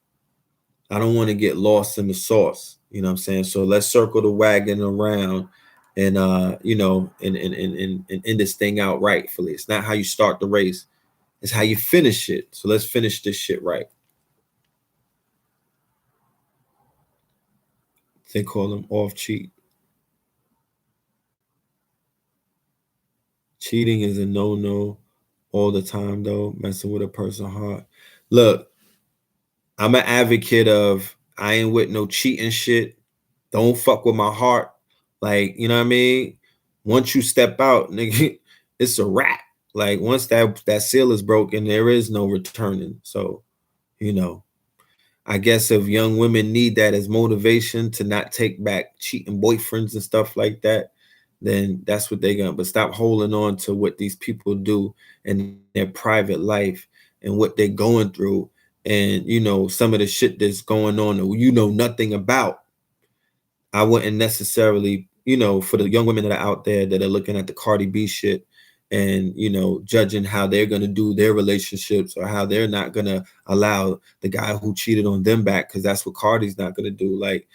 I don't want to get lost in the sauce, you know what I'm saying? So let's circle the wagon around and and end this thing out rightfully. It's not how you start the race, it's how you finish it. So let's finish this shit right. They call them off cheat. Cheating is a no-no all the time, though. Messing with a person's heart. Look, I'm an advocate of, I ain't with no cheating shit. Don't fuck with my heart. Like, you know what I mean? Once you step out, nigga, it's a wrap. Like, once that seal is broken, there is no returning. So, I guess if young women need that as motivation to not take back cheating boyfriends and stuff like that, then that's what they're gonna. But stop holding on to what these people do in their private life and what they're going through, and some of the shit that's going on that you know nothing about. I wouldn't necessarily, for the young women that are out there that are looking at the Cardi B shit and judging how they're gonna do their relationships or how they're not gonna allow the guy who cheated on them back, because that's what Cardi's not gonna do. Like,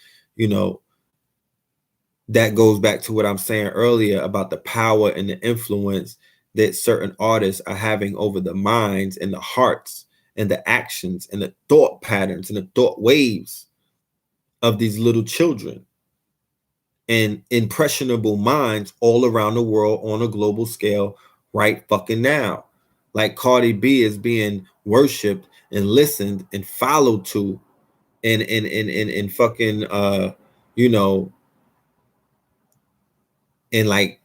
that goes back to what I'm saying earlier about the power and the influence that certain artists are having over the minds and the hearts and the actions and the thought patterns and the thought waves of these little children and impressionable minds all around the world on a global scale right fucking now. Like Cardi B is being worshipped and listened and followed to and fucking you know and like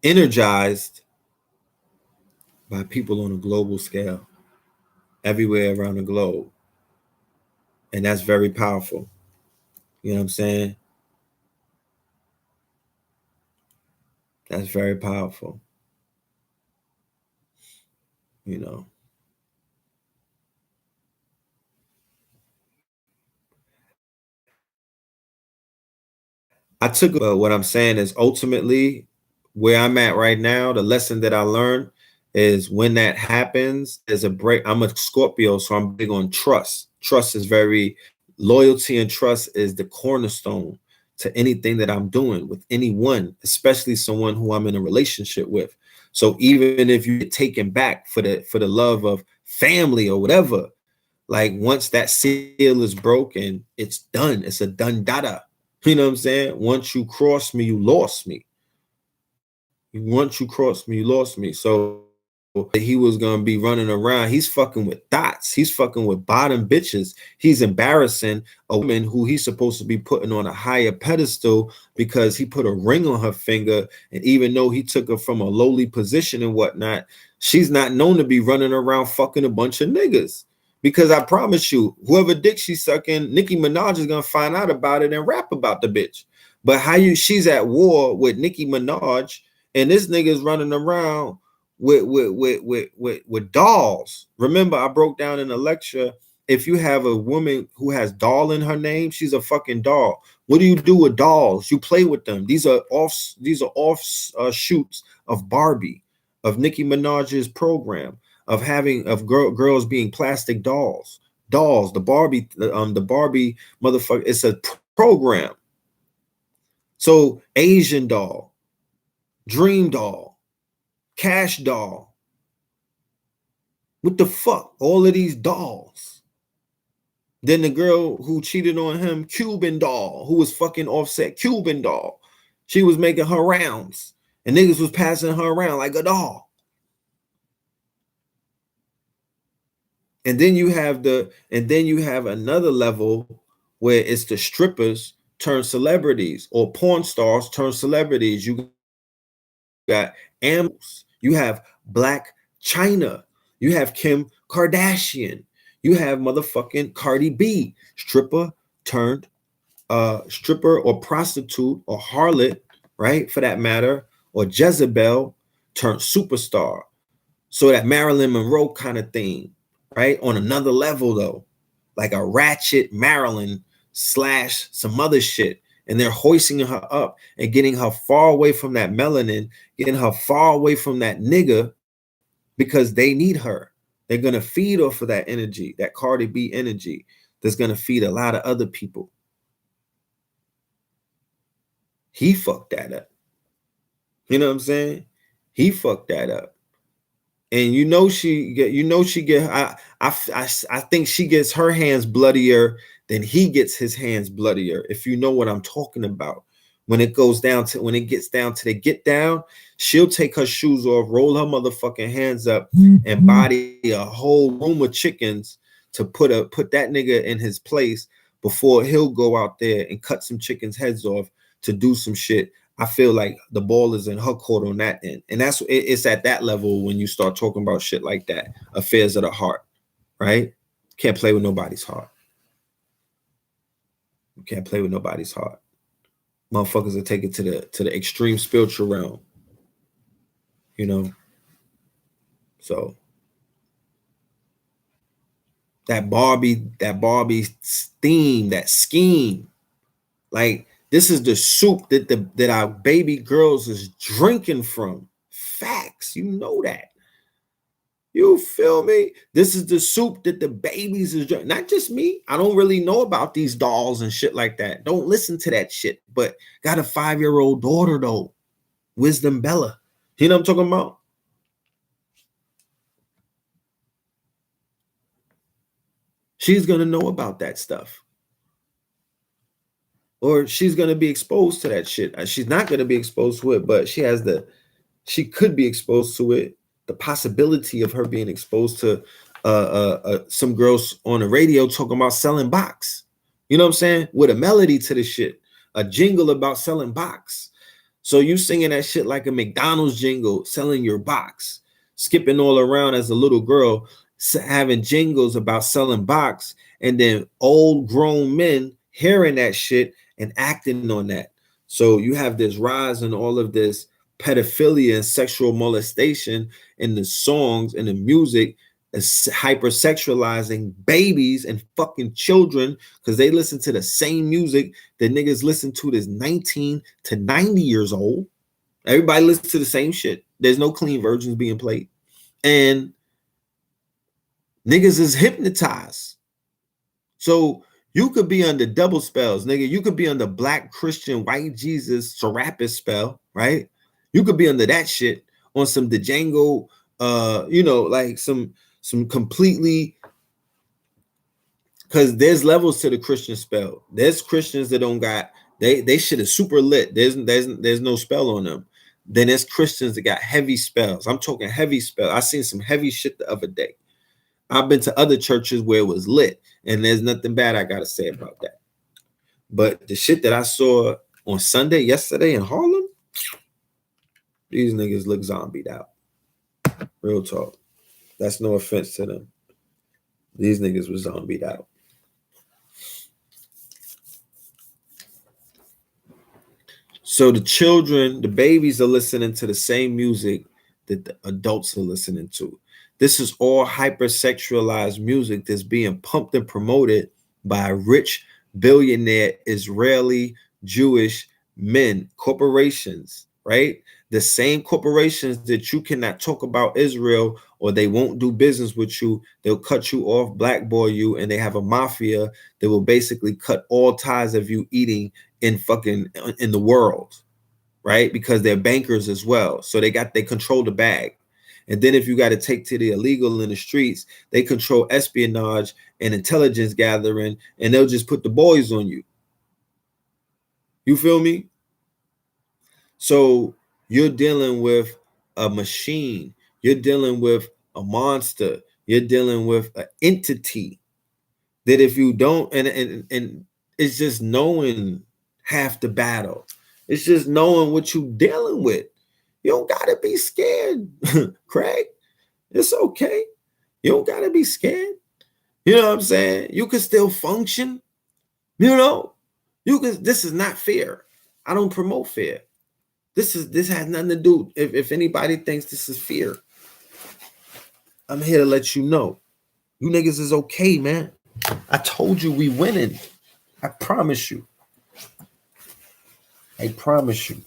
energized by people on a global scale everywhere around the globe. And that's very powerful. You know what I'm saying? That's very powerful. You know, I took what I'm saying is ultimately where I'm at right now. The lesson that I learned is when that happens, there's a break. I'm a Scorpio, so I'm big on trust. Trust is very loyalty, and trust is the cornerstone to anything that I'm doing with anyone, especially someone who I'm in a relationship with. So even if you get taken back for the love of family or whatever, like once that seal is broken, it's done. It's a done data. You know what I'm saying? Once you cross me, you lost me. Once you crossed me, you lost me. So he was gonna be running around. He's fucking with dots. He's fucking with bottom bitches. He's embarrassing a woman who he's supposed to be putting on a higher pedestal because he put a ring on her finger. And even though he took her from a lowly position and whatnot, she's not known to be running around fucking a bunch of niggas. Because I promise you, whoever dick she's sucking, Nicki Minaj is gonna find out about it and rap about the bitch. But she's at war with Nicki Minaj, and this nigga's running around with dolls. Remember, I broke down in a lecture. If you have a woman who has doll in her name, she's a fucking doll. What do you do with dolls? You play with them. These are off shoots of Barbie, of Nicki Minaj's program, of girls being plastic dolls. Dolls, the Barbie motherfucker. It's a program. So Asian doll, dream doll, cash doll. What the fuck? All of these dolls. Then the girl who cheated on him, Cuban doll, who was fucking Offset, Cuban doll. She was making her rounds, and niggas was passing her around like a doll. And then you have another level where it's the strippers turn celebrities or porn stars turn celebrities. You got animals. You have Black China. You have Kim Kardashian. You have motherfucking Cardi B, stripper turned stripper or prostitute or harlot, right? For that matter, or Jezebel turned superstar. So that Marilyn Monroe kind of thing, right? On another level though, like a ratchet Marilyn slash some other shit. And they're hoisting her up and getting her far away from that melanin, getting her far away from that nigga because they need her. They're going to feed off of that energy, that Cardi B energy that's going to feed a lot of other people. He fucked that up. You know what I'm saying? He fucked that up. And I think she gets her hands bloodier than he gets his hands bloodier, if you know what I'm talking about. When it gets down to the get down, she'll take her shoes off, roll her motherfucking hands up, and body a whole room of chickens to put that nigga in his place before he'll go out there and cut some chickens' heads off to do some shit. I feel like the ball is in her court on that end. And it's at that level when you start talking about shit like that, affairs of the heart, right? Can't play with nobody's heart. You can't play with nobody's heart. Motherfuckers will take it to the extreme spiritual realm, you know? So that Barbie theme, that scheme, like this is the soup that our baby girls is drinking from. Facts, you know that. You feel me? This is the soup that the babies is drinking. Not just me. I don't really know about these dolls and shit like that. Don't listen to that shit. But got a 5-year-old daughter though, Wisdom Bella. You know what I'm talking about? She's gonna know about that stuff. Or she's gonna be exposed to that shit. She's not gonna be exposed to it, but she could be exposed to it. The possibility of her being exposed to some girls on the radio talking about selling box. You know what I'm saying? With a melody to the shit, a jingle about selling box. So you singing that shit like a McDonald's jingle, selling your box, skipping all around as a little girl, having jingles about selling box, and then old grown men hearing that shit and acting on that. So you have this rise in all of this pedophilia and sexual molestation in the songs and the music is hypersexualizing babies and fucking children because they listen to the same music that niggas listen to that's 19 to 90 years old. Everybody listens to the same shit. There's no clean versions being played. And niggas is hypnotized. So you could be under double spells, nigga. You could be under Black Christian White Jesus Serapis spell, right? You could be under that shit on some Django, like some completely, because there's levels to the Christian spell. There's Christians that don't got they shit is super lit. There's no spell on them. Then there's Christians that got heavy spells. I'm talking heavy spell. I seen some heavy shit the other day. I've been to other churches where it was lit, and there's nothing bad I gotta say about that. But the shit that I saw on Sunday, yesterday in Harlem, these niggas look zombied out. Real talk. That's no offense to them. These niggas were zombied out. So the children, the babies are listening to the same music that the adults are listening to. This is all hypersexualized music that's being pumped and promoted by rich billionaire Israeli Jewish men, corporations, right? The same corporations that you cannot talk about Israel or they won't do business with you. They'll cut you off, blackball you, and they have a mafia that will basically cut all ties of you eating in the world, right? Because they're bankers as well. So they control the bag. And then if you got to take to the illegal in the streets, they control espionage and intelligence gathering, and they'll just put the boys on you. You feel me? So you're dealing with a machine. You're dealing with a monster. You're dealing with an entity that if you don't, and it's just knowing half the battle. It's just knowing what you're dealing with. You don't got to be scared, Craig. It's okay. You don't got to be scared. You know what I'm saying? You can still function. You know, this is not fear. I don't promote fear. This has nothing to do. If anybody thinks this is fear, I'm here to let you know. You niggas is okay, man. I told you we winning. I promise you. I promise you.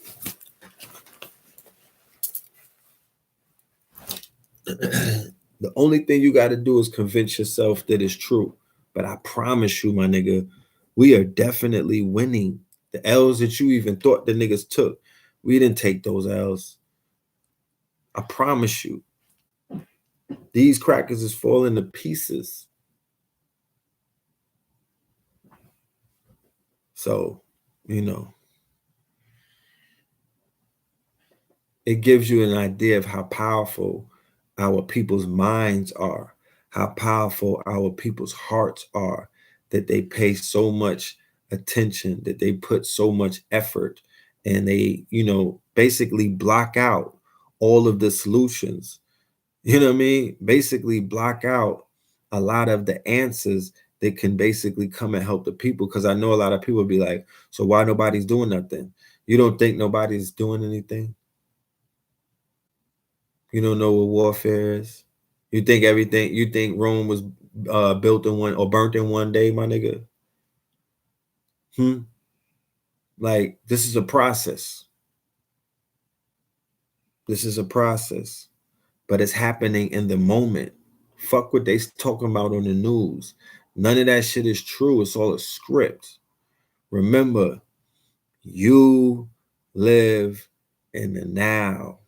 The only thing you got to do is convince yourself that it's true. But I promise you, my nigga, we are definitely winning. The L's that you even thought the niggas took, we didn't take those L's. I promise you. These crackers is falling to pieces. So, you know, it gives you an idea of how powerful our people's minds are, how powerful our people's hearts are, that they pay so much attention, that they put so much effort, and they, basically block out all of the solutions. You know what I mean? Basically block out a lot of the answers that can basically come and help the people. Because I know a lot of people be like, so why nobody's doing nothing? You don't think nobody's doing anything? You don't know what warfare is? You think Rome was built in one or burnt in one day, my nigga? Like, this is a process. This is a process. But it's happening in the moment. Fuck what they talking about on the news. None of that shit is true. It's all a script. Remember, you live in the now.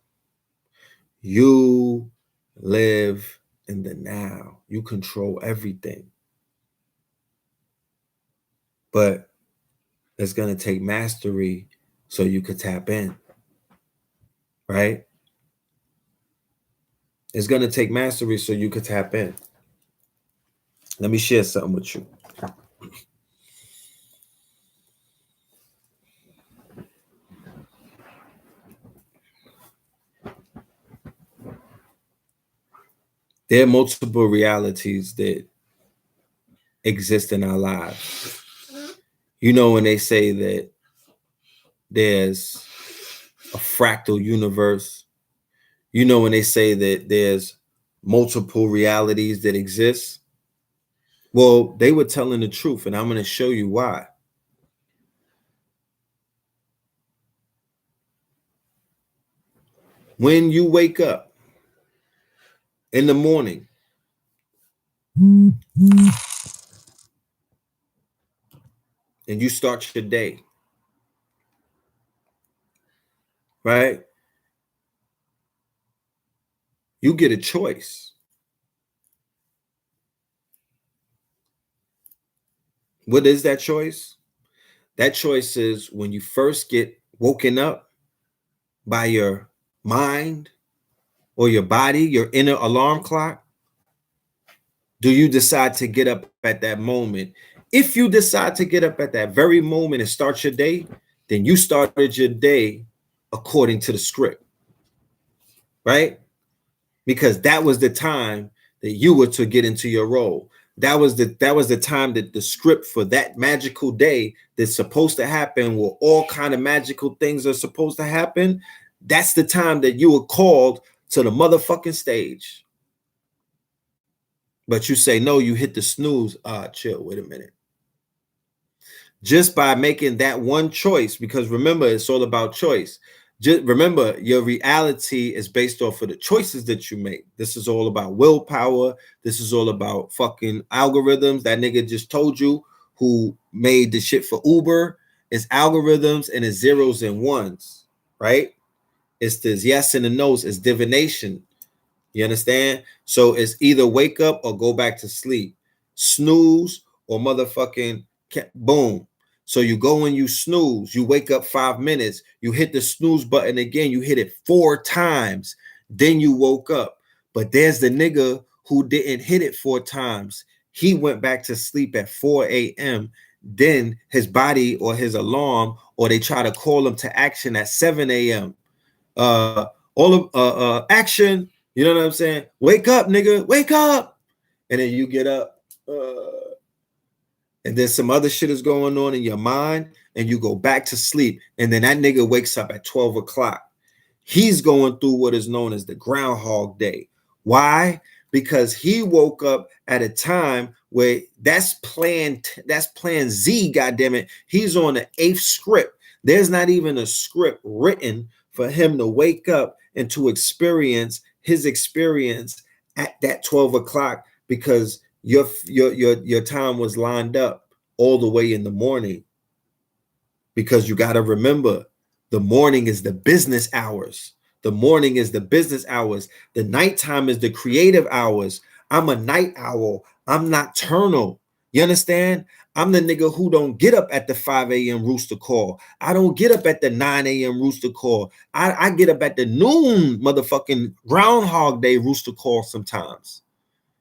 You live in the now. You control everything. But it's going to take mastery so you could tap in. Right? It's going to take mastery so you could tap in. Let me share something with you. There are multiple realities that exist in our lives. You know, when they say that there's a fractal universe. You know, when they say that there's multiple realities that exist, well, they were telling the truth, and I'm going to show you why. When you wake up in the morning, and you start your day, right? You get a choice. What is that choice? That choice is when you first get woken up by your mind or your body, your inner alarm clock. Do you decide to get up at that moment? If you decide to get up at that very moment and start your day, then you started your day according to the script, right? Because that was the time that you were to get into your role. That was the time that the script for that magical day that's supposed to happen, where all kind of magical things are supposed to happen. That's the time that you were called to the motherfucking stage. But you say no, you hit the snooze. Chill, wait a minute. Just by making that one choice, because remember, it's all about choice. Just remember, your reality is based off of the choices that you make. This is all about willpower. This is all about fucking algorithms. That nigga just told you who made the shit for Uber. It's algorithms and it's zeros and ones, right? It's this yes and the no's. It's divination. You understand? So it's either wake up or go back to sleep, snooze or motherfucking boom. So you go and you snooze, you wake up 5 minutes, you hit the snooze button again, you hit it 4 times, then you woke up. But there's the nigga who didn't hit it 4 times. He went back to sleep at 4 a.m. Then his body or his alarm, or they try to call him to action at 7 a.m. All of action. You know what I'm saying? Wake up, nigga. Wake up. And then you get up. And then some other shit is going on in your mind. And you go back to sleep. And then that nigga wakes up at 12 o'clock. He's going through what is known as the Groundhog Day. Why? Because he woke up at a time where that's plan Z, goddammit. He's on the 8th script. There's not even a script written for him to wake up and to experience his experience at that 12 o'clock, because your time was lined up all the way in the morning. Because you got to remember, the morning is the business hours. The morning is the business hours. The nighttime is the creative hours. I'm a night owl. I'm nocturnal. You understand? I'm the nigga who don't get up at the 5 a.m. rooster call. I don't get up at the 9 a.m. rooster call. I get up at the noon motherfucking Groundhog Day rooster call sometimes.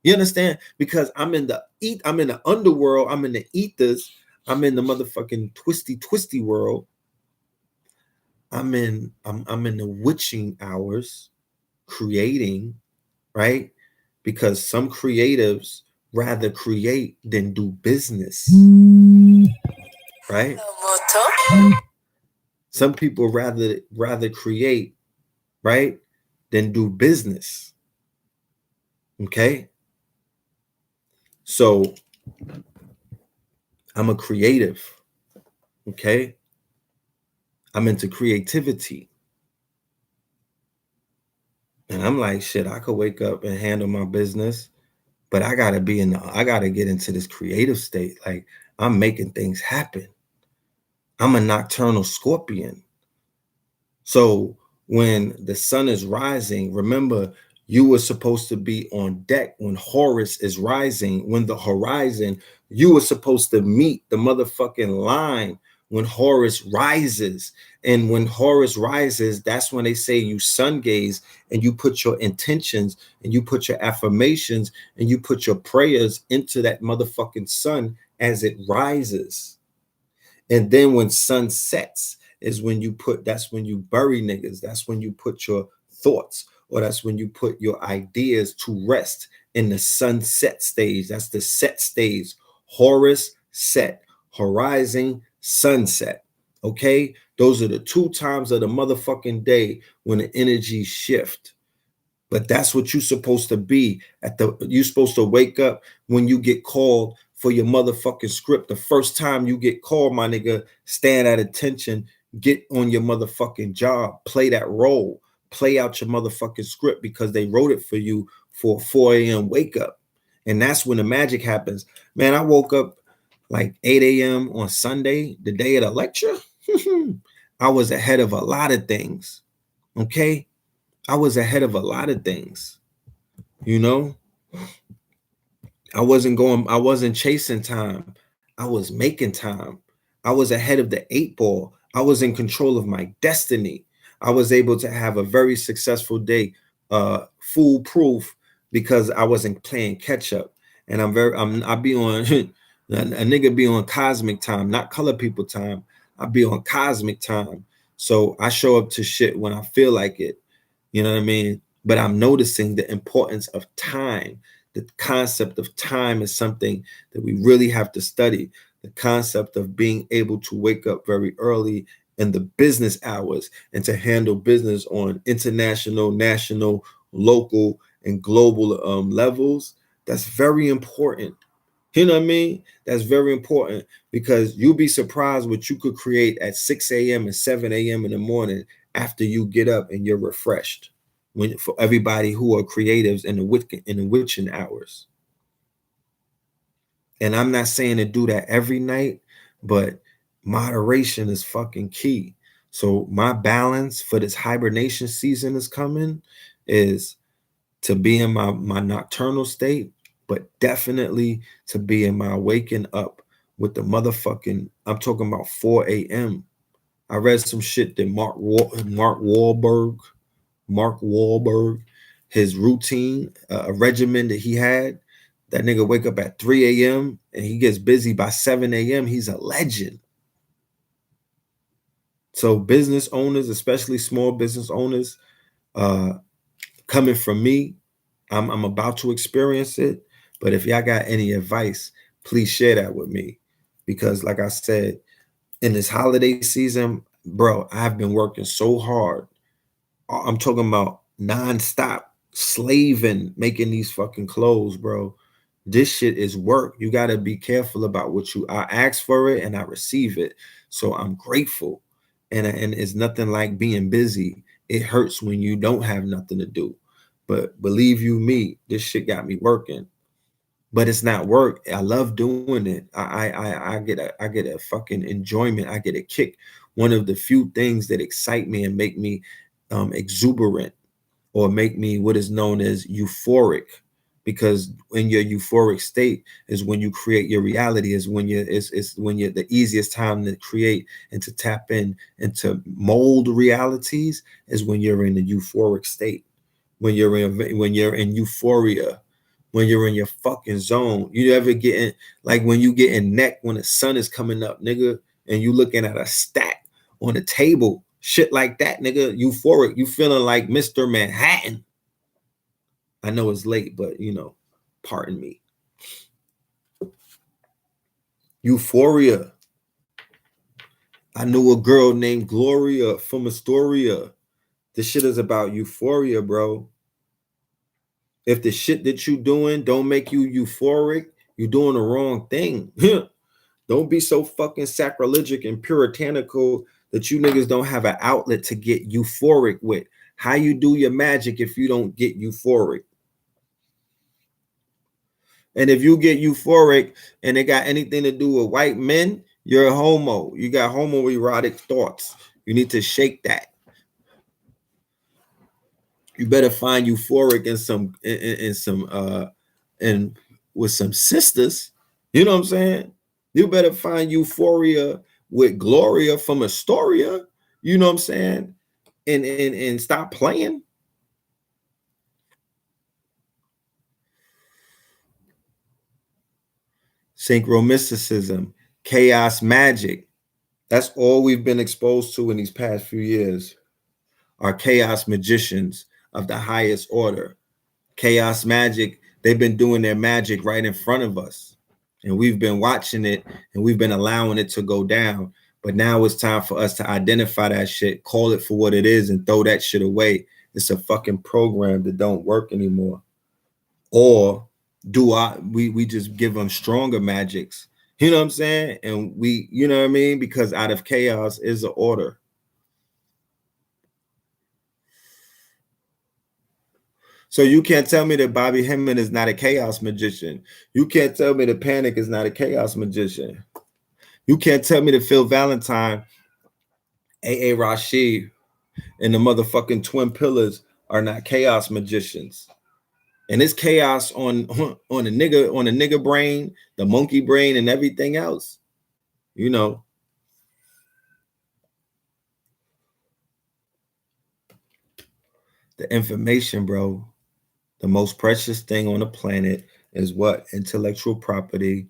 You understand? Because I'm in the underworld. I'm in the ethers. I'm in the motherfucking twisty world. I'm in the witching hours, creating, right? Because some creatives rather create than do business, right? Some people rather create, right, than do business. Okay? So I'm a creative. Okay? I'm into creativity. And I'm like, shit, I could wake up and handle my business, but I gotta get into this creative state. Like, I'm making things happen. I'm a nocturnal Scorpion. So when the sun is rising, remember, you were supposed to be on deck when Horus is rising. When the horizon, you were supposed to meet the motherfucking line when Horus rises. And when Horus rises, that's when they say you sun gaze and you put your intentions and you put your affirmations and you put your prayers into that motherfucking sun as it rises. And then when sun sets is when that's when you bury niggas. That's when you put your thoughts, or that's when you put your ideas to rest in the sunset stage. That's the set stage. Horus set, horizon, sunset. Okay, those are the 2 times of the motherfucking day when the energy shift. But that's what you're supposed to be you're supposed to wake up when you get called for your motherfucking script. The first time you get called, my nigga, stand at attention, get on your motherfucking job, play that role, play out your motherfucking script because they wrote it for you for a 4 a.m. wake up. And that's when the magic happens. Man, I woke up like 8 a.m. on Sunday, the day of the lecture. I was ahead of a lot of things. Okay. I was ahead of a lot of things. You know, I wasn't chasing time. I was making time. I was ahead of the 8 ball. I was in control of my destiny. I was able to have a very successful day, foolproof, because I wasn't playing catch up. And I be on a nigga be on cosmic time, not color people time. I be on cosmic time. So I show up to shit when I feel like it. You know what I mean? But I'm noticing the importance of time. The concept of time is something that we really have to study. The concept of being able to wake up very early in the business hours and to handle business on international, national, local, and global levels. That's very important. You know what I mean? That's very important because you'll be surprised what you could create at 6 a.m. and 7 a.m. in the morning after you get up and you're refreshed. When for everybody who are creatives in the witching hours. And I'm not saying to do that every night, but moderation is fucking key. So my balance for this hibernation season is coming is to be in my nocturnal state, but definitely to be in my waking up with the motherfucking, I'm talking about 4 a.m. I read some shit that Mark Wahlberg, his routine, a regimen that he had. That nigga wake up at 3 a.m. and he gets busy by 7 a.m. He's a legend. So business owners, especially small business owners, coming from me, I'm about to experience it. But if y'all got any advice, please share that with me. Because like I said, in this holiday season, bro, I've been working so hard. I'm talking about nonstop slaving, making these fucking clothes, bro. This shit is work. You got to be careful about what I ask for it and I receive it. So I'm grateful. And it's nothing like being busy. It hurts when you don't have nothing to do. But believe you me, this shit got me working. But it's not work. I love doing it. I get a fucking enjoyment. I get a kick. One of the few things that excite me and make me exuberant or make me what is known as euphoric, because in your euphoric state is when you create your reality, is when it's when you're the easiest time to create and to tap in and to mold realities is when you're in the euphoric state, when you're in euphoria, when you're in your fucking zone. You ever getting like when you get in neck when the sun is coming up, nigga, and you looking at a stack on the table, shit like that, nigga, euphoric. You feeling like Mr. Manhattan. I know it's late, but you know, pardon me. Euphoria. I knew a girl named Gloria from Astoria. This shit is about euphoria, bro. If the shit that you doing don't make you euphoric, you're doing the wrong thing. Don't be so fucking sacrilegic and puritanical that you niggas don't have an outlet to get euphoric with. How you do your magic if you don't get euphoric? And if you get euphoric and it got anything to do with white men, you're a homo. You got homoerotic thoughts. You need to shake that. You better find euphoric in some and with some sisters. You know what I'm saying? You better find euphoria with Gloria from Astoria. You know what I'm saying? And stop playing. Synchromysticism, chaos magic. That's all we've been exposed to in these past few years. Are chaos magicians of the highest order. Chaos magic, they've been doing their magic right in front of us. And we've been watching it and we've been allowing it to go down. But now it's time for us to identify that shit, call it for what it is, and throw that shit away. It's a fucking program that don't work anymore. Or we just give them stronger magics, you know what I'm saying? And we, you know what I mean? Because out of chaos is an order. So you can't tell me that Bobby Hemming is not a chaos magician. You can't tell me that Panic is not a chaos magician. You can't tell me that Phil Valentine, A.A. Rashid, and the motherfucking Twin Pillars are not chaos magicians. And it's chaos on a nigga brain, the monkey brain, and everything else. You know. The information, bro. The most precious thing on the planet is what? Intellectual property.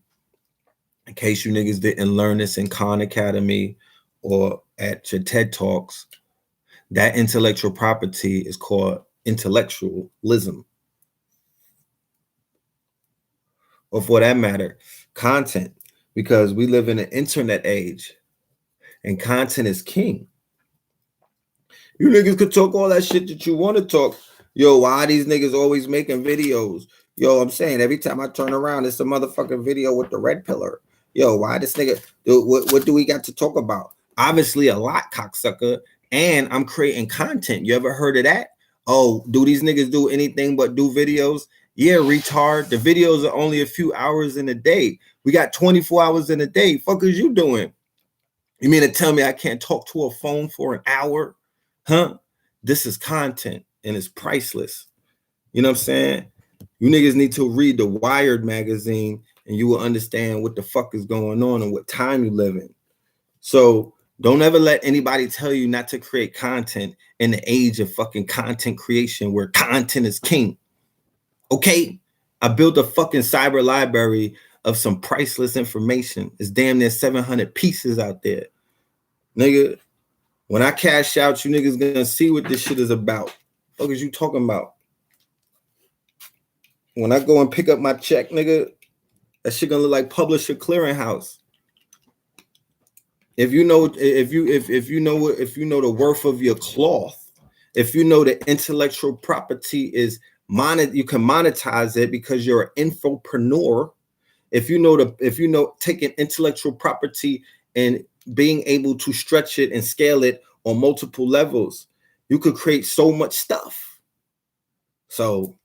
In case you niggas didn't learn this in Khan Academy or at your TED Talks, that intellectual property is called intellectualism. Or for that matter, content, because we live in an internet age and content is king. You niggas could talk all that shit that you want to talk. Yo, why these niggas always making videos? Yo, I'm saying every time I turn around, it's a motherfucking video with the red pillar. Yo, why this nigga? What do we got to talk about? Obviously a lot, cocksucker. And I'm creating content. You ever heard of that? Oh, do these niggas do anything but do videos? Yeah, retard. The videos are only a few hours in a day. We got 24 hours in a day. Fuck is you doing? You mean to tell me I can't talk to a phone for an hour? Huh? This is content and it's priceless. You know what I'm saying? You niggas need to read the Wired magazine and you will understand what the fuck is going on and what time you live in. So don't ever let anybody tell you not to create content in the age of fucking content creation where content is king. Okay? I built a fucking cyber library of some priceless information. It's damn near 700 pieces out there. Nigga, when I cash out, you niggas gonna see what this shit is about. What is you talking about? When I go and pick up my check, nigga, that shit gonna look like Publisher Clearinghouse. If you know the worth of your cloth, if you know the intellectual property is you can monetize it because you're an infopreneur. If you know taking intellectual property and being able to stretch it and scale it on multiple levels, you could create so much stuff. So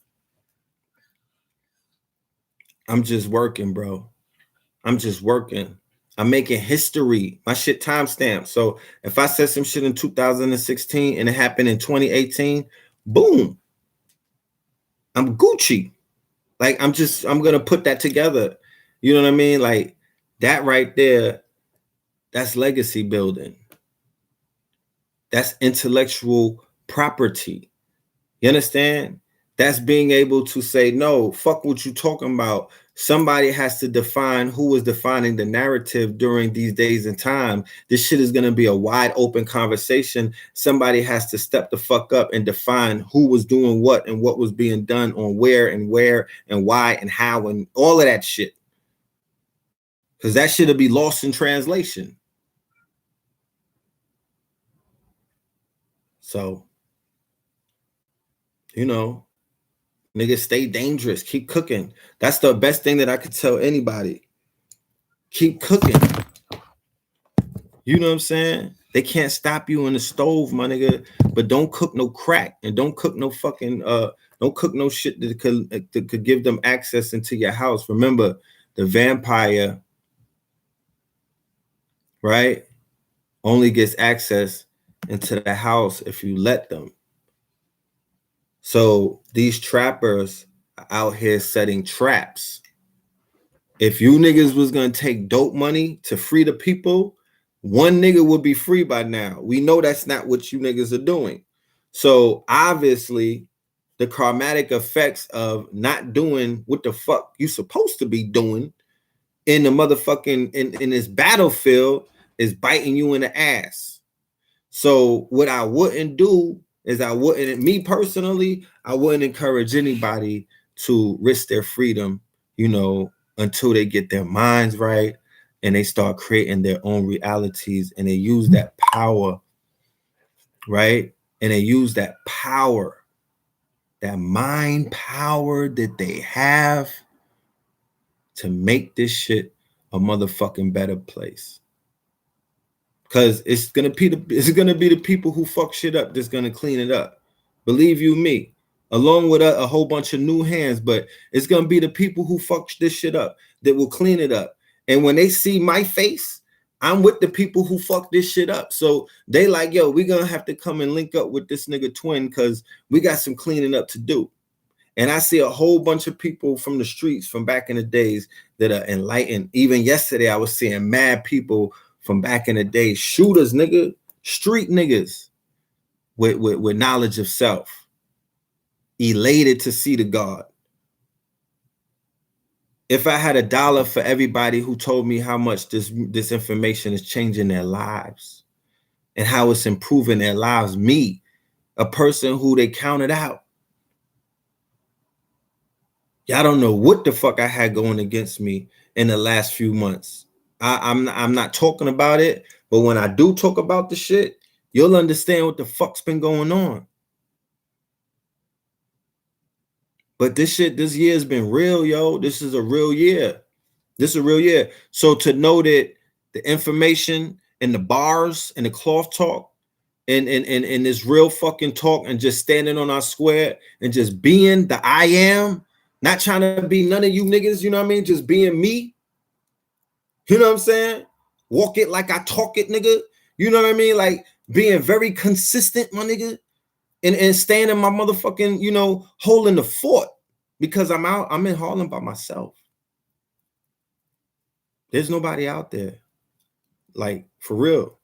I'm just working, bro. I'm just working. I'm making history. My shit timestamp. So if I said some shit in 2016 and it happened in 2018, boom. I'm Gucci. Like I'm gonna put that together. You know what I mean? Like that right there, that's legacy building. That's intellectual property. You understand? That's being able to say, no, fuck what you talking about. Somebody has to define who was defining the narrative during these days and time. This shit is going to be a wide open conversation. Somebody has to step the fuck up and define who was doing what and what was being done on where and why and how and all of that shit. Because that shit will be lost in translation. So, you know, niggas, stay dangerous. Keep cooking. That's the best thing that I could tell anybody. Keep cooking. You know what I'm saying? They can't stop you in the stove, my nigga. But don't cook no crack and don't cook no fucking don't cook no shit that could give them access into your house. Remember, the vampire, right, only gets access into the house if you let them. So these trappers are out here setting traps. If you niggas was gonna take dope money to free the people, one nigga would be free by now. We know that's not what you niggas are doing. So obviously, the karmatic effects of not doing what the fuck you supposed to be doing in the motherfucking in this battlefield is biting you in the ass. So what I wouldn't do is me personally, I wouldn't encourage anybody to risk their freedom, you know, until they get their minds right, and they start creating their own realities, and they use that power, right? And they use that power, that mind power that they have to make this shit a motherfucking better place. Cause it's gonna be the people who fuck shit up that's gonna clean it up. Believe you me, along with a whole bunch of new hands, but it's gonna be the people who fuck this shit up that will clean it up. And when they see my face, I'm with the people who fuck this shit up. So they like, yo, we gonna have to come and link up with this nigga Twin because we got some cleaning up to do. And I see a whole bunch of people from the streets from back in the days that are enlightened. Even yesterday, I was seeing mad people from back in the day, shooters, nigga, street niggas with knowledge of self, elated to see the God. If I had $1 for everybody who told me how much this information is changing their lives and how it's improving their lives, me, a person who they counted out. Y'all don't know what the fuck I had going against me in the last few months. I'm not talking about it, but when I do talk about the shit, you'll understand what the fuck's been going on. But this year has been real, yo. This is a real year. This is a real year. So to know that the information and the bars and the cloth talk and this real fucking talk and just standing on our square and just being the I am, not trying to be none of you niggas, you know what I mean? Just being me. You know what I'm saying? Walk it like I talk it, nigga. You know what I mean? Like being very consistent, my nigga. And staying in my motherfucking, you know, holding the fort because I'm in Harlem by myself. There's nobody out there. Like, for real.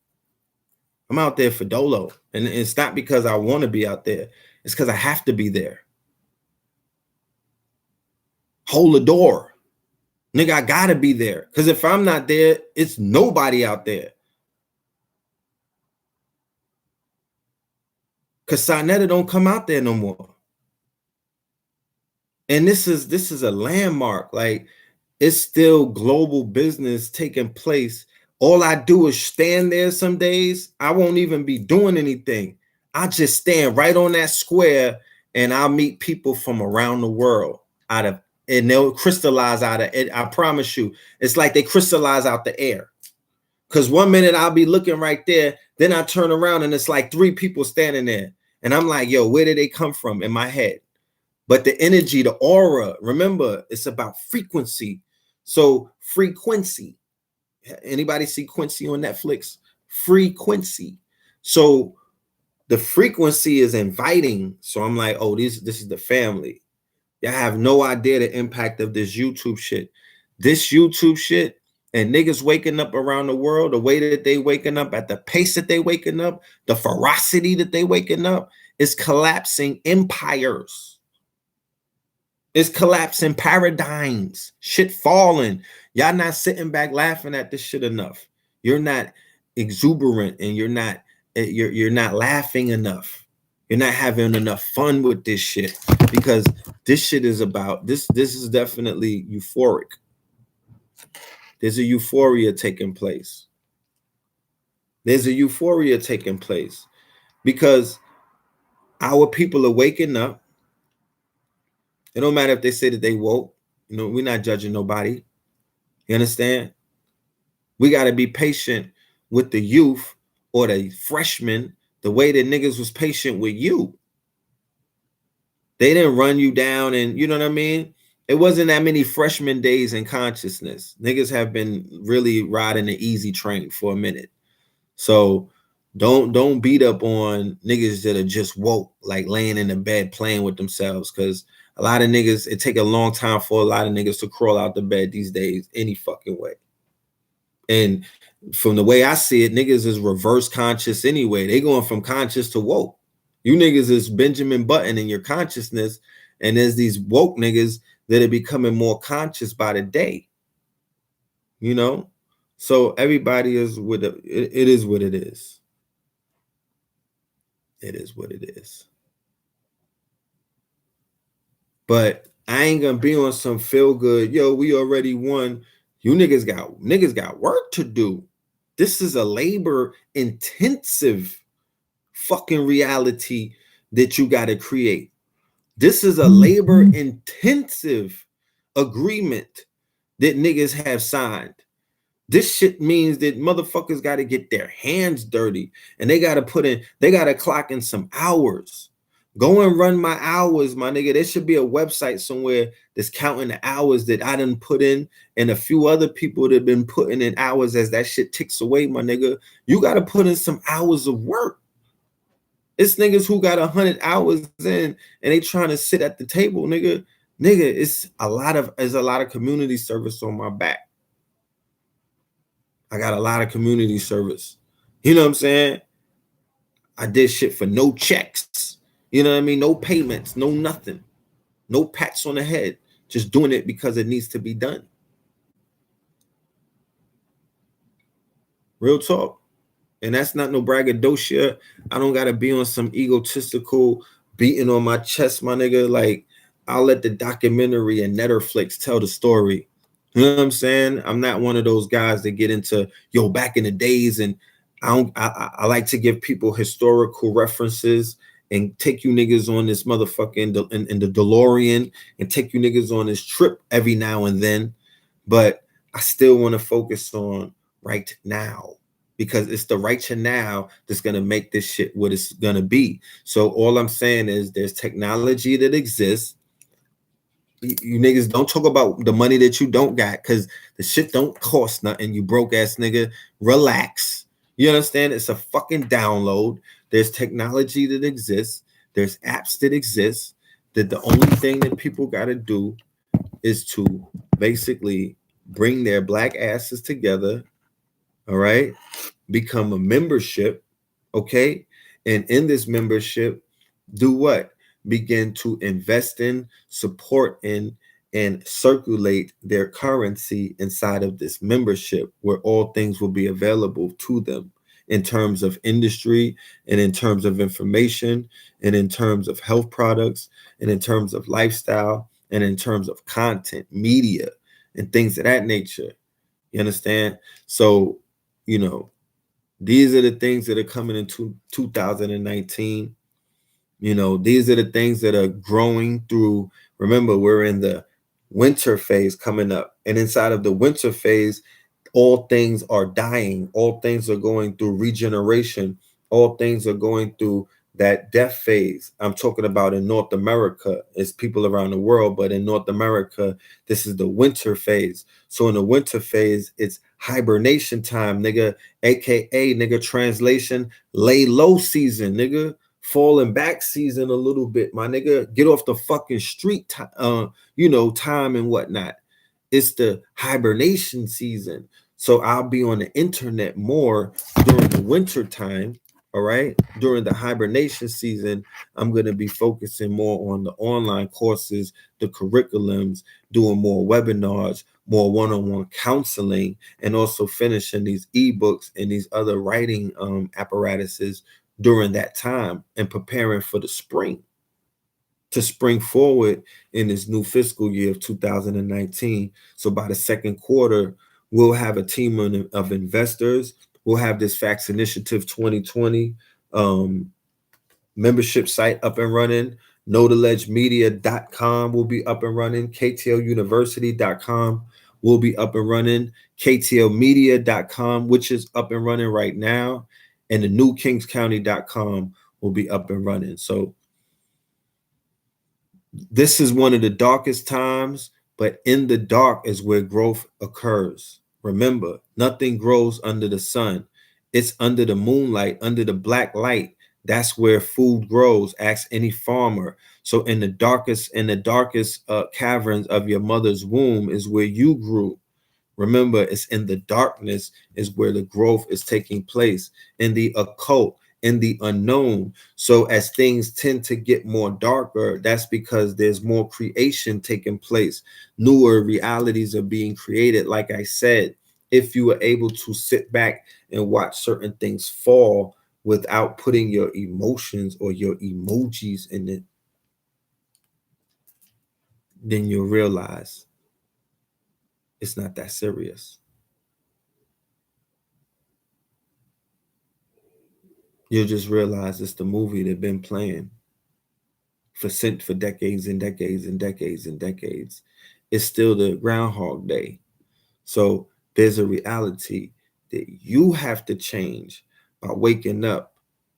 I'm out there for dolo. And it's not because I want to be out there. It's because I have to be there. Hold the door. Nigga, I gotta be there. Because if I'm not there, it's nobody out there. Because Sinetta don't come out there no more. And this is a landmark. Like, it's still global business taking place. All I do is stand there some days. I won't even be doing anything. I just stand right on that square and I'll meet people from around the world and they'll crystallize out of it. I promise you, it's like they crystallize out the air. Because 1 minute I'll be looking right there, then I turn around and it's like 3 people standing there. And I'm like, yo, where did they come from in my head? But the energy, the aura, remember, it's about frequency. So frequency. Anybody see Quincy on Netflix? Frequency. So the frequency is inviting. So I'm like, oh, this is the family. Y'all have no idea the impact of this YouTube shit. This YouTube shit and niggas waking up around the world, the way that they waking up, at the pace that they waking up, the ferocity that they waking up, is collapsing empires. It's collapsing paradigms. Shit falling. Y'all not sitting back laughing at this shit enough. You're not exuberant and you're not laughing enough. You're not having enough fun with this shit because this shit is about this is definitely euphoric. There's a euphoria taking place. There's a euphoria taking place because our people are waking up. It don't matter if they say that they woke. You know, we're not judging nobody. You understand? We got to be patient with the youth or the freshmen the way that niggas was patient with you. They didn't run you down and, you know what I mean? It wasn't that many freshman days in consciousness. Niggas have been really riding the easy train for a minute. So don't beat up on niggas that are just woke, like laying in the bed playing with themselves, because a lot of niggas, it take a long time for a lot of niggas to crawl out the bed these days any fucking way. And from the way I see it, niggas is reverse conscious anyway. They going from conscious to woke. You niggas is Benjamin Button in your consciousness, and there's these woke niggas that are becoming more conscious by the day. You know? So everybody is with it. It is what it is. It is what it is. But I ain't gonna be on some feel good. Yo, we already won. You niggas got work to do. This is a labor intensive fucking reality that you got to create. This is a labor intensive agreement that niggas have signed. This shit means that motherfuckers got to get their hands dirty and they got to clock in some hours. Go and run my hours, my nigga. There should be a website somewhere that's counting the hours that I done put in and a few other people that have been putting in hours as that shit ticks away, my nigga. You got to put in some hours of work. It's niggas who got 100 hours in and they trying to sit at the table, nigga. It's a lot of community service on my back. I got a lot of community service. You know what I'm saying? I did shit for no checks. You know what I mean? No payments, no nothing. No pats on the head. Just doing it because it needs to be done. Real talk. And that's not no braggadocio. I don't got to be on some egotistical beating on my chest, my nigga. Like, I'll let the documentary and Netflix tell the story. You know what I'm saying? I'm not one of those guys that get into, yo, back in the days. And I like to give people historical references and take you niggas on this motherfucking in the DeLorean and take you niggas on this trip every now and then. But I still want to focus on right now, because it's the right to now that's going to make this shit what it's going to be. So all I'm saying is there's technology that exists. You niggas don't talk about the money that you don't got, because the shit don't cost nothing, you broke ass nigga. Relax. You understand? It's a fucking download. There's technology that exists. There's apps that exist, that the only thing that people got to do is to basically bring their black asses together, all right? Become a membership, okay? And in this membership, do what? Begin to invest in, support in, and circulate their currency inside of this membership, where all things will be available to them in terms of industry and in terms of information and in terms of health products and in terms of lifestyle and in terms of content, media, and things of that nature. You understand? So, you know, these are the things that are coming into 2019. You know, these are the things that are growing through. Remember, we're in the winter phase coming up. And inside of the winter phase, all things are dying. All things are going through regeneration. All things are going through that death phase. I'm talking about in North America. It's people around the world, but in North America, this is the winter phase. So in the winter phase, it's hibernation time, nigga, aka nigga, translation, lay low season, nigga, falling back season a little bit, my nigga. Get off the fucking street, time and whatnot. It's the hibernation season. So I'll be on the internet more during the winter time. All right. During the hibernation season, I'm going to be focusing more on the online courses, the curriculums, doing more webinars, more one-on-one counseling, and also finishing these ebooks and these other writing apparatuses during that time and preparing for the spring, to spring forward in this new fiscal year of 2019. So by the second quarter, we'll have a team of investors. We'll have this Facts Initiative 2020 membership site up and running. KnowTheLedgeMedia.com will be up and running. KTLUniversity.com will be up and running. KTLmedia.com, which is up and running right now. And the new KingsCounty.com will be up and running. So this is one of the darkest times, but in the dark is where growth occurs. Remember, nothing grows under the sun. It's under the moonlight, under the black light. That's where food grows. Ask any farmer. So in the darkest caverns of your mother's womb is where you grew. Remember, it's in the darkness is where the growth is taking place, in the occult, in the unknown. So as things tend to get more darker, that's because there's more creation taking place. Newer realities are being created. Like I said, if you are able to sit back and watch certain things fall without putting your emotions or your emojis in it, then you'll realize It's not that serious. You'll just realize it's the movie they've been playing for decades and decades and decades and decades. It's still the Groundhog Day. So there's a reality that you have to change by waking up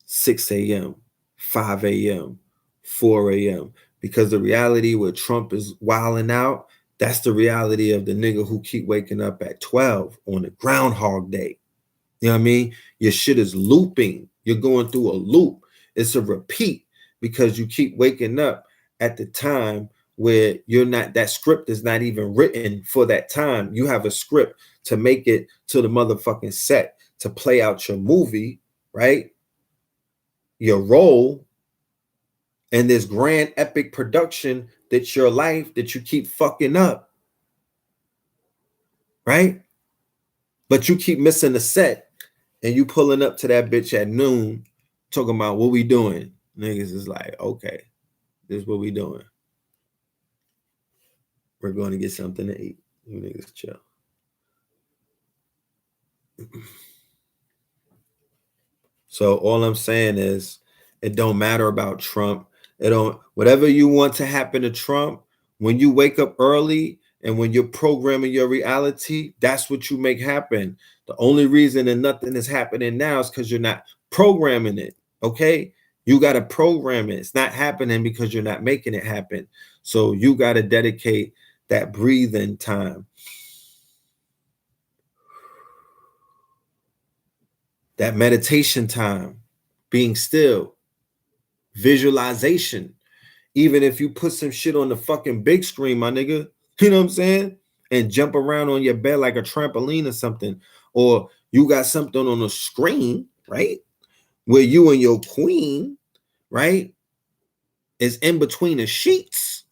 6 a.m., 5 a.m., 4 a.m. Because the reality where Trump is wilding out, that's the reality of the nigga who keep waking up at 12 on a Groundhog Day. You know what I mean? Your shit is looping. You're going through a loop. It's a repeat because you keep waking up at the time where you're not, that script is not even written for that time. You have a script to make it to the motherfucking set to play out your movie, right? Your role and this grand epic production that's your life that you keep fucking up, right? But you keep missing the set and you pulling up to that bitch at noon talking about what we doing. Niggas is like, okay, this is what we doing. We're going to get something to eat. You niggas chill. So all I'm saying is it don't matter about Trump. It don't, whatever you want to happen to Trump, when you wake up early and when you're programming your reality, that's what you make happen. The only reason that nothing is happening now is because you're not programming it. Okay. You got to program it. It's not happening because you're not making it happen. So you got to dedicate that breathing time, that meditation time, being still, visualization. Even if you put some shit on the fucking big screen, my nigga, you know what I'm saying? And jump around on your bed like a trampoline or something. Or you got something on the screen, right? Where you and your queen, right, is in between the sheets.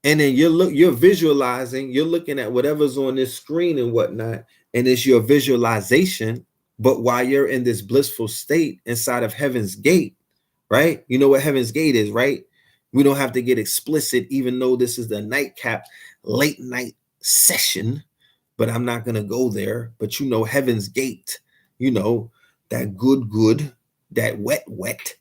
And then you're visualizing, you're looking at whatever's on this screen and whatnot, and it's your visualization. But while you're in this blissful state inside of Heaven's Gate, right? You know what Heaven's Gate is, right? We don't have to get explicit, even though this is the nightcap late night session, but I'm not going to go there. But you know, Heaven's Gate, you know, that good, that wet.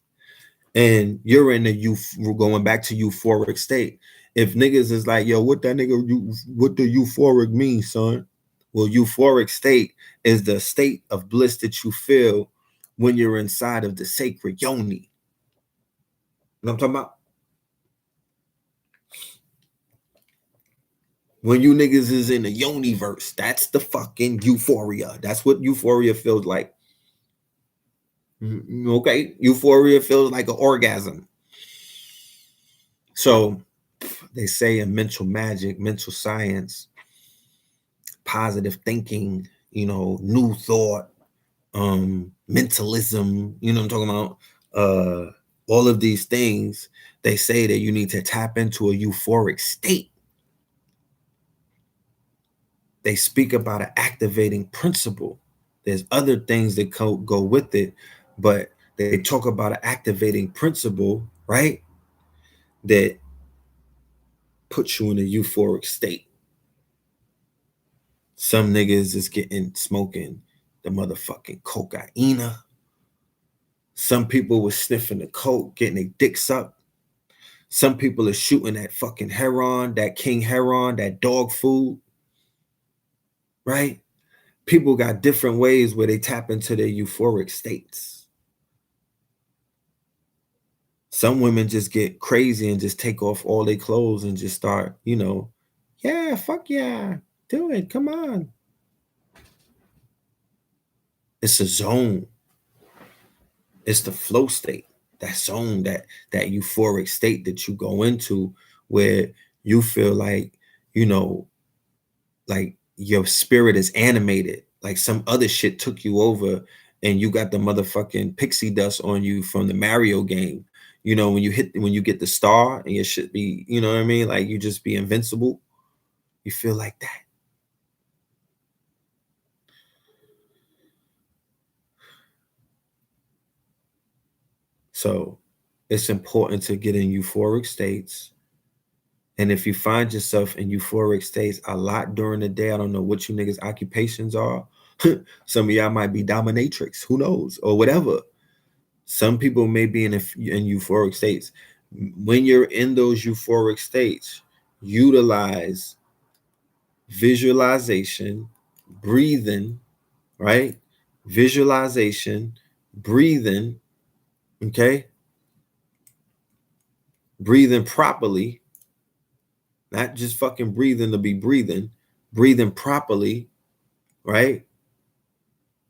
And you're in the we're going back to euphoric state. If niggas is like, yo, what that nigga, what the euphoric mean, son? Well, euphoric state is the state of bliss that you feel when you're inside of the sacred yoni. You know what I'm talking about? When you niggas is in the universe, that's the fucking euphoria. That's what euphoria feels like. Okay, euphoria feels like an orgasm. So they say in mental magic, mental science, positive thinking, you know, new thought, mentalism, you know what I'm talking about? All of these things, they say that you need to tap into a euphoric state. They speak about an activating principle. There's other things that go with it, but they talk about an activating principle, right? That puts you in a euphoric state. Some niggas is smoking the motherfucking cocaine. Some people was sniffing the coke, getting their dick sucked. Some people are shooting that fucking heron, that king heron, that dog food, right? People got different ways where they tap into their euphoric states. Some women just get crazy and just take off all their clothes and just start, you know, yeah, fuck yeah, do it, come on. It's a zone. It's the flow state, that zone, that euphoric state that you go into where you feel like, you know, like your spirit is animated, like some other shit took you over and you got the motherfucking pixie dust on you from the Mario game. You know, when you get the star and you should be, you know what I mean? Like you just be invincible. You feel like that. So it's important to get in euphoric states. And if you find yourself in euphoric states a lot during the day, I don't know what you niggas' occupations are. Some of y'all might be dominatrix, who knows, or whatever. Some people may be in euphoric states. When you're in those euphoric states, utilize visualization, breathing, right? Visualization, breathing, okay? Breathing properly, not just fucking breathing to be breathing properly, right?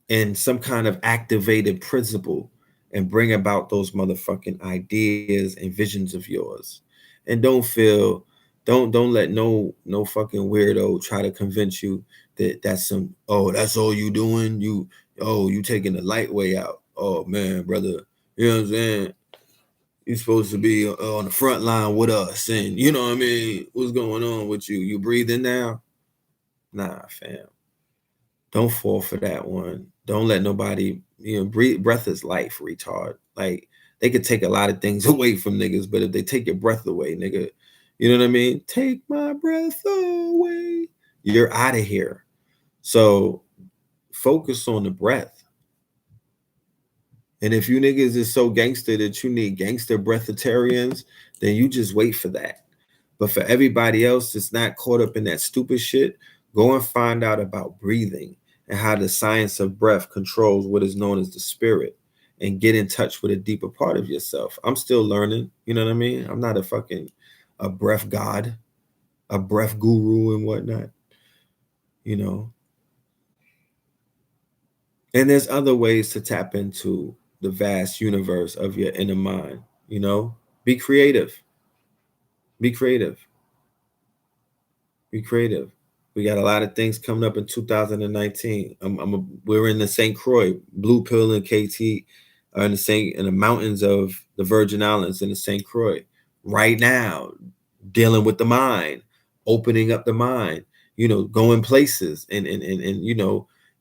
And some kind of activated principle, and bring about those motherfucking ideas and visions of yours. And don't let no fucking weirdo try to convince you that that's all you doing. You taking the light way out. Oh man, brother, you know what I'm saying? You're supposed to be on the front line with us, and you know what I mean? What's going on with you? You breathing now? Nah, fam. Don't fall for that one. Don't let nobody, breath is life, retard. Like, they could take a lot of things away from niggas, but if they take your breath away, nigga, you know what I mean? Take my breath away. You're out of here. So focus on the breath. And if you niggas is so gangster that you need gangster breatharians, then you just wait for that. But for everybody else that's not caught up in that stupid shit, go and find out about breathing and how the science of breath controls what is known as the spirit, and get in touch with a deeper part of yourself. I'm still learning, you know what I mean? I'm not a breath god, a breath guru and whatnot, you know. And there's other ways to tap into the vast universe of your inner mind, you know. Be creative. Be creative. Be creative. We got a lot of things coming up in 2019. We're in the St. Croix, Blue Pill and KT are in the mountains of the Virgin Islands in the St. Croix right now, dealing with the mind, opening up the mind, going places and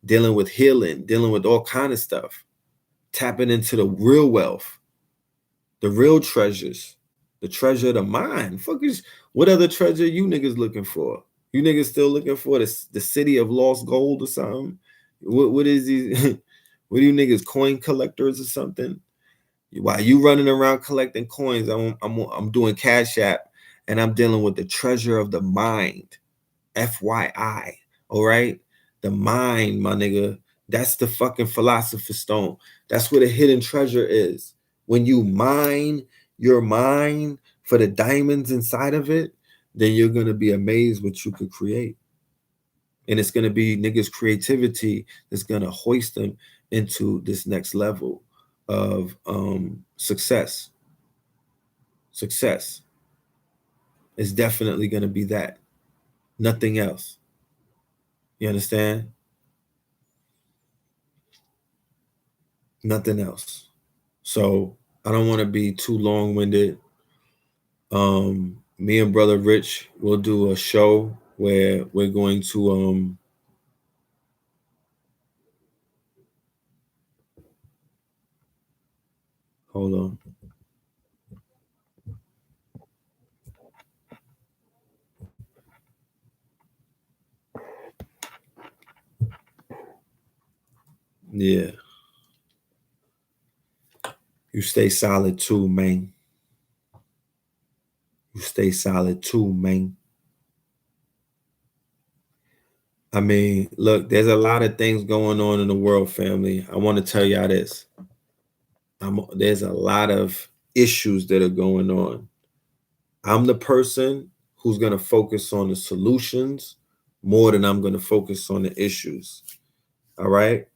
dealing with healing, dealing with all kind of stuff, tapping into the real wealth, the real treasures, the treasure of the mind. What other treasure you niggas looking for? You niggas still looking for the city of lost gold or something? What is these? What are you niggas, coin collectors or something? While you running around collecting coins, I'm doing Cash App, and I'm dealing with the treasure of the mind. FYI. All right? The mind, my nigga. That's the fucking philosopher's stone. That's where the hidden treasure is. When you mine your mind for the diamonds inside of it, then you're going to be amazed what you could create. And it's going to be niggas' creativity that's going to hoist them into this next level of success. Success is definitely going to be that. Nothing else. You understand? Nothing else. So I don't want to be too long-winded. Me and brother Rich will do a show where we're going to hold on. Yeah. You stay solid too, man. You stay solid too, man. I mean, look, there's a lot of things going on in the world, family. I want to tell y'all this. There's a lot of issues that are going on. I'm the person who's going to focus on the solutions more than I'm going to focus on the issues. All right?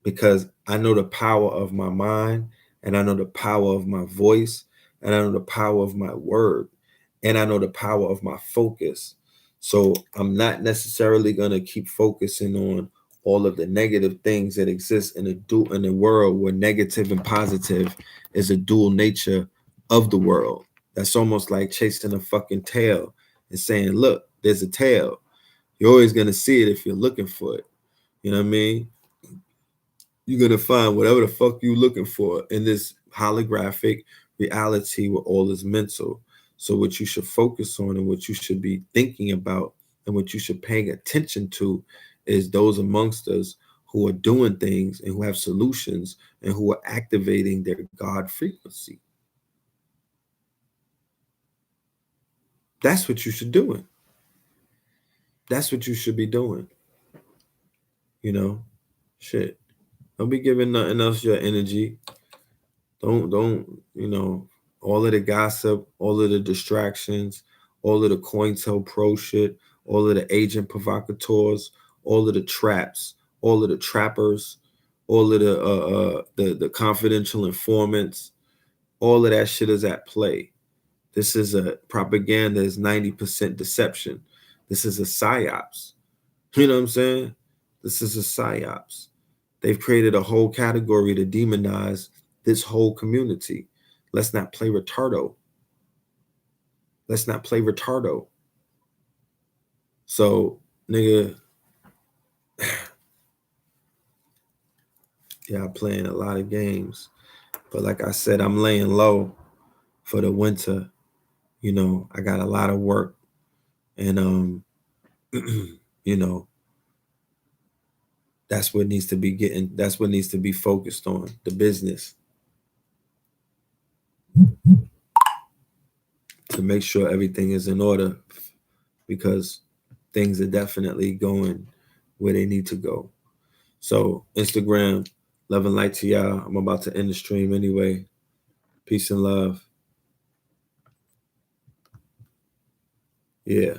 Because I know the power of my mind, and I know the power of my voice, and I know the power of my word, and I know the power of my focus. So I'm not necessarily going to keep focusing on all of the negative things that exist in the world, where negative and positive is a dual nature of the world. That's almost like chasing a fucking tail and saying, look, there's a tail. You're always going to see it if you're looking for it. You know what I mean? You're going to find whatever the fuck you're looking for in this holographic reality where all is mental. So what you should focus on and what you should be thinking about and what you should pay attention to is those amongst us who are doing things and who have solutions and who are activating their God frequency. That's what you should doing. That's what you should be doing. You know, shit. Don't be giving nothing else your energy. Don't, all of the gossip, all of the distractions, all of the COINTELPRO shit, all of the agent provocateurs, all of the traps, all of the trappers, all of the confidential informants, all of that shit is at play. This is a propaganda is 90% deception. This is a psyops. You know what I'm saying? This is a psyops. They've created a whole category to demonize this whole community. Let's not play retardo. Let's not play retardo. So, nigga, yeah, I'm playing a lot of games. But like I said, I'm laying low for the winter. You know, I got a lot of work. And you know, that's what needs to be focused on, the business. To make sure everything is in order, because things are definitely going where they need to go. So Instagram, love and light to y'all. I'm about to end the stream anyway. Peace and love. Yeah.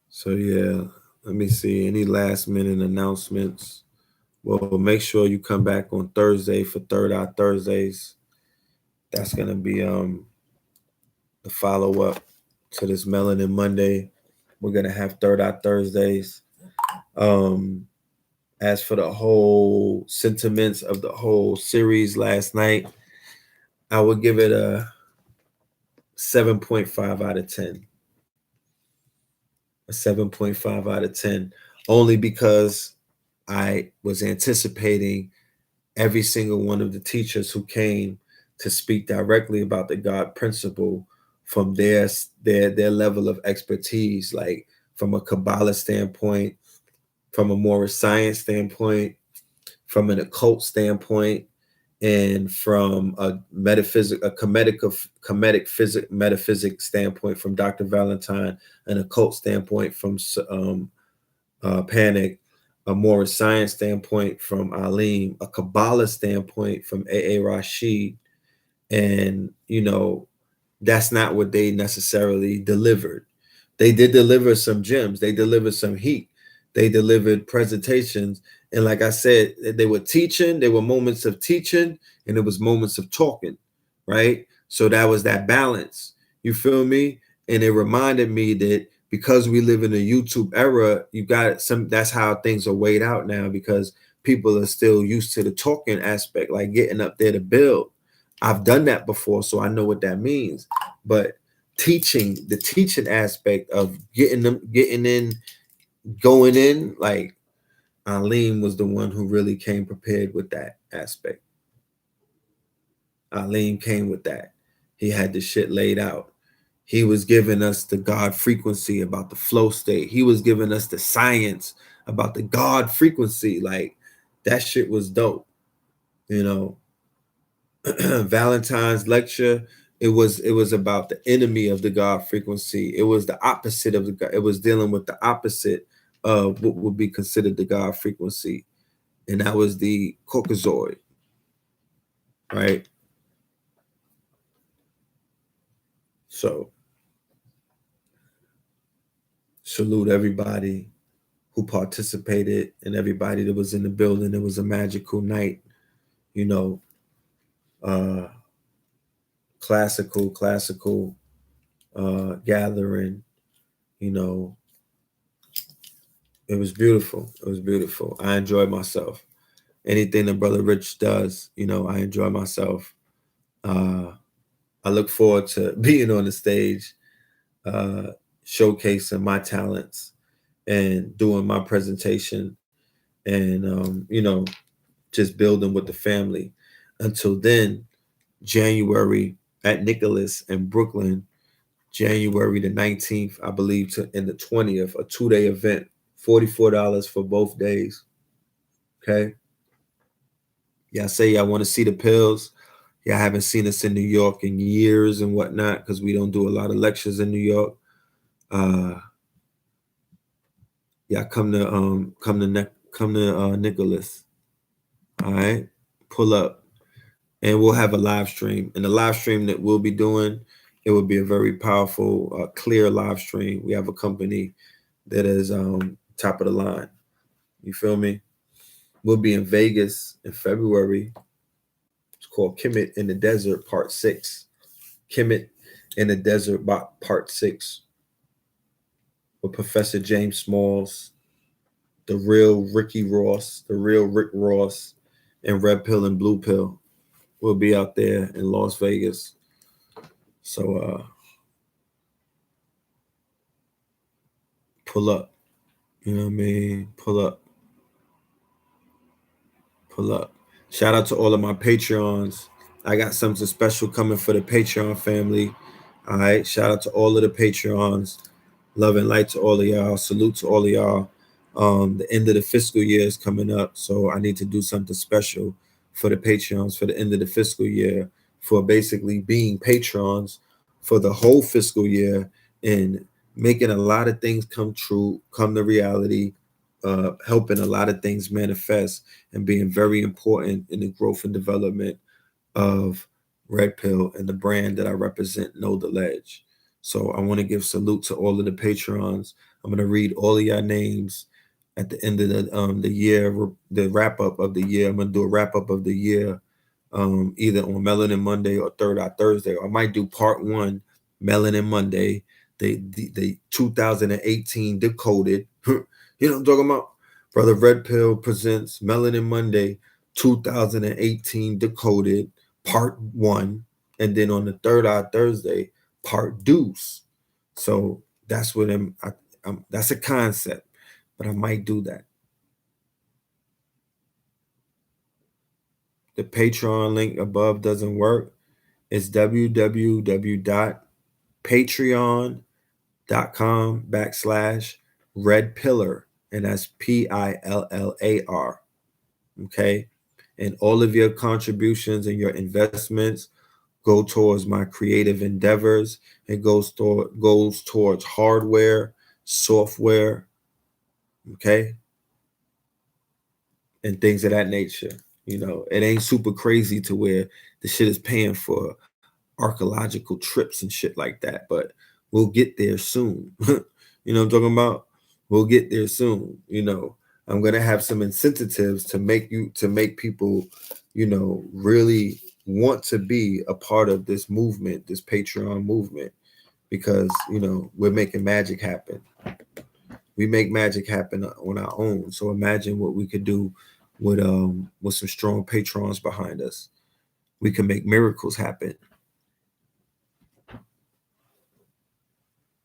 So yeah, let me see. Any last minute announcements? Well, make sure you come back on Thursday for Third Eye Thursdays. That's gonna be the follow-up to this Melanin Monday. We're gonna have Third Eye Thursdays. As for the whole sentiments of the whole series last night, I would give it a 7.5 out of 10. A 7.5 out of 10, only because I was anticipating every single one of the teachers who came to speak directly about the God principle from their level of expertise, like from a Kabbalah standpoint, from a Morris science standpoint, from an occult standpoint, and from a metaphysics standpoint from Dr. Valentine, an occult standpoint from Panic, a Morris science standpoint from Alim, a Kabbalah standpoint from A.A. Rashid, and that's not what they necessarily delivered. They did deliver some gems. They delivered some heat. They delivered presentations. And like I said, they were teaching. There were moments of teaching and there was moments of talking, right? So that was that balance. You feel me? And it reminded me that because we live in a YouTube era, you got that's how things are weighed out now, because people are still used to the talking aspect, like getting up there to build. I've done that before, so I know what that means. But the teaching aspect of getting in, going in, like Alim was the one who really came prepared with that aspect. Alim came with that. He had the shit laid out. He was giving us the God frequency about the flow state. He was giving us the science about the God frequency. Like, that shit was dope. Valentine's lecture, it was about the enemy of the God frequency. It was the opposite of the God. It was dealing with the opposite of what would be considered the God frequency, and that was the Caucasoid, right? So salute everybody who participated and everybody that was in the building. It was a magical night, classical gathering. It was beautiful. It was beautiful. I enjoyed myself. Anything that Brother Rich does, I enjoy myself. I look forward to being on the stage, showcasing my talents and doing my presentation, and just building with the family. Until then, January at Nicholas in Brooklyn, January the 19th, I believe, and the 20th, a 2-day event, $44 for both days. Okay. Y'all say y'all want to see the pills. Y'all haven't seen us in New York in years and whatnot because we don't do a lot of lectures in New York. Yeah, come to Nicholas. All right, pull up, and we'll have a live stream. And the live stream that we'll be doing, it will be a very powerful, clear live stream. We have a company that is top of the line. You feel me? We'll be in Vegas in February. It's called Kemet in the Desert Part 6. Kemet in the Desert Part 6 with Professor James Smalls, the real Ricky Ross, the real Rick Ross, and Red Pill and Blue Pill. We'll be out there in Las Vegas. So pull up. You know what I mean? Pull up. Pull up. Shout out to all of my Patreons. I got something special coming for the Patreon family. All right. Shout out to all of the Patreons. Love and light to all of y'all. Salute to all of y'all. The end of the fiscal year is coming up, so I need to do something special for the Patreons for the end of the fiscal year, for basically being patrons for the whole fiscal year and making a lot of things come true, come to reality, helping a lot of things manifest, and being very important in the growth and development of Red Pill and the brand that I represent, Know the Ledge. So I want to give salute to all of the patrons. I'm going to read all of your names at the end of the year, the wrap up of the year. I'm going to do a wrap up of the year, either on Melanin Monday or Third Eye Thursday. Or I might do part 1, Melanin Monday, the 2018 decoded. You know what I'm talking about? Brother Red Pill presents Melanin Monday 2018 decoded part 1, and then on the Third Eye Thursday, part deuce. So that's what that's a concept, but I might do that. The Patreon link above doesn't work. It's www.patreon.com/Red Pillar, and that's PILLAR. Okay. And all of your contributions and your investments go towards my creative endeavors. It goes towards hardware, software, okay, and things of that nature. You know, it ain't super crazy to where the shit is paying for archaeological trips and shit like that, but we'll get there soon. You know what I'm talking about? We'll get there soon. You know, I'm gonna have some incentives to make people, you know, really want to be a part of this movement, this Patreon movement, because you know we're making magic happen. We make magic happen on our own. So imagine what we could do with some strong patrons behind us. We can make miracles happen.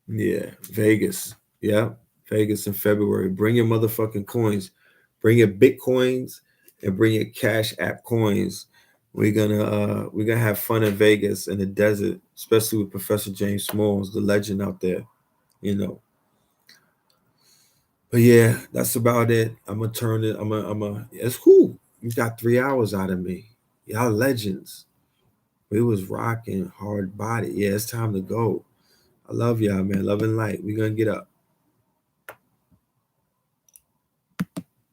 Yeah, Vegas. Yeah, Vegas in February. Bring your motherfucking coins. Bring your Bitcoins and bring your Cash App coins. We're gonna have fun in Vegas in the desert, especially with Professor James Smalls, the legend out there, you know. But yeah, that's about it. I'm gonna turn it. It's cool. You got 3 hours out of me. Y'all legends. We was rocking hard body. Yeah, it's time to go. I love y'all, man. Love and light. We gonna get up.